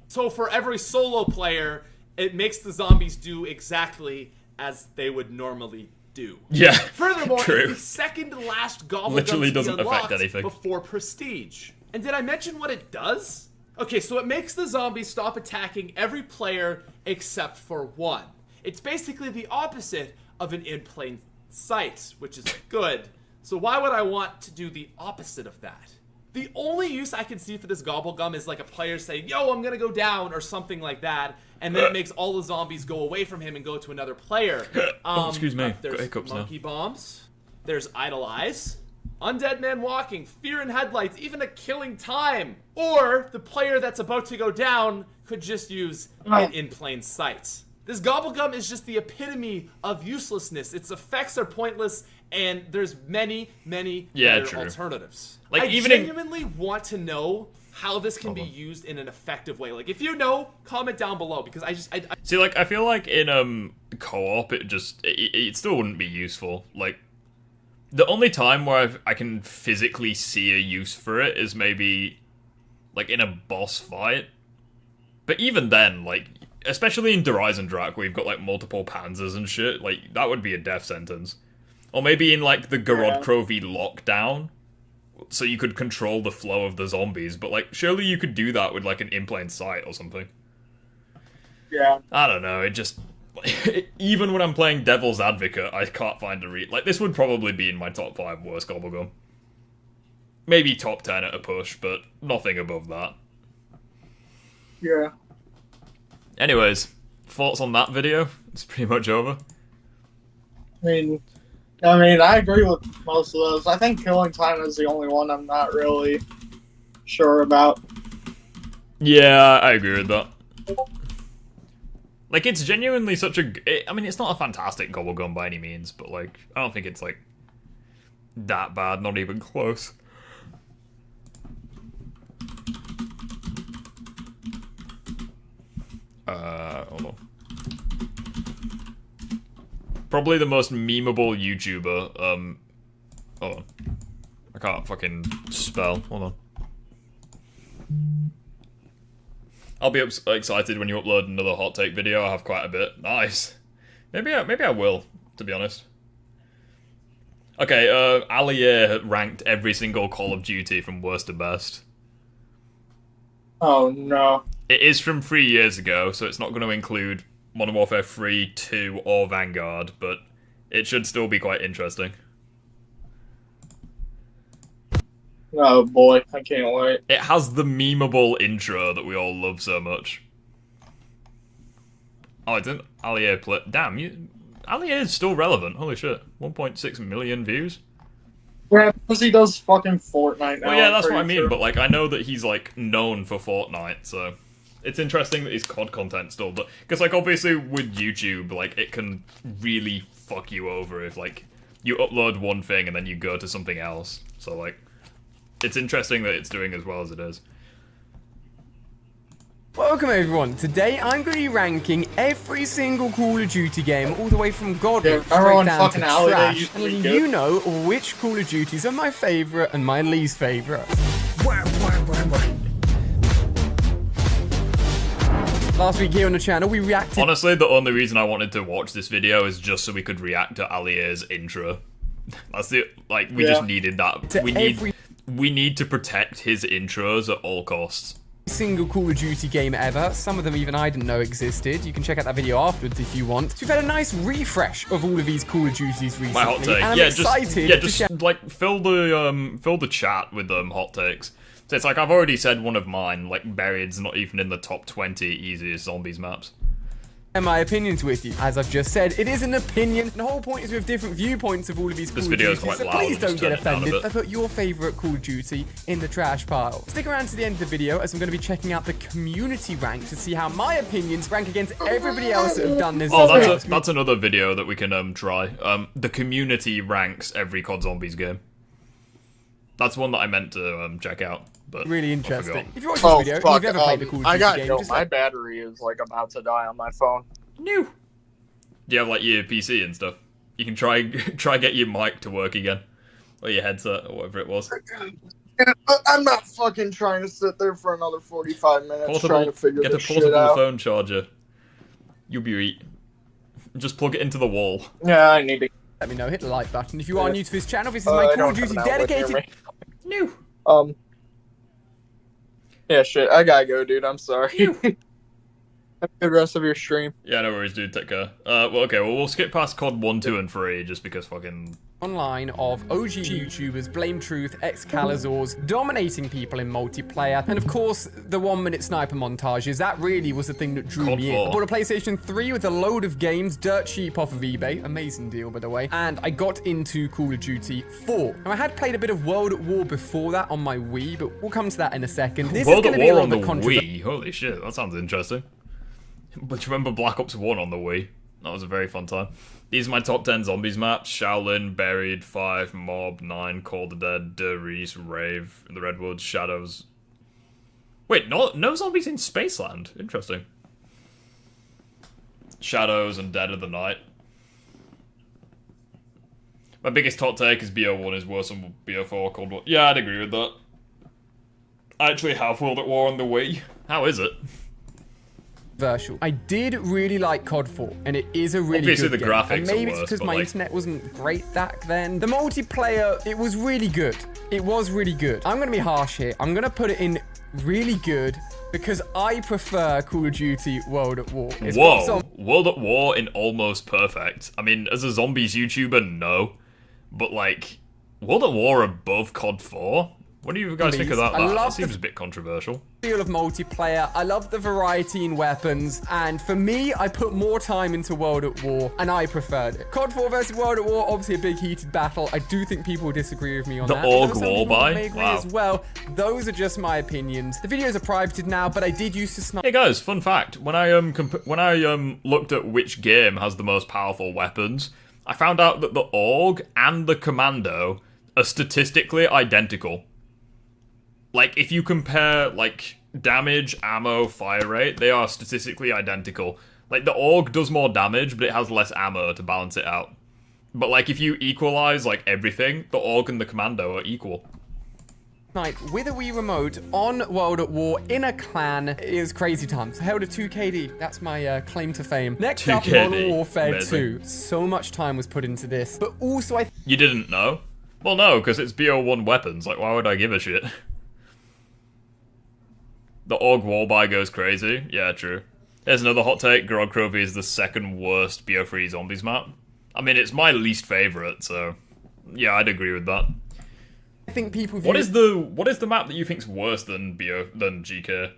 So for every solo player, it makes the zombies do exactly as they would normally do. Yeah, Furthermore, true. it's the second last Gobblegum Literally to be doesn't affect unlocked anything. before Prestige. And did I mention what it does? Okay, so it makes the zombies stop attacking every player except for one. It's basically the opposite of an in plain sight, which is good. So why would I want to do the opposite of that? The only use I can see for this Gobblegum is like a player saying, yo, I'm gonna go down, or something like that, and then it makes all the zombies go away from him and go to another player. Excuse me, There's monkey bombs, there's idle eyes, undead man walking, fear in headlights, even a killing time. Or the player that's about to go down could just use an in plain sight. This Gobblegum is just the epitome of uselessness. Its effects are pointless, and there's many better alternatives. Like, I genuinely want to know how this can be used in an effective way. Like, if you know, comment down below, because I see, like, I feel like in co-op, it still wouldn't be useful. Like, the only time where I can physically see a use for it is maybe, like, in a boss fight. But even then, like, especially in Der Eisendrache, where you've got, like, multiple panzers and shit, like, that would be a death sentence. Or maybe in, like, the Garod Krovi lockdown, so you could control the flow of the zombies, but, like, surely you could do that with, like, an in plain sight or something. Yeah. I don't know, it just... even when I'm playing Devil's Advocate, I can't find a like, this would probably be in my top 5 worst Gobblegum. Maybe top 10 at a push, but nothing above that. Yeah. Anyways, thoughts on that video? It's pretty much over. I mean, I agree with most of those. I think Killing Time is the only one I'm not really sure about. Yeah, I agree with that. Like, it's genuinely such a... I mean, it's not a fantastic Gobblegum by any means, but, like, I don't think it's, like, that bad, not even close. Hold on. Probably the most memeable YouTuber, hold on. I can't fucking spell, hold on. I'll be excited when you upload another hot take video. I have quite a bit. Nice. Maybe I will, to be honest. Okay, Alia ranked every single Call of Duty from worst to best. Oh, no. It is from 3 years ago, so it's not going to include Modern Warfare 3, 2, or Vanguard, but it should still be quite interesting. Oh boy, I can't wait. It has the memeable intro that we all love so much. Oh, it didn't... Alia play... Damn, Alia is still relevant. Holy shit. 1.6 million views? Yeah, because he does fucking Fortnite now. Well, yeah, that's what I mean, but, like, I know that he's, like, known for Fortnite, so... It's interesting that he's COD content still, but... Because, like, obviously with YouTube, like, it can really fuck you over if, like, you upload one thing and then you go to something else. So, like... It's interesting that it's doing as well as it is. Welcome everyone, today I'm going to be ranking every single Call of Duty game all the way from God straight down to trash, and letting you know which Call of Duties are my favourite and my least favourite. Last week here on the channel we reacted... Honestly, the only reason I wanted to watch this video is just so we could react to Alia's intro. That's the... Like, we just needed that. We need to protect his intros at all costs. single Call of Duty game ever. Some of them even I didn't know existed. You can check out that video afterwards if you want. So we've had a nice refresh of all of these Call of Duties recently. My hot take. And I'm excited to share. Like fill the chat with hot takes. So it's like I've already said one of mine, like Buried's not even in the top 20 easiest zombies maps. My opinions with you. As I've just said, it is an opinion. The whole point is we have different viewpoints of all of these Call of Duties, so please don't get offended. I put your favourite Call of Duty in the trash pile. Stick around to the end of the video as I'm going to be checking out the community rank to see how my opinions rank against everybody else that have done this. Oh, that's another video that we can try. The community ranks every COD Zombies game. That's one that I meant to check out. But really interesting. If you watch this video, and you've ever played the Call of Duty game, just my battery is like about to die on my phone. No. Do you have like your PC and stuff? You can try get your mic to work again, or your headset, or whatever it was. I'm not fucking trying to sit there for another 45 minutes trying to figure this shit out. Get a portable phone charger. You'll be right. Just plug it into the wall. Yeah, I need to. Let me know. Hit the like button. If you are new to this channel, this is my Call of Duty dedicated. No. Yeah, shit. I gotta go, dude. I'm sorry. Have a good rest of your stream. Yeah, no worries, dude. Take care. We'll skip past COD 1, 2, and 3 just because fucking... Online of OG YouTubers, Blame Truth, Excalizors, dominating people in multiplayer, and of course, the 1-minute sniper montages. That really was the thing that drew me in. I bought a PlayStation 3 with a load of games, dirt cheap off of eBay. Amazing deal, by the way. And I got into Call of Duty 4. Now, I had played a bit of World at War before that on my Wii, but we'll come to that in a second. This World is at War on the Wii? Holy shit, that sounds interesting. But you remember Black Ops 1 on the Wii? That was a very fun time. These are my top 10 zombies maps. Shaolin, Buried, 5, Mob, 9, Call of the Dead, Der Reese, Rave, The Redwoods, Shadows. Wait, no zombies in Spaceland. Interesting. Shadows and Dead of the Night. My biggest hot take is BO1 is worse than BO4, Cold War. Yeah, I'd agree with that. I actually have World at War on the Wii. How is it? I did really like COD 4, and it is a really Obviously good the game. graphics And maybe are worse, it's because but, my like... internet wasn't great back then. The multiplayer, it was really good. It was really good. I'm gonna be harsh here. I'm gonna put it in really good because I prefer Call of Duty World at War. Whoa, World at War in almost perfect. I mean, as a zombies YouTuber, no. But like, World at War above COD 4? What do you guys think of that? That seems a bit controversial. Feel of multiplayer. I love the variety in weapons, and for me, I put more time into World at War, and I preferred it. COD 4 versus World at War, obviously a big heated battle. I do think people disagree with me on that. The AUG wall may agree as well. Those are just my opinions. The videos are privated now, but I did used to snipe. Hey guys, fun fact: when I looked at which game has the most powerful weapons, I found out that the AUG and the Commando are statistically identical. Like, if you compare, like, damage, ammo, fire rate, they are statistically identical. Like, the AUG does more damage, but it has less ammo to balance it out. But, like, if you equalize, like, everything, the AUG and the Commando are equal. With a Wii remote on World at War in a clan is crazy times. I held a 2KD. That's my claim to fame. Next up, Modern Warfare 2. So much time was put into this. But also, You didn't know? Well, no, because it's BO1 weapons. Like, why would I give a shit? The AUG wallby goes crazy. Yeah, true. Here's another hot take. Grog Crovey is the second worst BO3 zombies map. I mean, it's my least favourite, so... Yeah, I'd agree with that. I think people... What is the map that you think's worse than GK?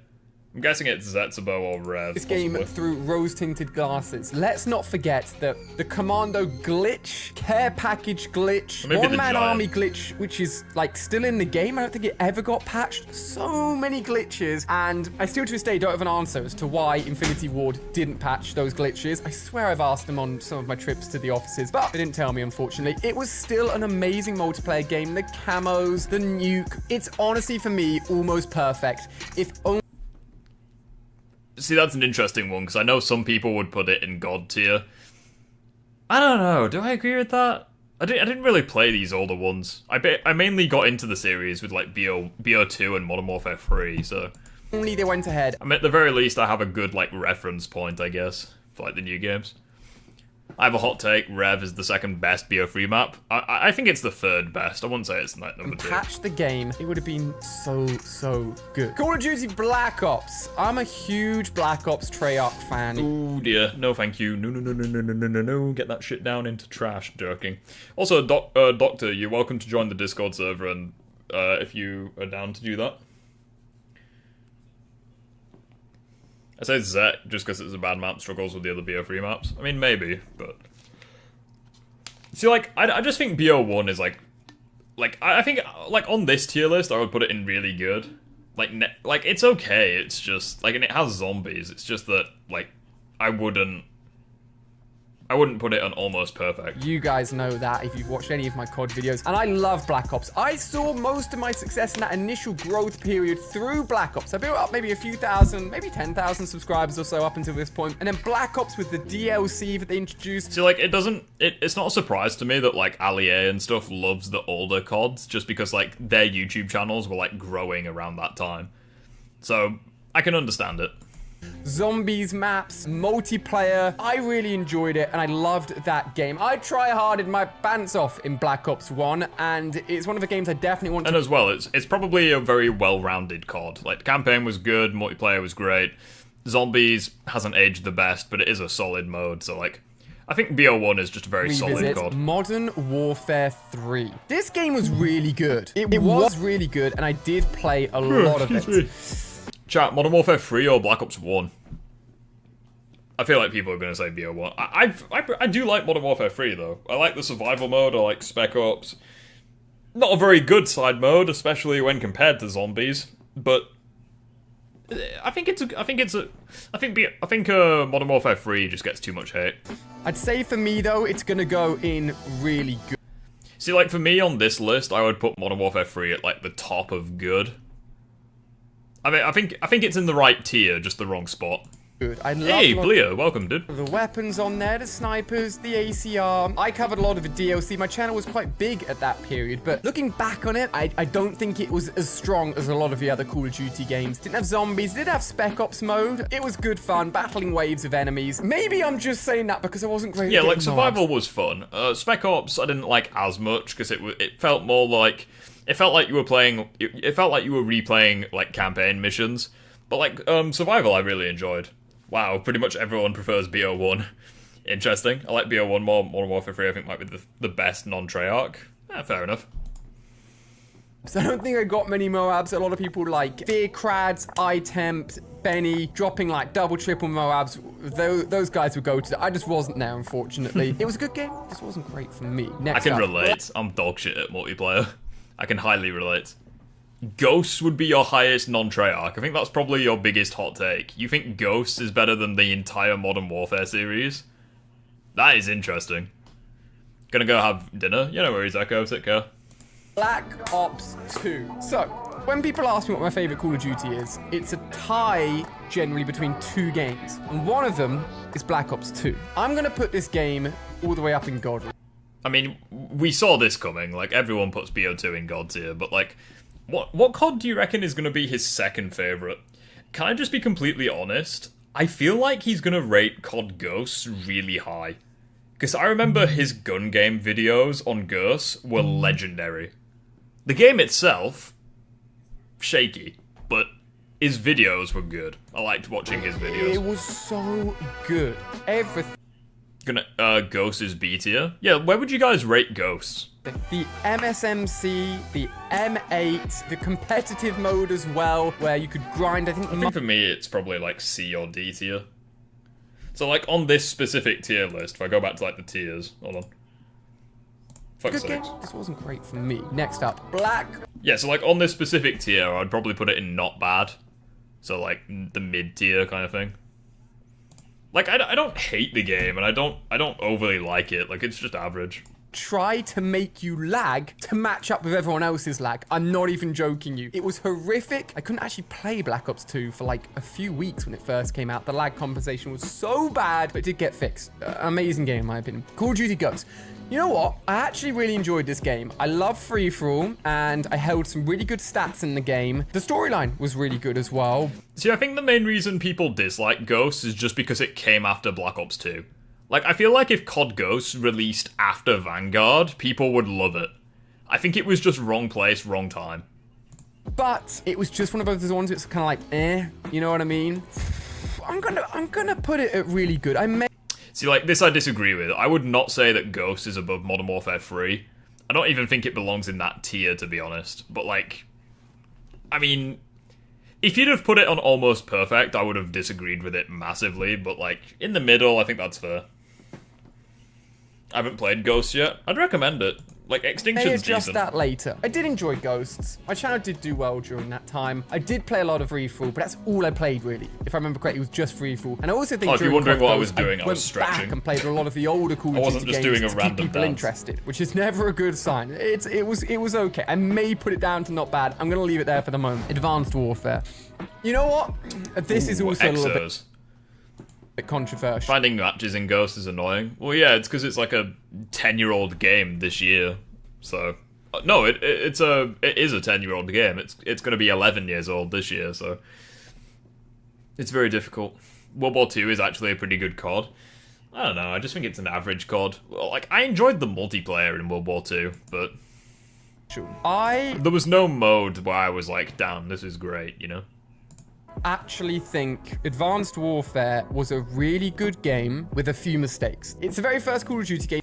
I'm guessing it's Zetsubo or Rev. This game through rose-tinted glasses. Let's not forget that the Commando glitch, care package glitch, one-man army glitch, which is like still in the game. I don't think it ever got patched. So many glitches, and I still to this day don't have an answer as to why Infinity Ward didn't patch those glitches. I swear I've asked them on some of my trips to the offices, but they didn't tell me, unfortunately. It was still an amazing multiplayer game. The camos, the nuke. It's honestly, for me, almost perfect. If only... See, that's an interesting one, because I know some people would put it in God tier. I don't know, do I agree with that? I didn't really play these older ones. I mainly got into the series with, like, BO2 and Modern Warfare 3, so... Only they went ahead. I mean, at the very least, I have a good, like, reference point, I guess, for, like, the new games. I have a hot take. Rev is the second best BO3 map. I think it's the third best. I wouldn't say it's like number 2. Patch the game, it would have been so good. Call of Duty Black Ops. I'm a huge Black Ops Treyarch fan. Oh dear, no thank you. No. Get that shit down into trash. Joking. Also, Doctor, you're welcome to join the Discord server, and if you are down to do that. I say Zet just because it's a bad map, struggles with the other BO3 maps. I mean, maybe, but... See, like, I just think BO1 is, like, I think, like, on this tier list, I would put it in really good. Like, it's okay, it's just, like, and it has zombies, it's just that, like, I wouldn't put it on almost perfect. You guys know that if you've watched any of my COD videos, and I love Black Ops. I saw most of my success in that initial growth period through Black Ops. I built up maybe a few thousand, maybe 10,000 subscribers or so up until this point, and then Black Ops with the DLC that they introduced. See, like, it's not a surprise to me that, like, Alia and stuff loves the older CODs, just because, like, their YouTube channels were, like, growing around that time. So, I can understand it. Zombies maps, multiplayer. I really enjoyed it and I loved that game. I try-harded my pants off in Black Ops 1 and it's one of the games I definitely want to... And as well, it's probably a very well-rounded COD. Like, the campaign was good, multiplayer was great. Zombies hasn't aged the best, but it is a solid mode, so like... I think BO1 is just a very solid COD. Modern Warfare 3. This game was really good. It was really good and I did play a lot of it. Chat, Modern Warfare 3 or Black Ops 1? I feel like people are going to say BO1. I do like Modern Warfare 3, though. I like the survival mode, I like Spec Ops. Not a very good side mode, especially when compared to zombies, but... I think Modern Warfare 3 just gets too much hate. I'd say for me, though, it's going to go in really good. See, like, for me on this list, I would put Modern Warfare 3 at, like, the top of good. I mean, I think it's in the right tier, just the wrong spot. Good. Hey, Blia, welcome, dude. The weapons on there, the snipers, the ACR. I covered a lot of the DLC. My channel was quite big at that period, but looking back on it, I don't think it was as strong as a lot of the other Call of Duty games. Didn't have zombies, did have Spec Ops mode. It was good fun, battling waves of enemies. Maybe I'm just saying that because I wasn't great at Yeah, like, survival was fun. Spec Ops, I didn't like as much, because it felt more like... It felt like you were playing... It felt like you were replaying, like, campaign missions. But, like, survival I really enjoyed. Wow, pretty much everyone prefers BO1. Interesting. I like BO1 more. Modern Warfare 3 I think might be the best non-Treyarch. Fair enough. So I don't think I got many Moabs. A lot of people like Fearcrads, iTempt, Benny, dropping like double, triple Moabs. Those guys would go to... I just wasn't there, unfortunately. It was a good game. This wasn't great for me. Next I can relate. I'm dog shit at multiplayer. I can highly relate. Ghosts would be your highest non-Treyarch. I think that's probably your biggest hot take. You think Ghosts is better than the entire Modern Warfare series? That is interesting. Gonna go have dinner? You know where he's at, go, sit, go. Black Ops 2. So, when people ask me what my favorite Call of Duty is, it's a tie generally between two games. And one of them is Black Ops 2. I'm gonna put this game all the way up in God. I mean, we saw this coming. Like, everyone puts BO2 in God tier, but like... What COD do you reckon is going to be his second favourite? Can I just be completely honest? I feel like he's going to rate COD Ghosts really high. Because I remember his gun game videos on Ghosts were legendary. The game itself, shaky, but his videos were good. I liked watching his videos. It was so good. Everything. Ghosts is B tier? Yeah, where would you guys rate Ghosts? The MSMC, the M8, the competitive mode as well, where you could grind. I think for me, it's probably like C or D tier. So like on this specific tier list, if I go back to like the tiers, hold on. Fuck's sake. This wasn't great for me. Next up, Black. Yeah, so like on this specific tier, I'd probably put it in not bad. So like the mid tier kind of thing. Like I don't hate the game, and I don't overly like it. Like it's just average. Try to make you lag to match up with everyone else's lag. I'm not even joking you. It was horrific. I couldn't actually play Black Ops 2 for like a few weeks when it first came out. The lag compensation was so bad, but it did get fixed. Amazing game in my opinion. Call of Duty Ghosts. You know what? I actually really enjoyed this game. I love free-for-all, and I held some really good stats in the game. The storyline was really good as well. See, I think the main reason people dislike Ghosts is just because it came after Black Ops 2. Like, I feel like if COD Ghosts released after Vanguard, people would love it. I think it was just wrong place, wrong time. But it was just one of those ones that's kind of like, you know what I mean? I'm gonna put it at really good. See, like, this I disagree with. I would not say that Ghost is above Modern Warfare 3. I don't even think it belongs in that tier, to be honest. But, like, I mean, if you'd have put it on Almost Perfect, I would have disagreed with it massively. But, like, in the middle, I think that's fair. I haven't played Ghost yet. I'd recommend it. Like, Extinction's adjust decent. that later. I did enjoy Ghosts. My channel did do well during that time. I did play a lot of free-for-all, but that's all I played, really. If I remember correctly, it was just free-for-all. And I also think if you're wondering what I was doing, I was stretching. Back and played a lot of the older Call of Duty I wasn't just doing a to random keep people dance. interested, which is never a good sign. It was okay. I may put it down to not bad. I'm going to leave it there for the moment. Advanced Warfare. You know what? This is also a little bit controversial. Finding matches in Ghost is annoying. Well, yeah, it's because it's like a 10-year-old game this year. So, no, it is a 10-year-old game. It's going to be 11 years old this year, so it's very difficult. World War II is actually a pretty good COD. I don't know, I just think it's an average COD. Well, like, I enjoyed the multiplayer in World War II, but there was no mode where I was like, damn, this is great, you know? Actually think Advanced Warfare was a really good game with a few mistakes. It's the very first Call of Duty game.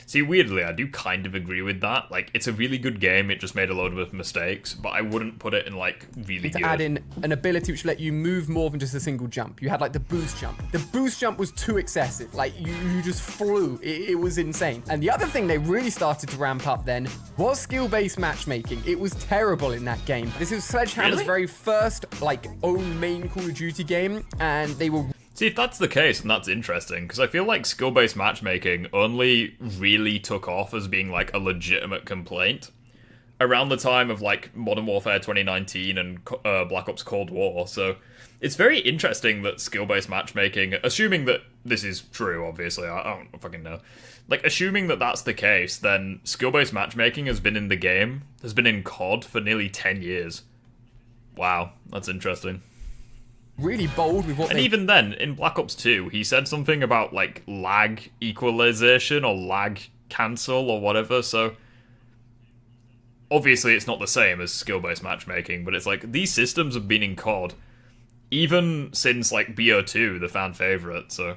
See, weirdly, I do kind of agree with that. Like, it's a really good game, it just made a load of mistakes, but I wouldn't put it in, like, really good. To add in an ability which let you move more than just a single jump. You had, like, the boost jump. The boost jump was too excessive. Like, you just flew. It was insane. And the other thing they really started to ramp up then was skill-based matchmaking. It was terrible in that game. This is Sledgehammer's very first, like, own main Call of Duty game, and they were... See, if that's the case, then that's interesting, because I feel like skill-based matchmaking only really took off as being, like, a legitimate complaint around the time of, like, Modern Warfare 2019 and Black Ops Cold War, so it's very interesting that skill-based matchmaking, assuming that this is true, obviously, I don't fucking know, like, assuming that that's the case, then skill-based matchmaking has been in the game, has been in COD for nearly 10 years. Wow, that's interesting. Really bold with what and even then, in Black Ops 2, he said something about, like, lag equalization or lag cancel or whatever, so obviously it's not the same as skill-based matchmaking, but it's like, these systems have been in COD even since, like, BO2, the fan favorite, so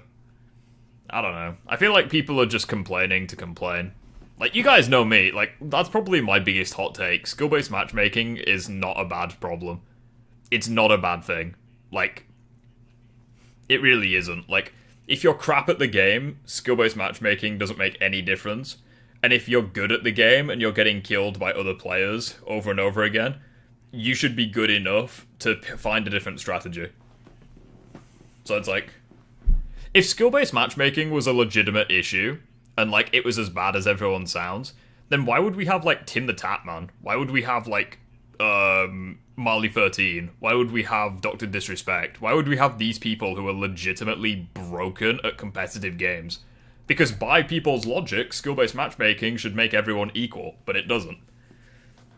I don't know. I feel like people are just complaining to complain. Like, you guys know me, like, that's probably my biggest hot take. Skill-based matchmaking is not a bad problem. It's not a bad thing. Like, it really isn't. Like, if you're crap at the game, skill-based matchmaking doesn't make any difference. And if you're good at the game and you're getting killed by other players over and over again, you should be good enough to find a different strategy. So it's like, if skill-based matchmaking was a legitimate issue, and, like, it was as bad as everyone sounds, then why would we have, like, Tim the Tatman? Why would we have, like, Marley 13? Why would we have Dr. Disrespect? Why would we have these people who are legitimately broken at competitive games? Because by people's logic, skill-based matchmaking should make everyone equal, but it doesn't.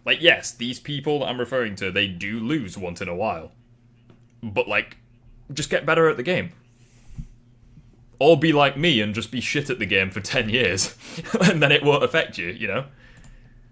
Like, yes, these people that I'm referring to, they do lose once in a while. But, like, just get better at the game. Or be like me and just be shit at the game for 10 years, and then it won't affect you, you know?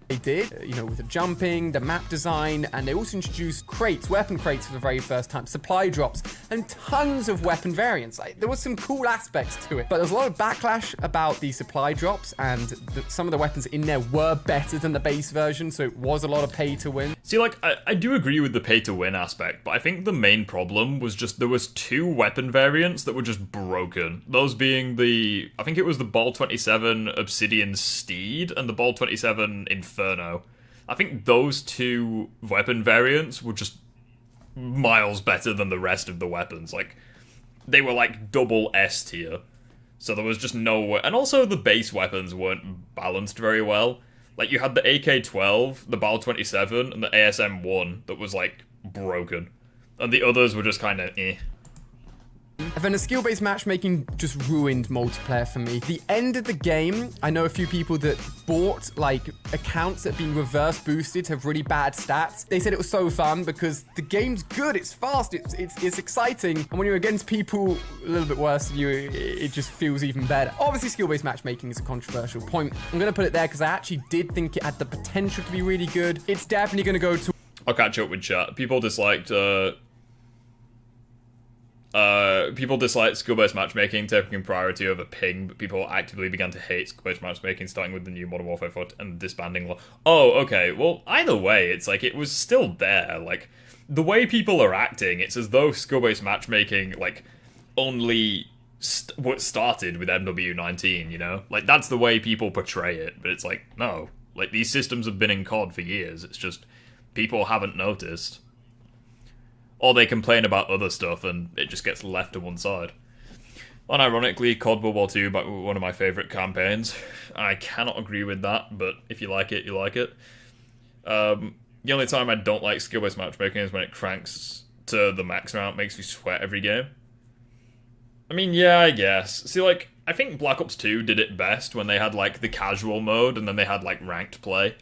They did, you know, with the jumping, the map design, and they also introduced crates, weapon crates for the very first time, supply drops, and tons of weapon variants. Like, there was some cool aspects to it, but there's a lot of backlash about the supply drops, and some of the weapons in there were better than the base version, so it was a lot of pay to win. See, like, I do agree with the pay to win aspect, but I think the main problem was just there was 2 weapon variants that were just broken. Those being I think it was the Ball 27 Obsidian Steed and the Ball 27 Inferno. I think those 2 weapon variants were just miles better than the rest of the weapons. Like, they were like double S tier. So there was just no way. And also the base weapons weren't balanced very well. Like, you had the AK-12, the Bal 27, and the ASM-1 that was, like, broken. And the others were just kind of eh. And then the skill-based matchmaking just ruined multiplayer for me. The end of the game, I know a few people that bought like accounts that have been reverse boosted, have really bad stats. They said it was so fun because the game's good, it's fast, it's exciting. And when you're against people a little bit worse than you, it just feels even better. Obviously, skill-based matchmaking is a controversial point. I'm gonna put it there because I actually did think it had the potential to be really good. It's definitely gonna go to... I'll catch up with chat. People disliked skill-based matchmaking taking priority over ping, but people actively began to hate skill-based matchmaking starting with the new Modern Warfare 4 and the disbanding law. Oh, okay. Well, either way, it's like it was still there. Like, the way people are acting, it's as though skill-based matchmaking, like, only started with MW19, you know? Like, that's the way people portray it, but it's like, no. Like, these systems have been in COD for years. It's just people haven't noticed. Or they complain about other stuff and it just gets left to one side. Unironically, COD World War II, one of my favourite campaigns. I cannot agree with that, but if you like it, you like it. The only time I don't like skill-based matchmaking is when it cranks to the max amount, makes me sweat every game. I mean, yeah, I guess. See, like, I think Black Ops 2 did it best when they had, like, the casual mode and then they had, like, ranked play.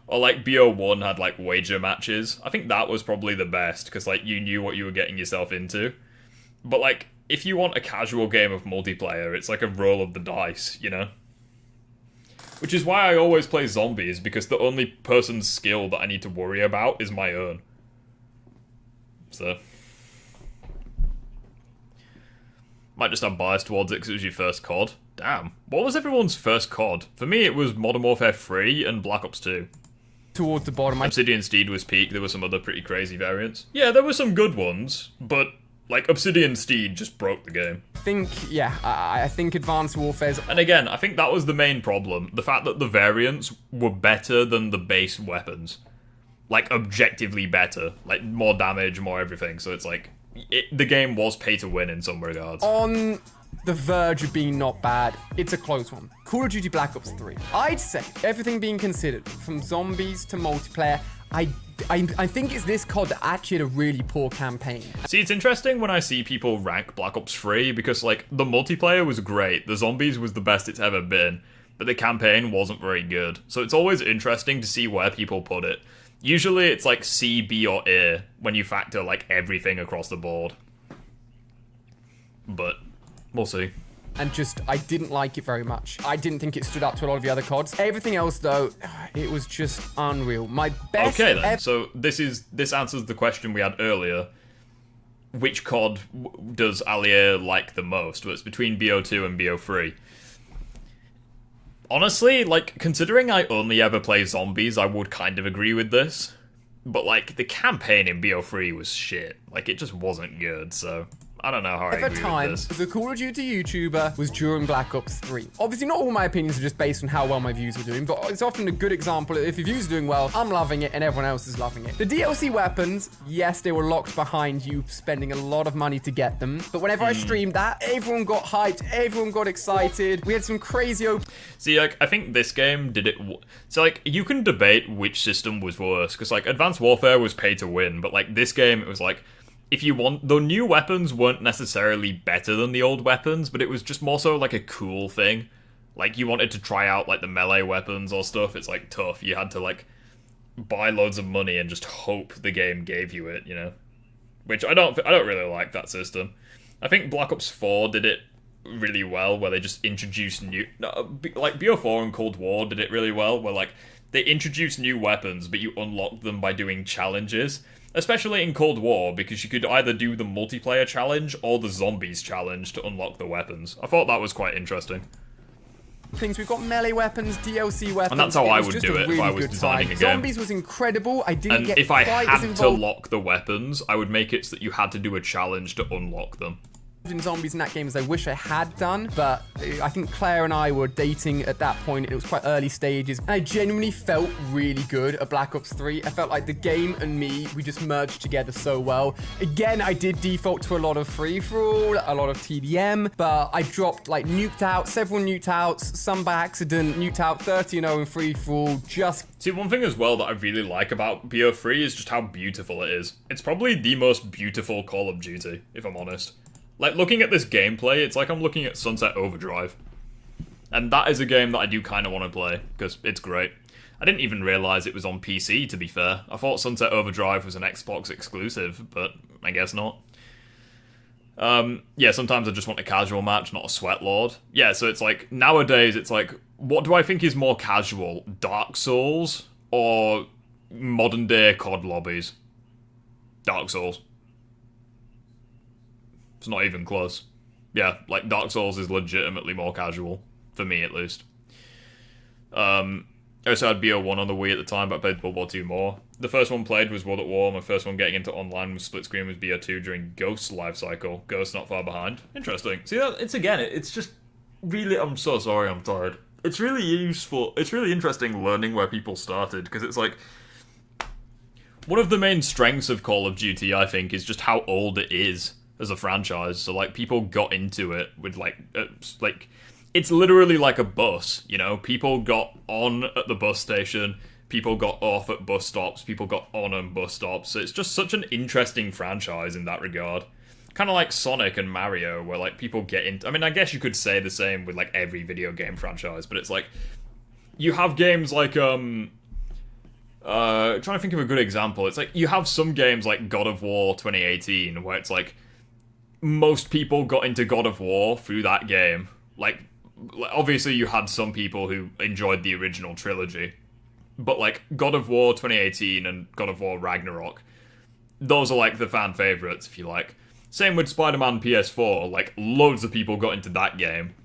Or, like, BO1 had, like, wager matches. I think that was probably the best, because, like, you knew what you were getting yourself into. But, like, if you want a casual game of multiplayer, it's like a roll of the dice, you know? Which is why I always play zombies, because the only person's skill that I need to worry about is my own. So... might just have bias towards it because it was your first COD. Damn. What was everyone's first COD? For me, it was Modern Warfare 3 and Black Ops 2. Towards the bottom. Obsidian Steed was peak. There were some other pretty crazy variants. Yeah, there were some good ones, but, like, Obsidian Steed just broke the game. I think, yeah, I think Advanced Warfare's... And again, I think that was the main problem. The fact that the variants were better than the base weapons. Like, objectively better. Like, more damage, more everything. So it's like, the game was pay to win in some regards. On the verge of being not bad, it's a close one. Call of Duty Black Ops 3. I'd say, everything being considered, from zombies to multiplayer, I think it's this COD that actually had a really poor campaign. See, it's interesting when I see people rank Black Ops 3 because, like, the multiplayer was great, the zombies was the best it's ever been, but the campaign wasn't very good. So it's always interesting to see where people put it. Usually it's like C, B, or A when you factor, like, everything across the board. But we'll see. And just, I didn't like it very much. I didn't think it stood up to a lot of the other CODs. Everything else, though, it was just unreal. My best... Okay, then. So this answers the question we had earlier. Which COD does Alia like the most? Well, it's between BO2 and BO3. Honestly, like, considering I only ever play zombies, I would kind of agree with this. But, like, the campaign in BO3 was shit. Like, it just wasn't good, so... I don't know how I agree with this. At the time, the Call of Duty YouTuber was during Black Ops 3. Obviously, not all my opinions are just based on how well my views are doing, but it's often a good example. If your views are doing well, I'm loving it and everyone else is loving it. The DLC weapons, yes, they were locked behind you spending a lot of money to get them, but whenever I streamed that, everyone got hyped, everyone got excited. We had some crazy See, like, I think this game did it... So, like, you can debate which system was worse, because, like, Advanced Warfare was pay to win, but, like, this game, it was like... If you want, the new weapons weren't necessarily better than the old weapons, but it was just more so like a cool thing. Like, you wanted to try out, like, the melee weapons or stuff, it's, like, tough. You had to, like, buy loads of money and just hope the game gave you it, you know? Which I don't really like that system. I think Black Ops 4 did it really well, where they just introduced new... like, BO4 and Cold War did it really well, where, like, they introduced new weapons, but you unlocked them by doing challenges. Especially in Cold War, because you could either do the multiplayer challenge or the zombies challenge to unlock the weapons. I thought that was quite interesting. Things we've got melee weapons, DLC weapons. And that's how I would do it if I was designing a game. Zombies was incredible. I didn't get if I had to lock the weapons, I would make it so that you had to do a challenge to unlock them. In zombies in that game as I wish I had done, but I think Claire and I were dating at that point. It was quite early stages, and I genuinely felt really good at Black Ops 3. I felt like the game and me, we just merged together so well. Again, I did default to a lot of free-for-all, a lot of TDM, but I dropped, like, nuked out, several nuked outs, some by accident, nuked out 30-0 in free-for-all, just... See, one thing as well that I really like about BO3 is just how beautiful it is. It's probably the most beautiful Call of Duty, if I'm honest. Like, looking at this gameplay, it's like I'm looking at Sunset Overdrive. And that is a game that I do kind of want to play, because it's great. I didn't even realise it was on PC, to be fair. I thought Sunset Overdrive was an Xbox exclusive, but I guess not. Yeah, sometimes I just want a casual match, not a sweat lord. Yeah, so it's like, nowadays, it's like, what do I think is more casual? Dark Souls or modern day COD lobbies? Dark Souls. It's not even close. Yeah, like, Dark Souls is legitimately more casual. For me, at least. I also had BO1 on the Wii at the time, but I played World War 2 more. The first one played was World at War. My first one getting into online with split screen was BO2 during Ghost's life cycle. Ghost not far behind. Interesting. See, it's again, it's just really, I'm so sorry, I'm tired. It's really useful, it's really interesting learning where people started, because it's like, one of the main strengths of Call of Duty, I think, is just how old it is as a franchise. So, like, people got into it with, like, it's literally like a bus, you know? People got on at the bus station, people got off at bus stops, people got on bus stops. So it's just such an interesting franchise in that regard. Kind of like Sonic and Mario, where, like, people get into... I mean, I guess you could say the same with, like, every video game franchise, but it's like... You have games like, trying to think of a good example. It's like, you have some games like God of War 2018, where it's like, most people got into God of War through that game. Like, obviously you had some people who enjoyed the original trilogy, but like God of War 2018 and God of War Ragnarok, those are like the fan favorites, if you like. Same with Spider-Man PS4, like loads of people got into that game,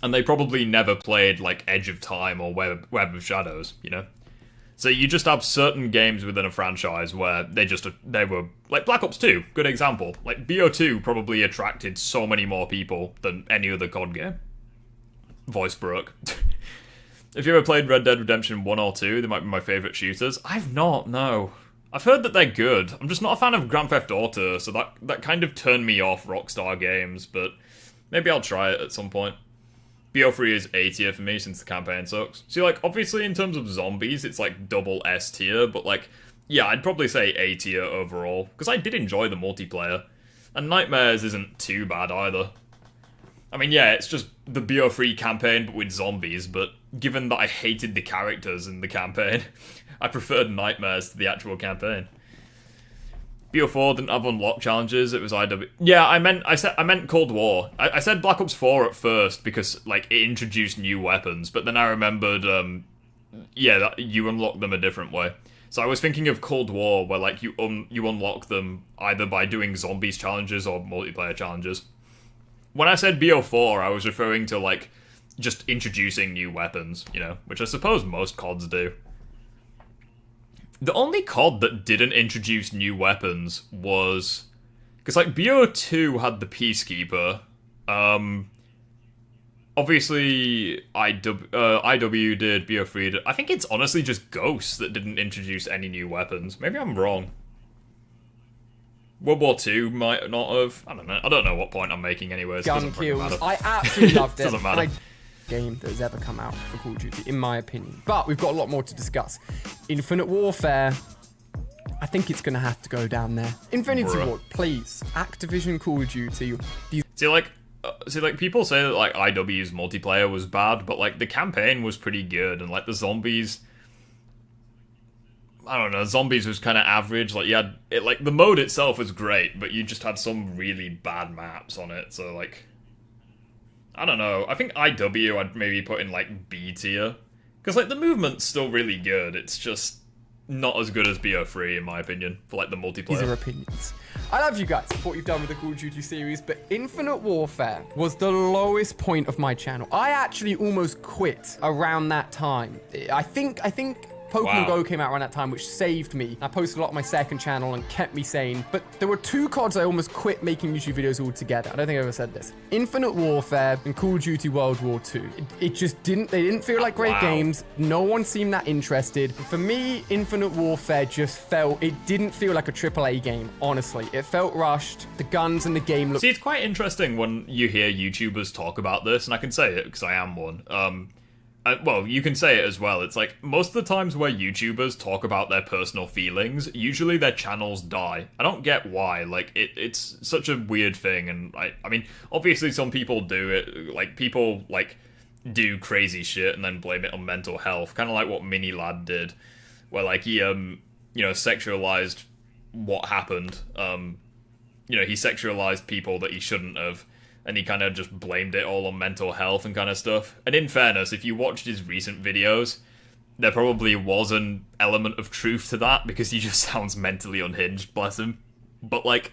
and they probably never played like Edge of Time or Web of Shadows, you know? So you just have certain games within a franchise where they were, like Black Ops 2, good example. Like BO2 probably attracted so many more people than any other COD game. Voice broke. If you ever played Red Dead Redemption 1 or 2, they might be my favourite shooters. I've not, no. I've heard that they're good. I'm just not a fan of Grand Theft Auto, so that kind of turned me off Rockstar games, but maybe I'll try it at some point. BO3 is A tier for me since the campaign sucks. See, like, obviously in terms of zombies, it's like double S tier, but like, yeah, I'd probably say A tier overall, because I did enjoy the multiplayer. And Nightmares isn't too bad either. I mean, yeah, it's just the BO3 campaign, but with zombies, but given that I hated the characters in the campaign, I preferred Nightmares to the actual campaign. BO4 didn't have unlock challenges, it was IW. Yeah, I meant Cold War. I said Black Ops 4 at first, because, like, it introduced new weapons, but then I remembered, yeah, that you unlock them a different way. So I was thinking of Cold War, where, like, you unlock them either by doing zombies challenges or multiplayer challenges. When I said BO4, I was referring to, like, just introducing new weapons, you know, which I suppose most CODs do. The only COD that didn't introduce new weapons was... Because, like, BO2 had the Peacekeeper. Obviously, IW did, BO3 did. I think it's honestly just Ghosts that didn't introduce any new weapons. Maybe I'm wrong. World War 2 might not have. I don't know. I don't know what point I'm making anyways. Gun kills. I absolutely loved it. Doesn't matter. Game that has ever come out for Call of Duty, in my opinion. But we've got a lot more to discuss. Infinite Warfare, I think it's going to have to go down there. Infinity Ward, please. Activision Call of Duty. See, like, people say that, like, IW's multiplayer was bad, but, like, the campaign was pretty good, and, like, the zombies... I don't know, zombies was kind of average. Like, you had... like, the mode itself was great, but you just had some really bad maps on it, so, like... I don't know. I think IW I'd maybe put in, like, B tier. Because, like, the movement's still really good. It's just not as good as BO3, in my opinion, for, like, the multiplayer. These are opinions. I love you guys for what you've done with the Call of Duty series, but Infinite Warfare was the lowest point of my channel. I actually almost quit around that time. I think Pokemon Go came out around that time, which saved me. I posted a lot on my second channel and kept me sane. But there were two CODs I almost quit making YouTube videos altogether. I don't think I ever said this. Infinite Warfare and Call of Duty World War II. It just didn't, they didn't feel like great games. No one seemed that interested. For me, Infinite Warfare just felt, it didn't feel like a AAA game, honestly. It felt rushed. The guns and the game looked... See, it's quite interesting when you hear YouTubers talk about this, and I can say it because I am one. well, you can say it as well. It's like, most of the times where YouTubers talk about their personal feelings, usually their channels die. I don't get why. Like, it's such a weird thing, and I mean, obviously some people do it. Like, people, like, do crazy shit and then blame it on mental health. Kind of like what Mini Lad did, where, like, he, you know, sexualized what happened. You know, he sexualized people that he shouldn't have. And he kind of just blamed it all on mental health and kind of stuff. And in fairness, if you watched his recent videos, there probably was an element of truth to that, because he just sounds mentally unhinged, bless him. But, like,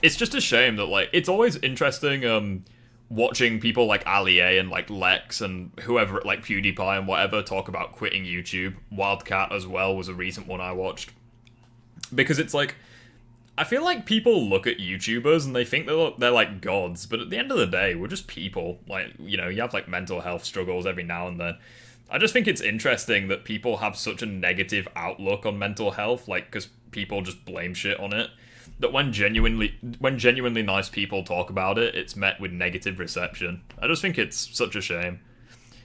it's just a shame that, like, it's always interesting watching people like Alia and, like, Lex and whoever, like, PewDiePie and whatever, talk about quitting YouTube. Wildcat as well was a recent one I watched. Because it's like, I feel like people look at YouTubers and they think they're like gods, but at the end of the day, we're just people. Like, you know, you have like mental health struggles every now and then. I just think it's interesting that people have such a negative outlook on mental health, like, because people just blame shit on it, that when genuinely nice people talk about it, it's met with negative reception. I just think it's such a shame.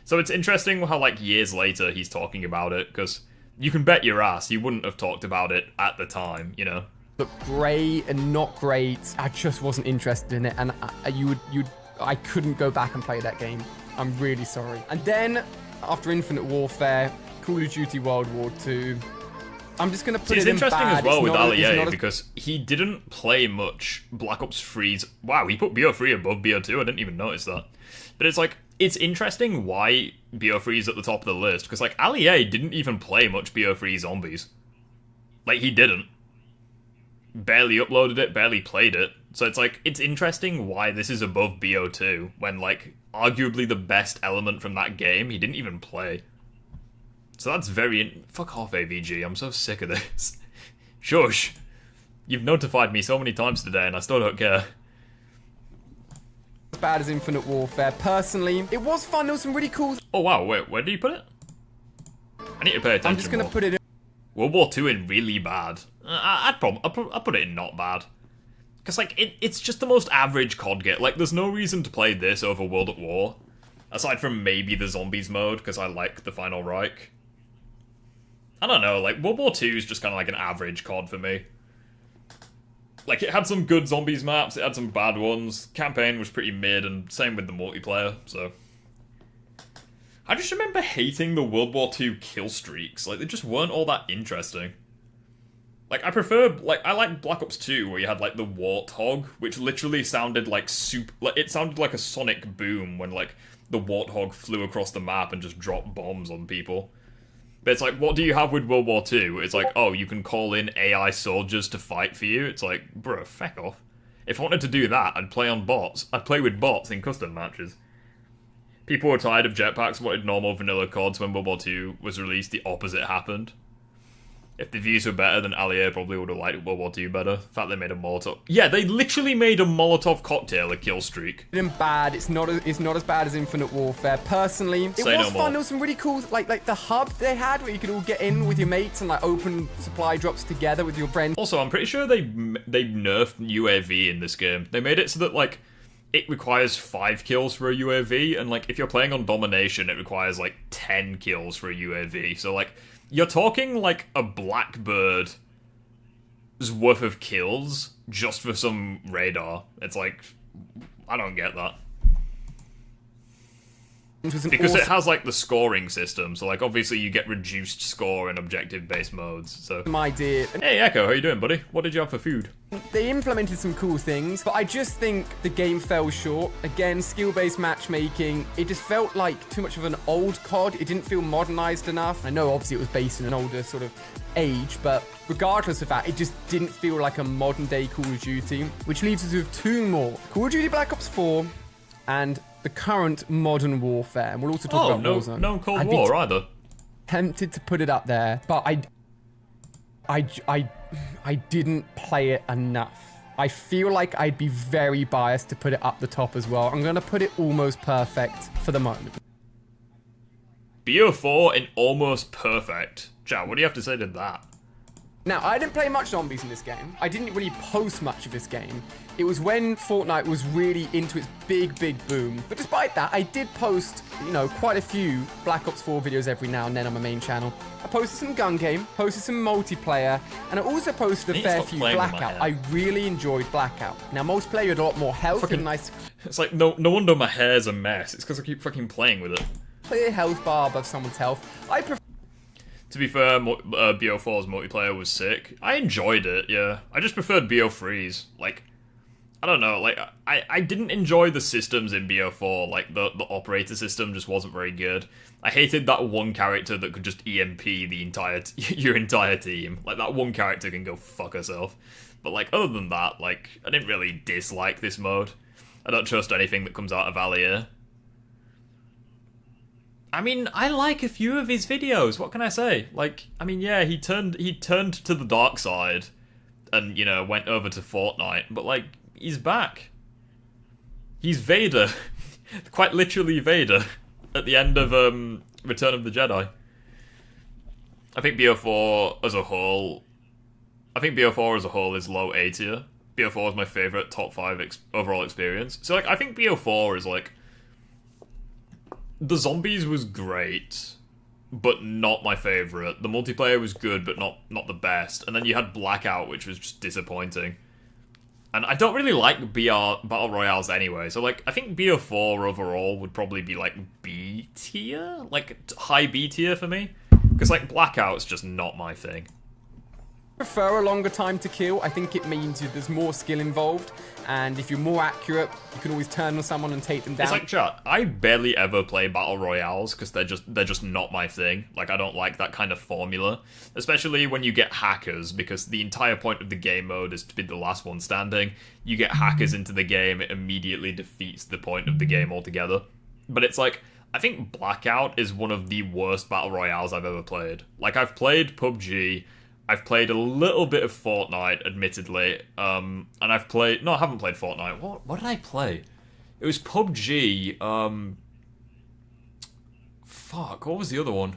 So it's interesting how, like, years later he's talking about it, because you can bet your ass he wouldn't have talked about it at the time, you know? Look great and not great. I just wasn't interested in it, and I couldn't go back and play that game. I'm really sorry. And then after Infinite Warfare, Call of Duty World War II, I'm just gonna put it in bad. It's interesting as well with Alia, because he didn't play much Black Ops 3's. Wow, he put BO3 above BO2. I didn't even notice that. But it's like, it's interesting why BO3 is at the top of the list, because like Alia didn't even play much BO3 Zombies. Like, he didn't. Barely uploaded it, barely played it. So it's like, it's interesting why this is above BO2, when, like, arguably the best element from that game, he didn't even play. So that's very... Fuck off, AVG, I'm so sick of this. Shush. You've notified me so many times today and I still don't care. As bad as Infinite Warfare. Personally, it was fun, there was some really cool... Oh wow, wait, where did you put it? I need to pay attention. I'm just gonna put it in... World War II in really bad. I'd put it in not bad. Because, like, it's just the most average COD game. Like, there's no reason to play this over World at War. Aside from maybe the Zombies mode, because I like the Final Reich. I don't know, like, World War II is just kind of like an average COD for me. Like, it had some good Zombies maps, it had some bad ones. Campaign was pretty mid, and same with the multiplayer, so... I just remember hating the World War II kill streaks. Like, they just weren't all that interesting. Like, I like Black Ops 2, where you had, like, the Warthog, which literally sounded like it sounded like a sonic boom when, like, the Warthog flew across the map and just dropped bombs on people. But it's like, what do you have with World War II? It's like, oh, you can call in AI soldiers to fight for you? It's like, bro, feck off. If I wanted to do that, I'd play on bots. I'd play with bots in custom matches. People were tired of jetpacks, wanted normal vanilla CODs. When World War II was released, the opposite happened. If the views were better, then Alia probably would have liked World War II better. In fact, they made a Molotov... Yeah, they literally made a Molotov cocktail a kill streak. Bad. It's not as bad as Infinite Warfare. Personally, it was fun. There was some really cool, like the hub they had where you could all get in with your mates and like open supply drops together with your friends. Also, I'm pretty sure they nerfed UAV in this game. They made it so that, like, it requires 5 kills for a UAV, and, like, if you're playing on Domination, it requires, like, 10 kills for a UAV. So, like, you're talking, like, a Blackbird's worth of kills just for some radar. It's like, I don't get that. Because it has, like, the scoring system, so, like, obviously you get reduced score in objective-based modes, so... My dear. Hey, Echo, how you doing, buddy? What did you have for food? They implemented some cool things, but I just think the game fell short. Again, skill-based matchmaking, it just felt like too much of an old COD. It didn't feel modernized enough. I know, obviously, it was based in an older sort of age, but regardless of that, it just didn't feel like a modern-day Call of Duty, which leaves us with 2 more. Call of Duty Black Ops 4 and the current Modern Warfare, and we'll also talk about Warzone. No Cold War either. Tempted to put it up there, but I didn't play it enough. I feel like I'd be very biased to put it up the top as well. I'm gonna put it almost perfect for the moment. BO4 in almost perfect. Chat, what do you have to say to that? Now, I didn't play much zombies in this game. I didn't really post much of this game. It was when Fortnite was really into its big boom. But despite that, I did post, you know, quite a few Black Ops 4 videos every now and then on my main channel. I posted some gun game, posted some multiplayer, and I also posted a fair few Blackout. I really enjoyed Blackout. Now, multiplayer, you had a lot more health and nice... It's like, no wonder my hair's a mess. It's because I keep fucking playing with it. Clear health bar above someone's health. I prefer... To be fair, BO4's multiplayer was sick. I enjoyed it, yeah. I just preferred BO3's. Like, I don't know, like, I didn't enjoy the systems in BO4. Like, the operator system just wasn't very good. I hated that one character that could just EMP the entire your entire team. Like, that one character can go fuck herself. But, like, other than that, like, I didn't really dislike this mode. I don't trust anything that comes out of Alia. I mean, I like a few of his videos, what can I say? Like, I mean, yeah, he turned to the dark side and, you know, went over to Fortnite, but, like, he's back. He's Vader. Quite literally Vader at the end of Return of the Jedi. I think BO4 as a whole is low A tier. BO4 is my favorite top 5 overall experience. So, like, I think BO4 is, like, the zombies was great, but not my favorite. The multiplayer was good, but not the best. And then you had Blackout, which was just disappointing. And I don't really like BR Battle Royales anyway, so, like, I think BO4 overall would probably be, like, B tier? Like, high B tier for me? Because, like, Blackout's just not my thing. Prefer a longer time to kill. I think it means there's more skill involved, and if you're more accurate, you can always turn on someone and take them down. It's like, chat, I barely ever play battle royales because they're just not my thing. Like, I don't like that kind of formula, especially when you get hackers, because the entire point of the game mode is to be the last one standing. You get hackers into the game, it immediately defeats the point of the game altogether. But it's like, I think Blackout is one of the worst battle royales I've ever played. Like, I've played PUBG, I've played a little bit of Fortnite, admittedly, and I've played... No, I haven't played Fortnite. What did I play? It was PUBG, Fuck, what was the other one?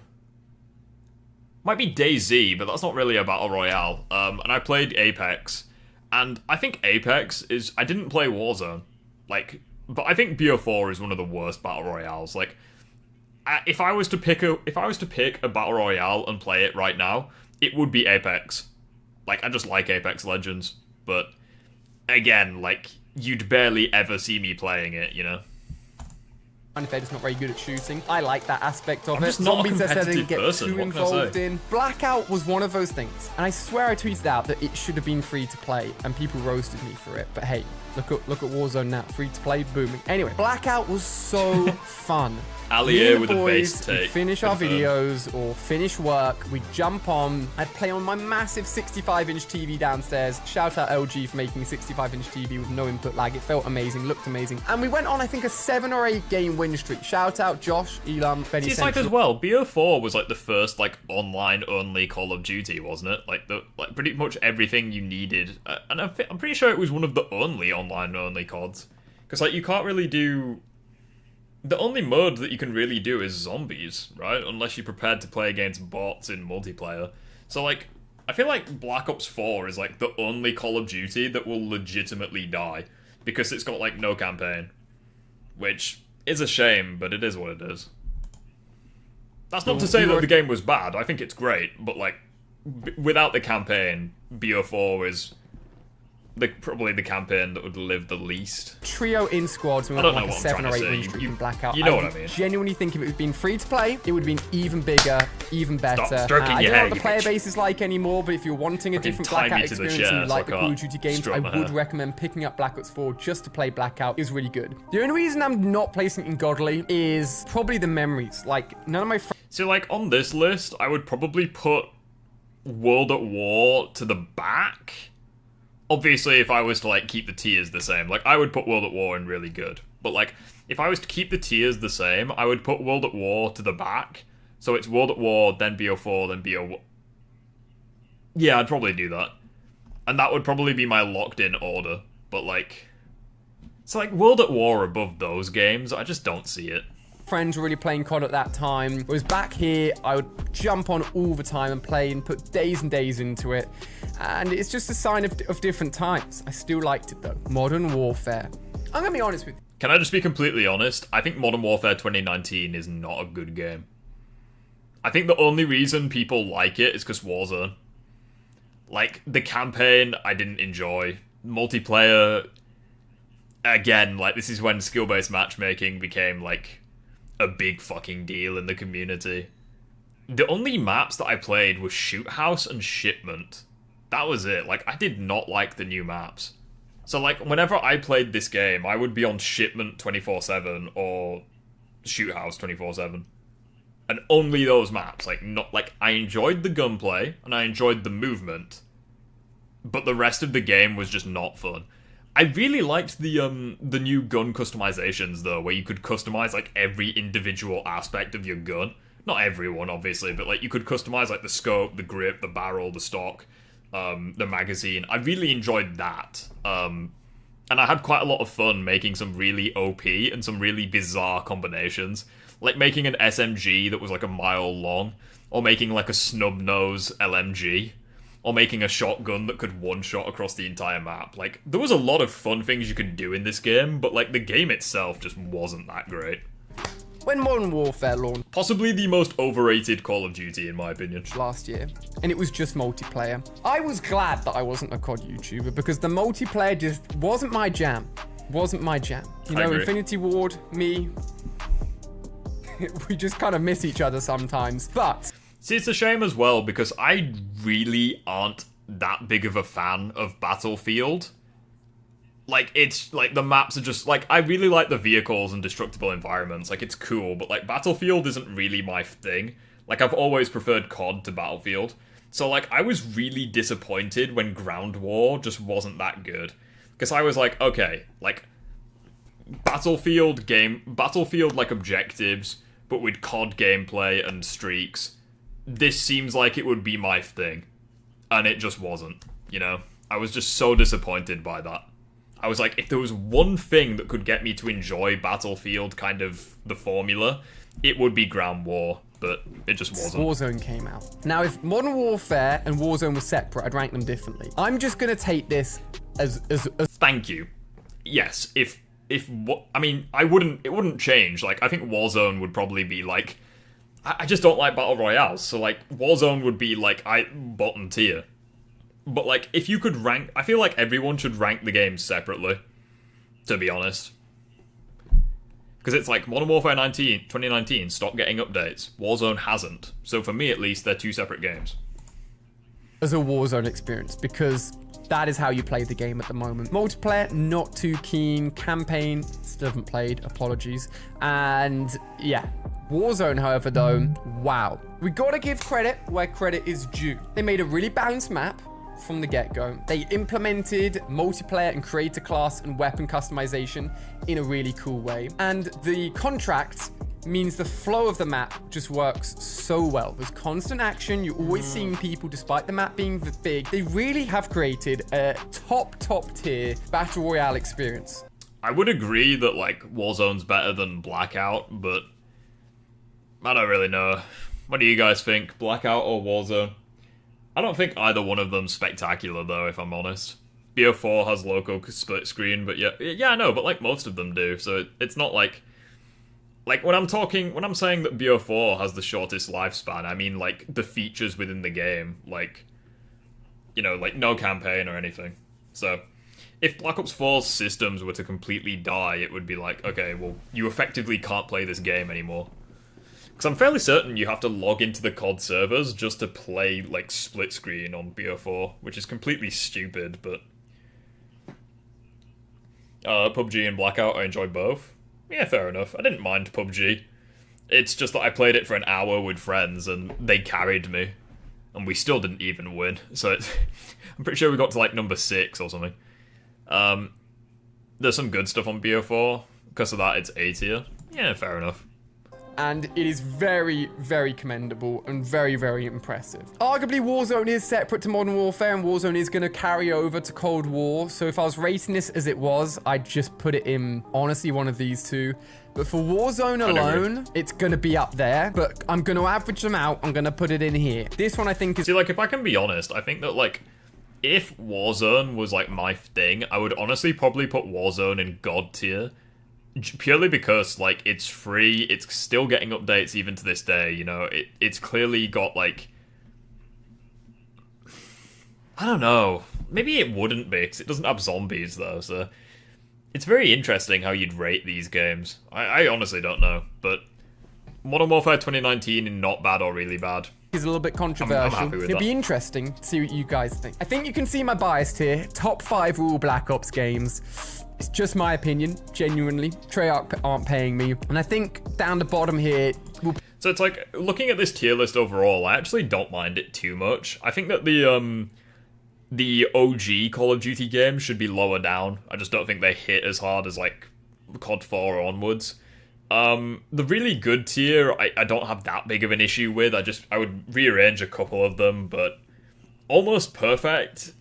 Might be DayZ, but that's not really a battle royale. And I played Apex, and I think Apex is... I didn't play Warzone, like, but I think BO4 is one of the worst battle royales. Like, if I was to pick a battle royale and play it right now, it would be Apex. Like, I just like Apex Legends, but again, like, you'd barely ever see me playing it, you know? Vader's not very good at shooting. I like that aspect of I'm it. just not a Zombies, I said, didn't get person. too involved in. Blackout was one of those things, and I swear I tweeted out that it should have been free to play, and people roasted me for it. But hey, look at Warzone now, free to play, booming. Anyway, Blackout was so fun. Alia with a base take. We'd finish our videos or finish work. We'd jump on. I'd play on my massive 65-inch TV downstairs. Shout out LG for making a 65-inch TV with no input lag. It felt amazing, looked amazing. And we went on, I think, a 7 or 8 game win streak. Shout out Josh, Elam, Benny. See, it's like as well, BO4 was like the first like online-only Call of Duty, wasn't it? Like pretty much everything you needed. And I'm pretty sure it was one of the only online-only CODs. Because like you can't really do... The only mode that you can really do is zombies, right? Unless you're prepared to play against bots in multiplayer. So, like, I feel like Black Ops 4 is, like, the only Call of Duty that will legitimately die. Because it's got, like, no campaign. Which is a shame, but it is what it is. That's not to say that the game was bad. I think it's great, but, like, without the campaign, BO4 is... probably the campaign that would live the least. Trio in squads, we went on like a 7 or 8 win streak in Blackout. You know what I mean. Genuinely think if it had been free to play, it would have been even bigger, even better. Stop stroking I your don't know hair, what the player base is like anymore, but if you're wanting a different Blackout experience and you like the Call of Duty games, I would recommend picking up Black Ops 4 just to play Blackout. It's really good. The only reason I'm not placing it in Godly is probably the memories. Like, none of my friends... So, like, on this list, I would probably put World at War to the back. Obviously, if I was to, like, keep the tiers the same, like, I would put World at War in really good. But, like, if I was to keep the tiers the same, I would put World at War to the back. So it's World at War, then BO4, then BO... Yeah, I'd probably do that. And that would probably be my locked-in order. But, like... So, like, World at War above those games, I just don't see it. friends were really playing COD at that time. Whereas back here, I would jump on all the time and play and put days and days into it. And it's just a sign of different times. I still liked it though. Modern Warfare. I'm gonna be honest with you. Can I just be completely honest? I think Modern Warfare 2019 is not a good game. I think the only reason people like it is because Warzone. Like, the campaign, I didn't enjoy. Multiplayer, again, like, this is when skill-based matchmaking became, like, a big fucking deal in the community. The only maps that I played were Shoot House and Shipment. That was it. Like, I did not like the new maps. So, like, whenever I played this game, I would be on Shipment 24/7 or Shoot House 24/7. And only those maps. Like, not like, I enjoyed the gunplay, and I enjoyed the movement, but the rest of the game was just not fun. I really liked the new gun customizations, though, where you could customize, like, every individual aspect of your gun. Not everyone, obviously, but, like, you could customize, like, the scope, the grip, the barrel, the stock, the magazine. I really enjoyed that. And I had quite a lot of fun making some really OP and some really bizarre combinations. Like making an SMG that was like a mile long, or making like a snub-nose LMG, or making a shotgun that could one-shot across the entire map. Like, there was a lot of fun things you could do in this game, but like the game itself just wasn't that great. When Modern Warfare launched, possibly the most overrated Call of Duty in my opinion, last year, and it was just multiplayer, I was glad that I wasn't a COD YouTuber, because the multiplayer just wasn't my jam. Wasn't my jam. You know, Infinity Ward, me, we just kind of miss each other sometimes, but... See, it's a shame as well, because I really aren't that big of a fan of Battlefield. Like, it's, like, the maps are just, like, I really like the vehicles and destructible environments, like, it's cool, but, like, Battlefield isn't really my thing. Like, I've always preferred COD to Battlefield. So, like, I was really disappointed when Ground War just wasn't that good. Because I was like, okay, like, Battlefield, like, objectives, but with COD gameplay and streaks, this seems like it would be my thing. And it just wasn't, you know? I was just so disappointed by that. I was like, if there was one thing that could get me to enjoy Battlefield, kind of the formula, it would be Ground War, but it just wasn't. Warzone came out. Now, if Modern Warfare and Warzone were separate, I'd rank them differently. I'm just gonna take this as... Thank you. Yes, I mean, it wouldn't change. Like, I think Warzone would probably be, like, I just don't like Battle Royales, so, like, Warzone would be, like, bottom tier. But, like, if you could rank, I feel like everyone should rank the games separately, to be honest. Because it's like, Modern Warfare 2019 stopped getting updates. Warzone hasn't. So for me, at least, they're two separate games. As a Warzone experience, because that is how you play the game at the moment. Multiplayer, not too keen. Campaign, still haven't played, apologies. And yeah, Warzone, however, though, wow. We gotta give credit where credit is due. They made a really balanced map from the get-go. They implemented multiplayer and creator class and weapon customization in a really cool way. And the contract means the flow of the map just works so well. There's constant action. You're always seeing people, despite the map being big. They really have created a top tier battle royale experience. I would agree that, like, Warzone's better than Blackout, but I don't really know. What do you guys think? Blackout or Warzone? I don't think either one of them's spectacular, though, if I'm honest. BO4 has local split screen, but yeah, I know, but, like, most of them do, so it's not like... Like, when I'm saying that BO4 has the shortest lifespan, I mean, like, the features within the game, like, you know, like, no campaign or anything. So, if Black Ops 4's systems were to completely die, it would be like, okay, well, you effectively can't play this game anymore. Because I'm fairly certain you have to log into the COD servers just to play, like, split screen on BO4, which is completely stupid, but... PUBG and Blackout, I enjoy both. Yeah, fair enough. I didn't mind PUBG. It's just that I played it for an hour with friends, and they carried me. And we still didn't even win, so I'm pretty sure we got to, like, number 6 or something. There's some good stuff on BO4. Because of that, it's A tier. Yeah, fair enough. and it is very, very commendable and very, very impressive. Arguably, Warzone is separate to Modern Warfare, and Warzone is going to carry over to Cold War. So if I was rating this as it was, I'd just put it in, honestly, one of these two. But for Warzone alone, it's going to be up there. But I'm going to average them out. I'm going to put it in here. This one, I think, is... See, like, if I can be honest, I think that, like, if Warzone was, like, my thing, I would honestly probably put Warzone in God tier. Purely because, like, it's free, it's still getting updates even to this day, you know, it's clearly got, like... I don't know. Maybe it wouldn't be, because it doesn't have zombies, though, so... It's very interesting how you'd rate these games. I honestly don't know, but... Modern Warfare 2019, not bad or really bad. Is a little bit controversial. I'm happy with It'll that. be interesting to see what you guys think. I think you can see my bias here. Top 5 all Black Ops games. It's just my opinion, genuinely. Treyarch aren't paying me. And I think down the bottom here... So it's like, looking at this tier list overall, I actually don't mind it too much. I think that the OG Call of Duty games should be lower down. I just don't think they hit as hard as, like, COD 4 onwards. The really good tier, I don't have that big of an issue with. I would rearrange a couple of them, but Almost Perfect,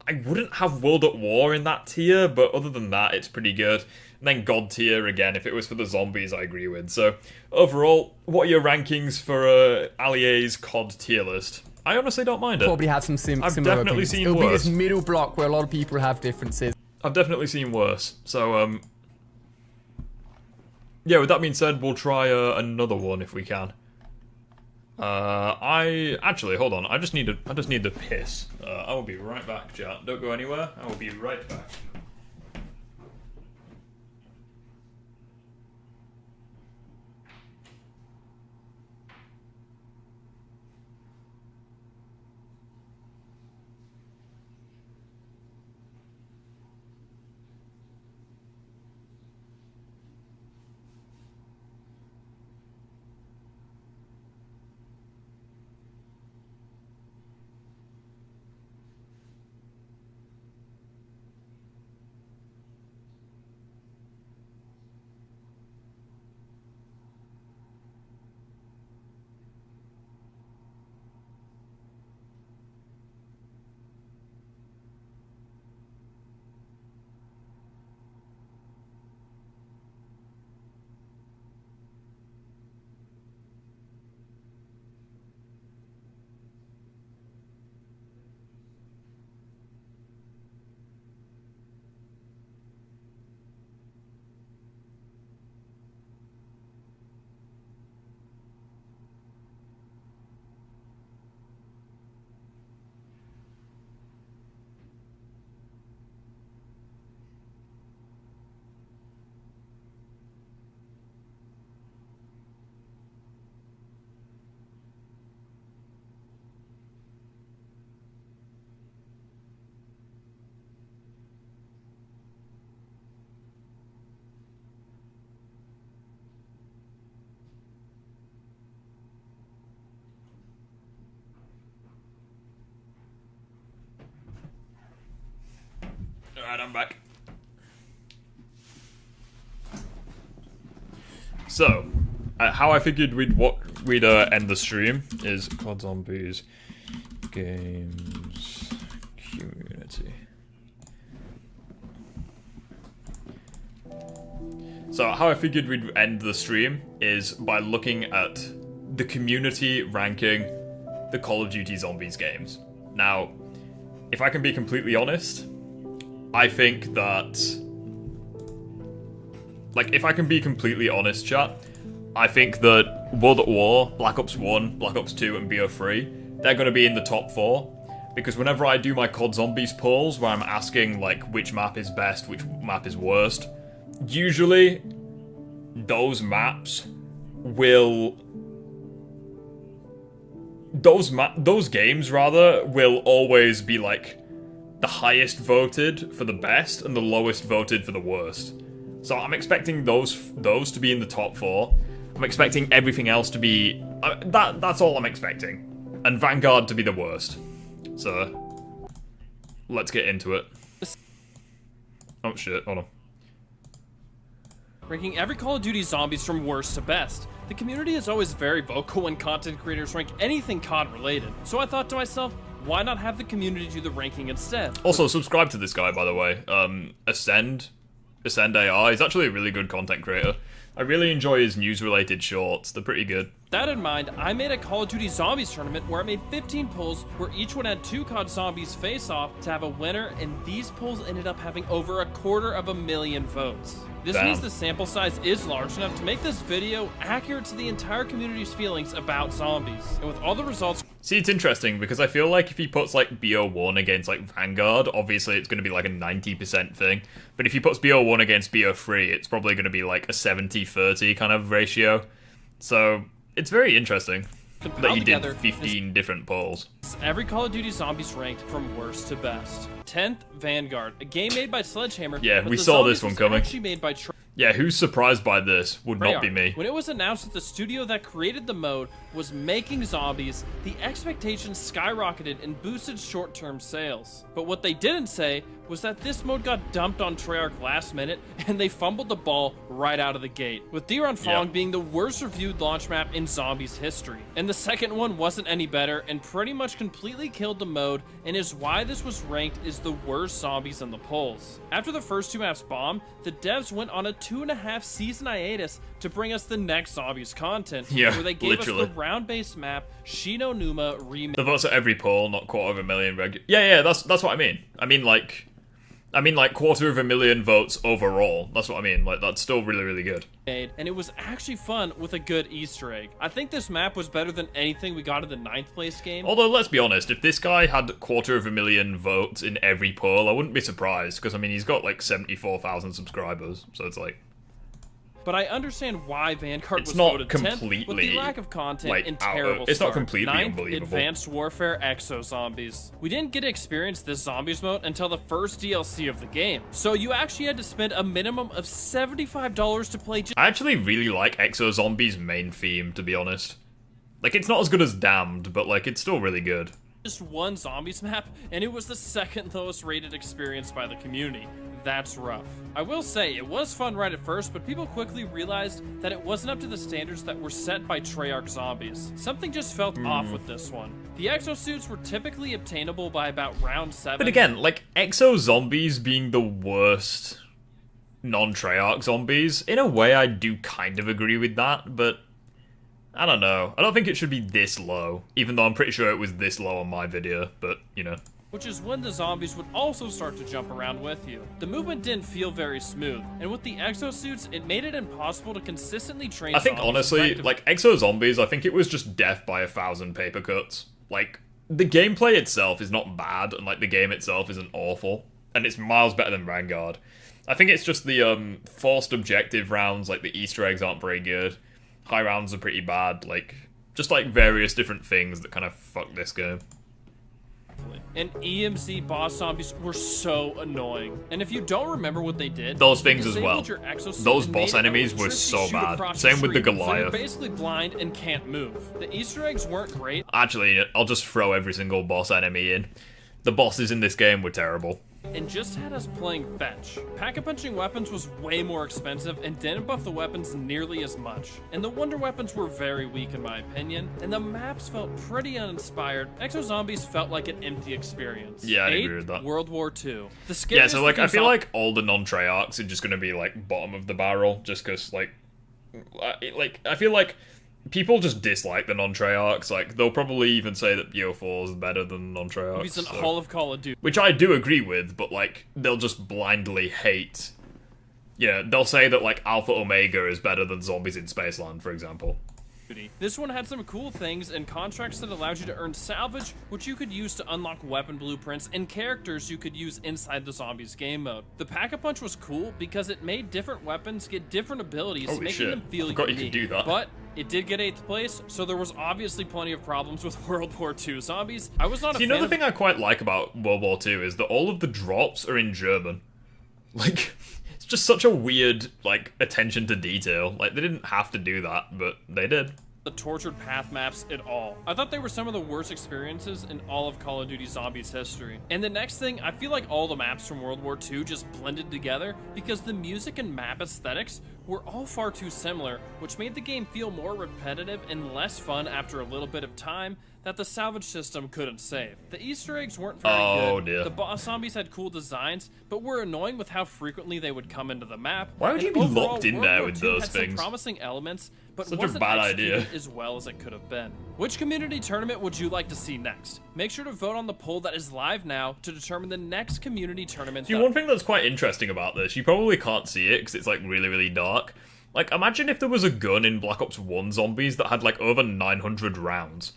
I wouldn't have World at War in that tier, but other than that, it's pretty good. And then God tier, again, if it was for the zombies, I agree with. So, overall, what are your rankings for Alia's COD tier list? I honestly don't mind it. Probably have some similar I've definitely opinions. seen It'll worse. be this middle block where a lot of people have differences. I've definitely seen worse. So, yeah, with that being said, we'll try another one if we can. Actually, hold on. I just need to piss. I will be right back, chat. Don't go anywhere. I will be right back. Alright, I'm back. So, how I figured we'd end the stream is COD Zombies Games Community. So, how I figured we'd end the stream is by looking at the community ranking the Call of Duty Zombies games. Now, if I can be completely honest, I think that, like, if I can be completely honest, chat, I think that World at War, Black Ops 1, Black Ops 2, and BO3, they're going to be in the top 4, because whenever I do my COD Zombies polls, where I'm asking, like, which map is best, which map is worst, usually, those maps will... Those games, rather, will always be, like, the highest voted for the best and the lowest voted for the worst. So I'm expecting those to be in the top 4. I'm expecting everything else to be... that's all I'm expecting. And Vanguard to be the worst. So, let's get into it. Oh shit, hold on. Ranking every Call of Duty Zombies from worst to best. The community is always very vocal when content creators rank anything COD related, so I thought to myself, why not have the community do the ranking instead? Also, subscribe to this guy, by the way. Ascend AI. He's actually a really good content creator. I really enjoy his news-related shorts. They're pretty good. With that in mind, I made a Call of Duty Zombies tournament where I made 15 polls where each one had 2 COD Zombies face off to have a winner, and these polls ended up having over 250,000 votes. This means the sample size is large enough to make this video accurate to the entire community's feelings about zombies. And with all the results... See, it's interesting because I feel like if he puts like BO1 against like Vanguard, obviously it's going to be like a 90% thing. But if he puts BO1 against BO3, it's probably going to be like a 70-30 kind of ratio. So it's very interesting that you did 15 different polls. Every Call of Duty Zombies ranked from worst to best. 10th, Vanguard, a game made by Sledgehammer. Yeah, we saw this one coming. Actually made by yeah, who's surprised by this would not be me. When it was announced that the studio that created the mode was making zombies, the expectations skyrocketed and boosted short-term sales. But what they didn't say was that this mode got dumped on Treyarch last minute, and they fumbled the ball right out of the gate, with Diron Fong being the worst reviewed launch map in Zombies history. And the second one wasn't any better, and pretty much completely killed the mode, and is why this was ranked as the worst Zombies in the polls. After the first 2 maps bombed, the devs went on a 2.5 season hiatus to bring us the next Zombies content, where they gave us the round-based map Shino Numa remake. The votes at every poll, not 250,000 Yeah, that's what I mean. I mean like 250,000 votes overall. That's what I mean. Like, that's still really, really good. And it was actually fun with a good Easter egg. I think this map was better than anything we got in the 9th place game. Although, let's be honest, if this guy had 250,000 votes in every poll, I wouldn't be surprised, because, I mean, he's got, like, 74,000 subscribers, so it's like... But I understand why Vanguard was not voted completely 10th, with the lack of content like, and terrible It's not start. completely 9th, unbelievable. Advanced Warfare Exo Zombies. We didn't get to experience this Zombies mode until the first DLC of the game, so you actually had to spend a minimum of $75 to play. I actually really like Exo Zombies' main theme, to be honest. Like, it's not as good as Damned, but, like, it's still really good. Just one Zombies map, and it was the second lowest rated experience by the community. That's rough. I will say, it was fun right at first, but people quickly realized that it wasn't up to the standards that were set by Treyarch Zombies. Something just felt off with this one. The exosuits were typically obtainable by about round 7. But again, like, Exo Zombies being the worst non-Treyarch zombies, in a way I do kind of agree with that, but I don't know. I don't think it should be this low, even though I'm pretty sure it was this low on my video, but, you know. Which is when the zombies would also start to jump around with you. The movement didn't feel very smooth, and with the exosuits, it made it impossible to consistently train I think, honestly, like, Exo Zombies, I think it was just death by 1,000 paper cuts. Like, the gameplay itself is not bad, and, like, the game itself isn't awful, and it's miles better than Vanguard. I think it's just the, forced objective rounds, like, the Easter eggs aren't very good. High rounds are pretty bad, like, just, like, various different things that kind of fuck this game. And EMZ boss zombies were so annoying. And if you don't remember what they did, those things as well. Those boss enemies were so bad. Same with the Goliath. So you're basically blind and can't move. The Easter eggs weren't great. Actually, I'll just throw every single boss enemy in. The bosses in this game were terrible. And just had us playing fetch. Pack-a-punching weapons was way more expensive and didn't buff the weapons nearly as much. And the wonder weapons were very weak in my opinion, and the maps felt pretty uninspired. Exo Zombies felt like an empty experience. Yeah, I agree with that. World War II. Yeah, so like I feel like all the non-Treyarchs are just gonna be like bottom of the barrel, just because like I feel like people just dislike the non-Treyarchs. Like, they'll probably even say that BO4 is better than non-Treyarchs. He's in all of Call of Duty. Which I do agree with, but, like, they'll just blindly hate. Yeah, they'll say that, like, Alpha Omega is better than Zombies in Spaceland, for example. This one had some cool things and contracts that allowed you to earn salvage, which you could use to unlock weapon blueprints and characters you could use inside the Zombies game mode. The Pack-a-Punch was cool because it made different weapons get different abilities, making them feel unique. You could do that. But it did get 8th place, so there was obviously plenty of problems with World War II zombies. I was not a fan. Another thing I quite like about World War II is that all of the drops are in German. Like, it's just such a weird, like, attention to detail. Like, they didn't have to do that, but they did. The tortured path maps at all. I thought they were some of the worst experiences in all of Call of Duty Zombies history. And the next thing, I feel like all the maps from World War II just blended together because the music and map aesthetics were all far too similar, which made the game feel more repetitive and less fun after a little bit of time that the salvage system couldn't save. The Easter eggs weren't very good. Dear. The boss zombies had cool designs, but were annoying with how frequently they would come into the map. Why would you be locked in there with those had things? Some promising elements, but Such a wasn't bad executed idea. as well as it could have been. Which community tournament would you like to see next? Make sure to vote on the poll that is live now to determine the next community tournament. See, one thing that's quite interesting about this, you probably can't see it because it's like really, really dark. Like, imagine if there was a gun in Black Ops 1 Zombies that had like over 900 rounds.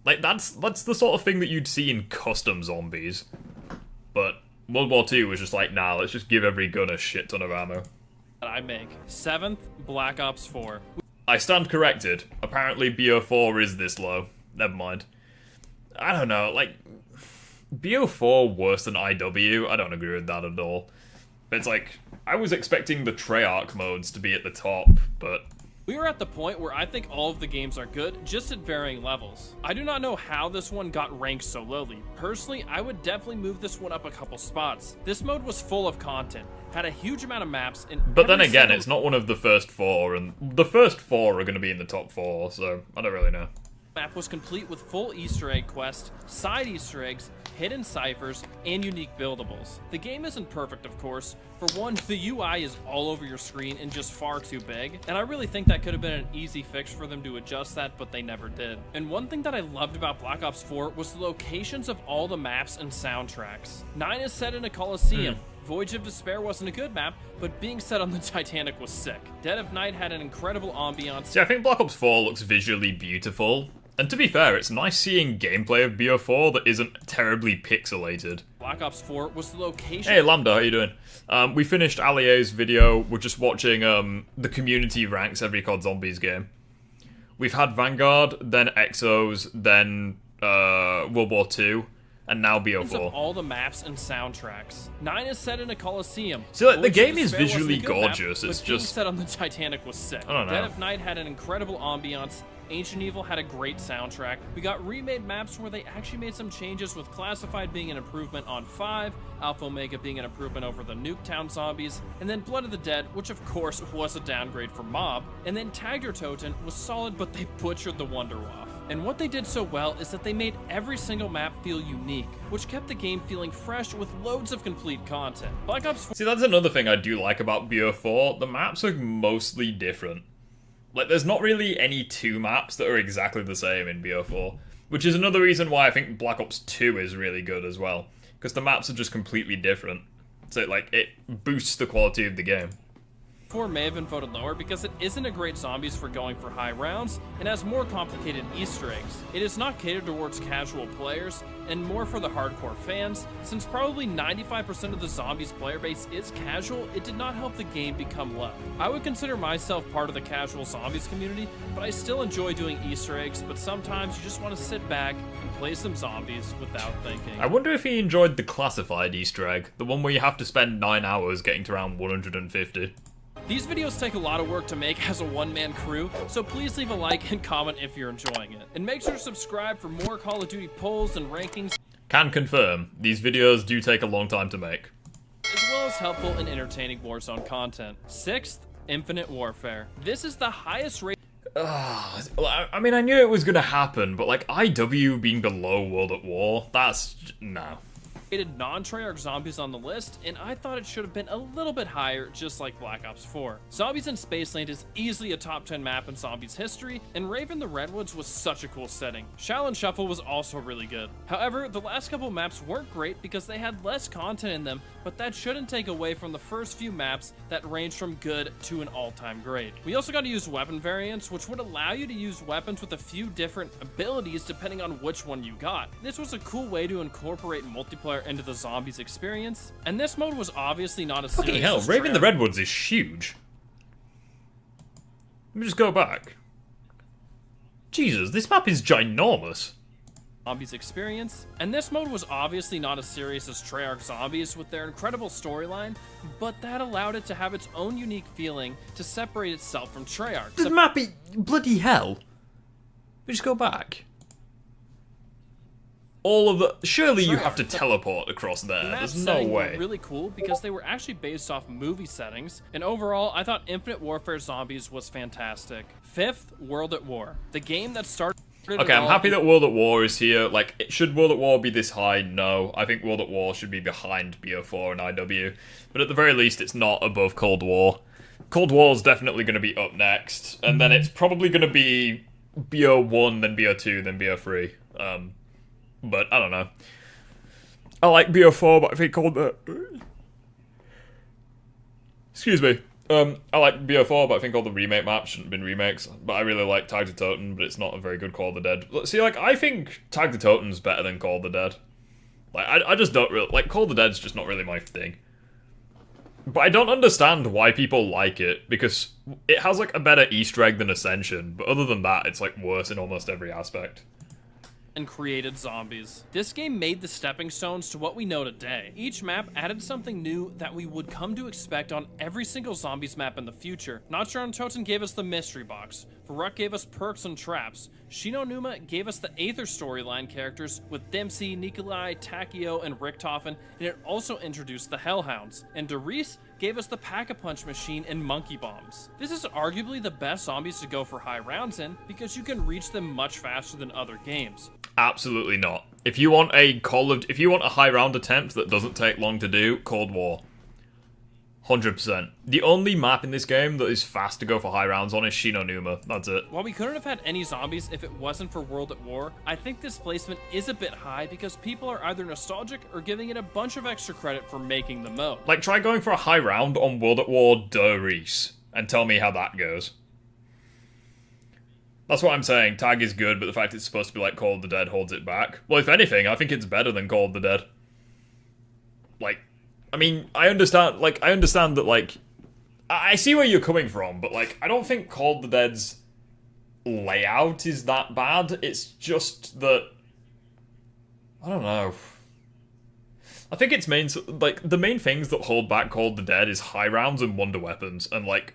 Like, that's the sort of thing that you'd see in custom zombies. But World War II was just like, nah, let's just give every gun a shit ton of ammo. I make 7th, Black Ops 4. I stand corrected. Apparently BO4 is this low. Never mind. I don't know, like, BO4 worse than IW? I don't agree with that at all. But it's like, I was expecting the Treyarch modes to be at the top, but... We are at the point where I think all of the games are good, just at varying levels. I do not know how this one got ranked so lowly. Personally, I would definitely move this one up a couple spots. This mode was full of content, had a huge amount of maps, and but then again, it's not one of the first 4, and the first 4 are going to be in the top 4, so I don't really know. Map was complete with full Easter egg quests, side Easter eggs, hidden ciphers, and unique buildables. The game isn't perfect, of course. For one, the UI is all over your screen and just far too big, and I really think that could have been an easy fix for them to adjust that, but they never did. And one thing that I loved about Black Ops 4 was the locations of all the maps and soundtracks. 9 is set in a Coliseum. Voyage of Despair wasn't a good map, but being set on the Titanic was sick. Dead of Night had an incredible ambiance. See, I think Black Ops 4 looks visually beautiful. And to be fair, it's nice seeing gameplay of BO4 that isn't terribly pixelated. Black Ops 4 was the location... Hey Lambda, how you doing? We finished Alia's video. We're just watching the community ranks every COD Zombies game. We've had Vanguard, then Exos, then World War II, and now BO4. Of all the maps and soundtracks. 9 is set in a Coliseum. So like, the game is visually gorgeous. Map, it's but being just set on the Titanic was sick. I don't know. Dead of Night had an incredible ambiance. Ancient Evil had a great soundtrack. We got remade maps where they actually made some changes, with Classified being an improvement on 5, Alpha Omega being an improvement over the Nuketown Zombies, and then Blood of the Dead, which of course was a downgrade for Mob, and then Tag Your Toten was solid, but they butchered the Wonderwaff. And what they did so well is that they made every single map feel unique, which kept the game feeling fresh with loads of complete content. Black Ops 4... See, that's another thing I do like about BO4. The maps are mostly different. Like, there's not really any 2 maps that are exactly the same in BO4, which is another reason why I think Black Ops 2 is really good as well, because the maps are just completely different. So, like, it boosts the quality of the game. 4 may have been voted lower because it isn't a great zombies for going for high rounds and has more complicated Easter eggs. It is not catered towards casual players and more for the hardcore fans. Since probably 95% of the zombies player base is casual, it did not help the game become loved. I would consider myself part of the casual zombies community, but I still enjoy doing Easter eggs, but sometimes you just want to sit back and play some zombies without thinking. I wonder if he enjoyed the classified Easter egg, the one where you have to spend 9 hours getting to round 150. These videos take a lot of work to make as a one-man crew, so please leave a like and comment if you're enjoying it. And make sure to subscribe for more Call of Duty polls and rankings. Can confirm, these videos do take a long time to make. As well as helpful and entertaining Warzone content. 6th, Infinite Warfare. This is the highest rate... I mean, I knew it was gonna happen, but like, IW being below World at War, that's... no. Non-Treyarch zombies on the list, and I thought it should have been a little bit higher, just like Black Ops 4. Zombies in Spaceland is easily a top 10 map in zombies history, and Raven the Redwoods was such a cool setting. Shaolin Shuffle was also really good. However, the last couple maps weren't great because they had less content in them, but that shouldn't take away from the first few maps that range from good to an all-time great. We also got to use weapon variants, which would allow you to use weapons with a few different abilities depending on which one you got. This was a cool way to incorporate multiplayer into the zombies experience, and this mode was obviously not as serious. Fucking hell, Raven the Redwoods is huge. Let me just go back. Jesus, this map is ginormous. Zombies experience, and this mode was obviously not as serious as Treyarch Zombies with their incredible storyline, but that allowed it to have its own unique feeling to separate itself from Treyarch. The map is bloody hell. Let me just go back. all of the... Surely you have to teleport across there. The There's no way. Were really cool because they were actually based off movie settings, and overall, I thought Infinite Warfare Zombies was fantastic. Fifth, World at War. The game that started... Okay, I'm happy that World at War is here. Like, should World at War be this high? No. I think World at War should be behind BO4 and IW. But at the very least, it's not above Cold War. Cold War is definitely going to be up next. And then it's probably going to be BO1, then BO2, then BO3. But I don't know. I like BO4, but I think excuse me. I like BO4, but I think all the remake maps shouldn't have been remakes. But I really like Tag to Totem, but it's not a very good Call of the Dead. See, like, I think Tag to Totem's better than Call of the Dead. Like, I just don't really... Like, Call of the Dead's just not really my thing. But I don't understand why people like it, because it has, like, a better Easter egg than Ascension. But other than that, it's, like, worse in almost every aspect. And created zombies. This game made the stepping stones to what we know today. Each map added something new that we would come to expect on every single zombies map in the future. Notcher and Toten gave us the mystery box. Varuk gave us perks and traps. Shino Numa gave us the Aether storyline characters with Dempsey, Nikolai, Takio, and Richtofen, and it also introduced the Hellhounds. And Darius gave us the Pack-a-Punch machine and Monkey Bombs. This is arguably the best zombies to go for high rounds in, because you can reach them much faster than other games. Absolutely not. If you want a high round attempt that doesn't take long to do, Cold War. 100%. The only map in this game that is fast to go for high rounds on is Shino Numa. That's it. While we couldn't have had any zombies if it wasn't for World at War, I think this placement is a bit high because people are either nostalgic or giving it a bunch of extra credit for making the mode. Like, try going for a high round on World at War Reese and tell me how that goes. That's what I'm saying. Tag is good, but the fact it's supposed to be like Call of the Dead holds it back. Well, if anything, I think it's better than Call of the Dead. Like, I mean, I understand that, like, I see where you're coming from, but, like, I don't think Call of the Dead's layout is that bad. It's just that, I don't know. I think its main, like, the main things that hold back Call of the Dead is high rounds and wonder weapons, and, like,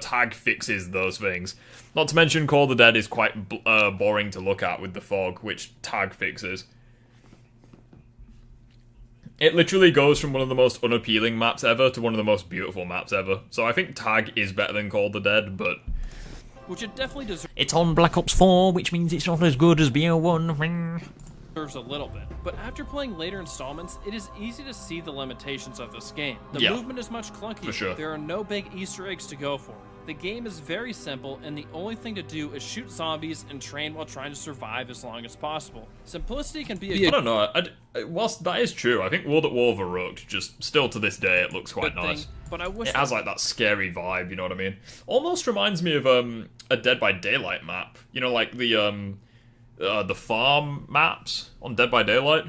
Tag fixes those things. Not to mention Call of the Dead is quite boring to look at with the fog, which Tag fixes. It literally goes from one of the most unappealing maps ever to one of the most beautiful maps ever. So I think Tag is better than Call of the Dead, but... Which it definitely deserves. It's on Black Ops 4, which means it's not as good as BO1. A little bit, but after playing later installments, it is easy to see the limitations of this game. The movement is much clunky. For sure. There are no big Easter eggs to go for. The game is very simple, and the only thing to do is shoot zombies and train while trying to survive as long as possible. Simplicity can be I don't know. Whilst that is true, I think World at War Varuk, just still to this day, it looks quite nice. But I wish it has like that scary vibe, you know what I mean? Almost reminds me of a Dead by Daylight map. You know, like the farm maps on Dead by Daylight?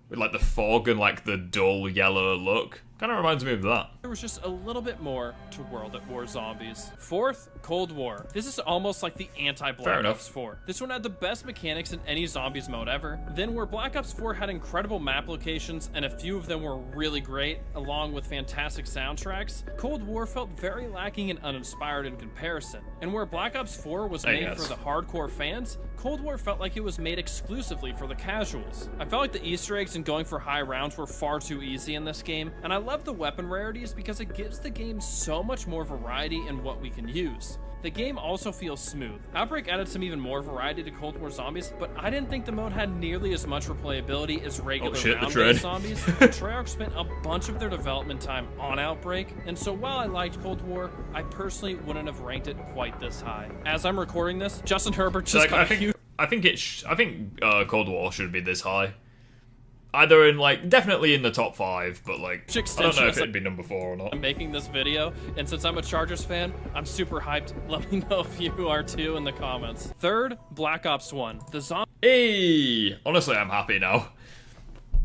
With like the fog and like the dull yellow look. Kind of reminds me of that. There was just a little bit more to World at War Zombies. Fourth, Cold War. This is almost like the anti-Black Ops 4. This one had the best mechanics in any Zombies mode ever. Then where Black Ops 4 had incredible map locations and a few of them were really great, along with fantastic soundtracks, Cold War felt very lacking and uninspired in comparison. And where Black Ops 4 was made for the hardcore fans, Cold War felt like it was made exclusively for the casuals. I felt like the Easter eggs and going for high rounds were far too easy in this game, and I love the weapon rarities because it gives the game so much more variety in what we can use. The game also feels smooth. Outbreak added some even more variety to Cold War Zombies, but I didn't think the mode had nearly as much replayability as regular round-based zombies. Treyarch spent a bunch of their development time on Outbreak, and so while I liked Cold War, I personally wouldn't have ranked it quite this high. As I'm recording this, Justin Herbert just got I think Cold War should be this high. Either in, like, definitely in the top 5, but, like, I don't know if it'd be number 4 or not. I'm making this video, and since I'm a Chargers fan, I'm super hyped. Let me know if you are too in the comments. Third, Black Ops 1. The zombie. Hey! Honestly, I'm happy now.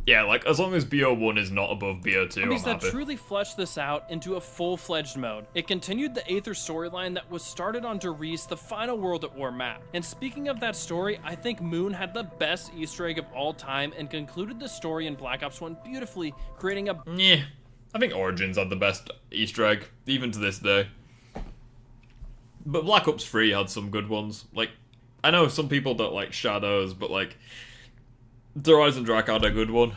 Yeah, like, as long as BO1 is not above BO2, I'm happy. That truly fleshed this out into a full-fledged mode. It continued the Aether storyline that was started on Darius, the final World at War map. And speaking of that story, I think Moon had the best Easter egg of all time and concluded the story in Black Ops 1 beautifully, creating a... Yeah, I think Origins had the best Easter egg, even to this day. But Black Ops 3 had some good ones. Like, I know some people don't like Shadows, but, like... The Horizon Drac had a good one.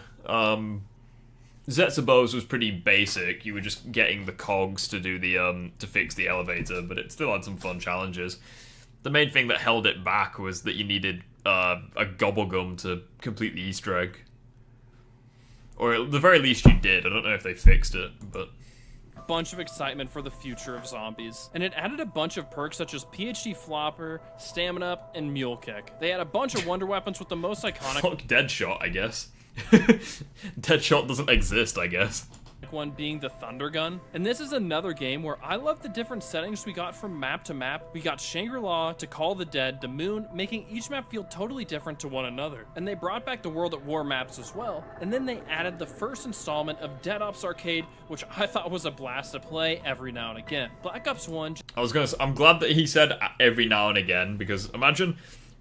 Zetsubos was pretty basic. You were just getting the cogs to do the to fix the elevator, but it still had some fun challenges. The main thing that held it back was that you needed a Gobblegum to complete the Easter egg. Or at the very least you did. I don't know if they fixed it, but... bunch of excitement for the future of zombies. And it added a bunch of perks such as PhD Flopper, Stamina Up, and Mule Kick. They had a bunch of wonder weapons with the most iconic... Fuck Deadshot, I guess. Deadshot doesn't exist, I guess. One being the Thunder Gun. And this is another game where I love the different settings we got from map to map. We got Shangri-La to Call the Dead to Moon, making each map feel totally different to one another. And they brought back the World at War maps as well. And then they added the first installment of Dead Ops Arcade, which I thought was a blast to play every now and again. Black Ops 1... I'm glad that he said every now and again, because imagine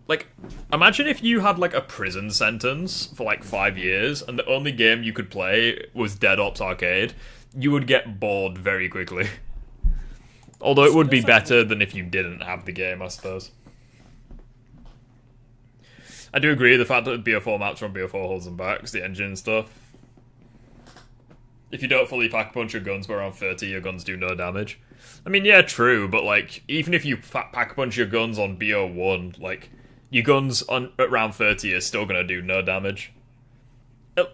if you had, like, a prison sentence for, like, 5 years, and the only game you could play was Dead Ops Arcade. You would get bored very quickly. Although it would be better than if you didn't have the game, I suppose. I do agree, the fact that BO4 maps from BO4 holds them back, the engine and stuff. If you don't fully pack a bunch of guns by around 30, your guns do no damage. I mean, yeah, true, but, like, even if you pack a bunch of guns on BO1, like... your guns at round 30 are still going to do no damage.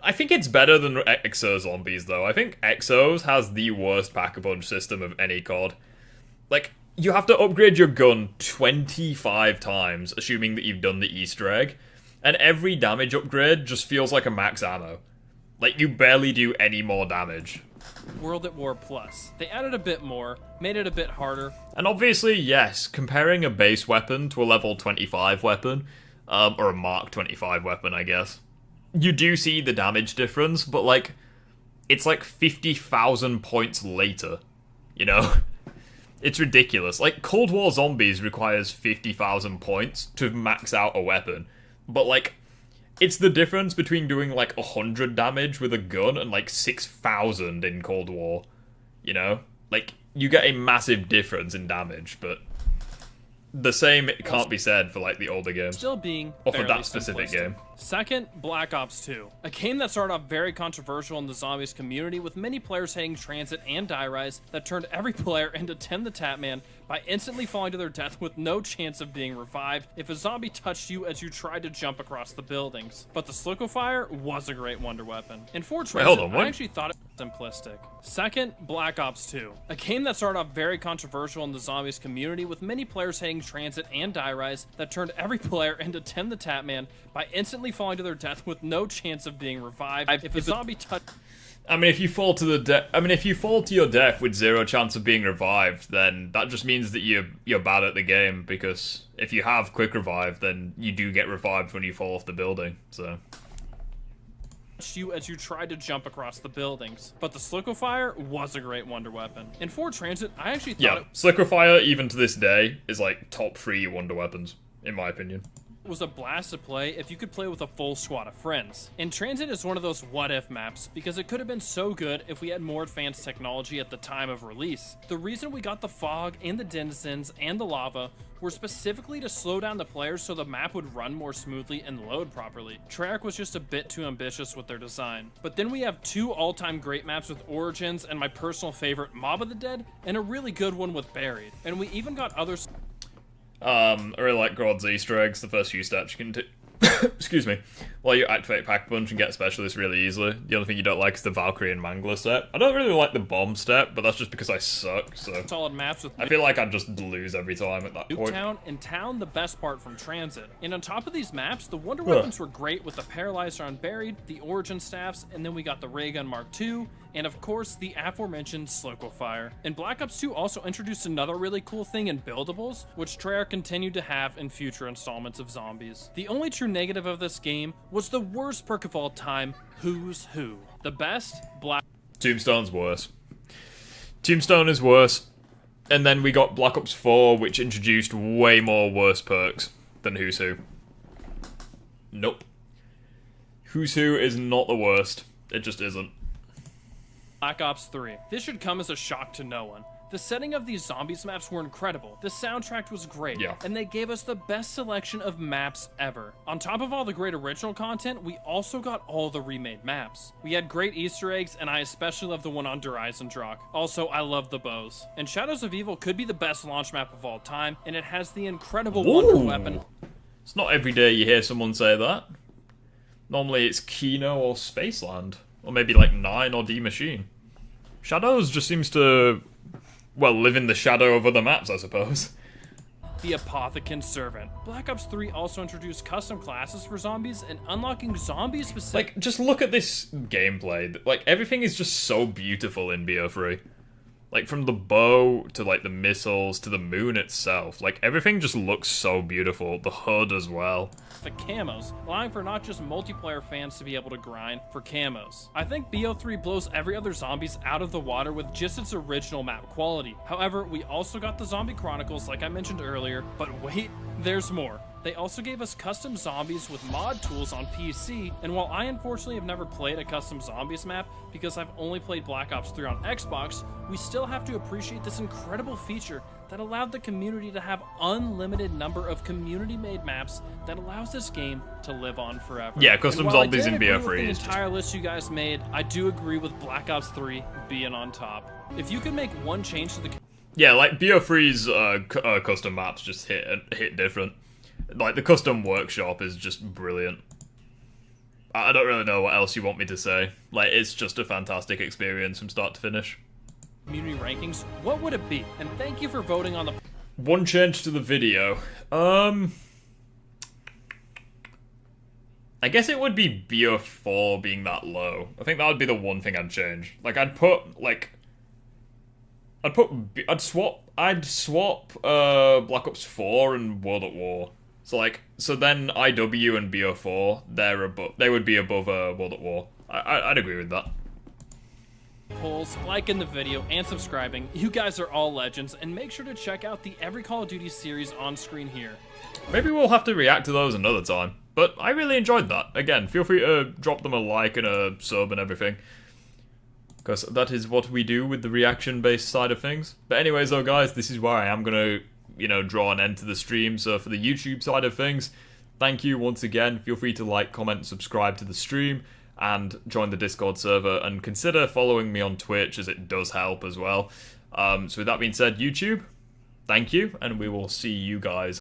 I think it's better than COD, though. I think COD has the worst pack-a-punch system of any COD. Like, you have to upgrade your gun 25 times, assuming that you've done the Easter egg, and every damage upgrade just feels like a max ammo. Like, you barely do any more damage. World at War Plus. They added a bit more, made it a bit harder. And obviously, yes, comparing a base weapon to a level 25 weapon, or a Mark 25 weapon, I guess, you do see the damage difference, but, like, it's like 50,000 points later, you know? It's ridiculous. Like, Cold War Zombies requires 50,000 points to max out a weapon, but, like, it's the difference between doing, like, 100 damage with a gun and, like, 6,000 in Cold War, you know? Like, you get a massive difference in damage, but the same can't be said for, like, the older games. Still being or for that specific game. Second, Black Ops 2. A game that started off very controversial in the zombies community, with many players hating Transit and Die Rise, that turned every player into Tim the Tatman by instantly falling to their death with no chance of being revived if a zombie touched you as you tried to jump across the buildings. But the Slickofire was a great wonder weapon. And for Transit, I actually thought it was simplistic. Second, Black Ops 2. A game that started off very controversial in the zombies community, with many players hating Transit and Die Rise, that turned every player into Tim the Tatman by instantly falling to their death with no chance of being revived if a zombie touched... I mean, if you fall to your death with zero chance of being revived, then that just means that you're bad at the game, because if you have quick revive, then you do get revived when you fall off the building, so... you as you tried to jump across the buildings. But the Slickofire was a great wonder weapon. And for Transit, I actually thought Slickofire, even to this day, is like top 3 wonder weapons, in my opinion. Was a blast to play if you could play with a full squad of friends. And Transit is one of those what-if maps, because it could have been so good if we had more advanced technology at the time of release. The reason we got the fog and the denizens and the lava were specifically to slow down the players so the map would run more smoothly and load properly. Treyarch was just a bit too ambitious with their design. But then we have 2 all-time great maps with Origins and my personal favorite, Mob of the Dead, and a really good one with Buried. And we even got other... I really like Grod's Easter eggs. The first few steps you can do. Excuse me. Well, you activate Pack Punch and get Specialist really easily. The only thing you don't like is the Valkyrie and Mangler step. I don't really like the Bomb step, but that's just because I suck, so... solid maps with... I feel like I'd just lose every time at that point. Nuketown and Town, the best part from Transit. And on top of these maps, the wonder weapons were great with the Paralyzer on Buried, the Origin Staffs, and then we got the Ray Gun Mark II, and of course, the aforementioned Slickofire. And Black Ops 2 also introduced another really cool thing in buildables, which Treyarch continued to have in future installments of Zombies. The only true negative of this game was the worst perk of all time, Who's Who. The best, Tombstone's worse. Tombstone is worse. And then we got Black Ops 4, which introduced way more worse perks than Who's Who. Nope. Who's Who is not the worst. It just isn't. Black Ops 3. This should come as a shock to no one. The setting of these zombies maps were incredible, the soundtrack was great, and they gave us the best selection of maps ever. On top of all the great original content, we also got all the remade maps. We had great Easter eggs, and I especially love the one on Der Eisendrock. Also, I love the bows. And Shadows of Evil could be the best launch map of all time, and it has the incredible Wonder Weapon. It's not every day you hear someone say that. Normally it's Kino or Spaceland, or maybe like 9 or D Machine. Shadows just seems to, well, live in the shadow of other maps, I suppose. The Apothecant Servant. Black Ops 3 also introduced custom classes for zombies and unlocking zombie-specific... Like, just look at this gameplay. Like, everything is just so beautiful in BO3. Like, from the bow to, like, the missiles to the moon itself. Like, everything just looks so beautiful. The HUD as well. The camos, allowing for not just multiplayer fans to be able to grind for camos. I think BO3 blows every other zombies out of the water with just its original map quality. However, we also got the Zombie Chronicles like I mentioned earlier, but wait, there's more. They also gave us custom zombies with mod tools on PC, and while I unfortunately have never played a custom zombies map because I've only played Black Ops 3 on Xbox, we still have to appreciate this incredible feature that allowed the community to have unlimited number of community-made maps that allows this game to live on forever. Yeah, custom zombies in BO3 the is entire list you guys made, I do agree with Black Ops 3 being on top. If you could make one change to the... Yeah, like BO3's custom maps just hit different. Like, the custom workshop is just brilliant. I don't really know what else you want me to say. Like, it's just a fantastic experience from start to finish. Community rankings, what would it be? And thank you for voting on the... One change to the video. I guess it would be BO4 being that low. I think that would be the one thing I'd change. Like, I'd swap Black Ops 4 and World at War. So then IW and BO4, they would be above World at War. I'd agree with that. Polls, liking the video, and subscribing. You guys are all legends, and make sure to check out the Every Call of Duty series on screen here. Maybe we'll have to react to those another time, but I really enjoyed that. Again, feel free to drop them a like and a sub and everything, because that is what we do with the reaction-based side of things. But anyways though, guys, this is where I am going to, draw an end to the stream. So for the YouTube side of things, thank you once again. Feel free to like, comment, subscribe to the stream, and join the Discord server, and consider following me on Twitch, as it does help as well. So with that being said, YouTube, thank you, and we will see you guys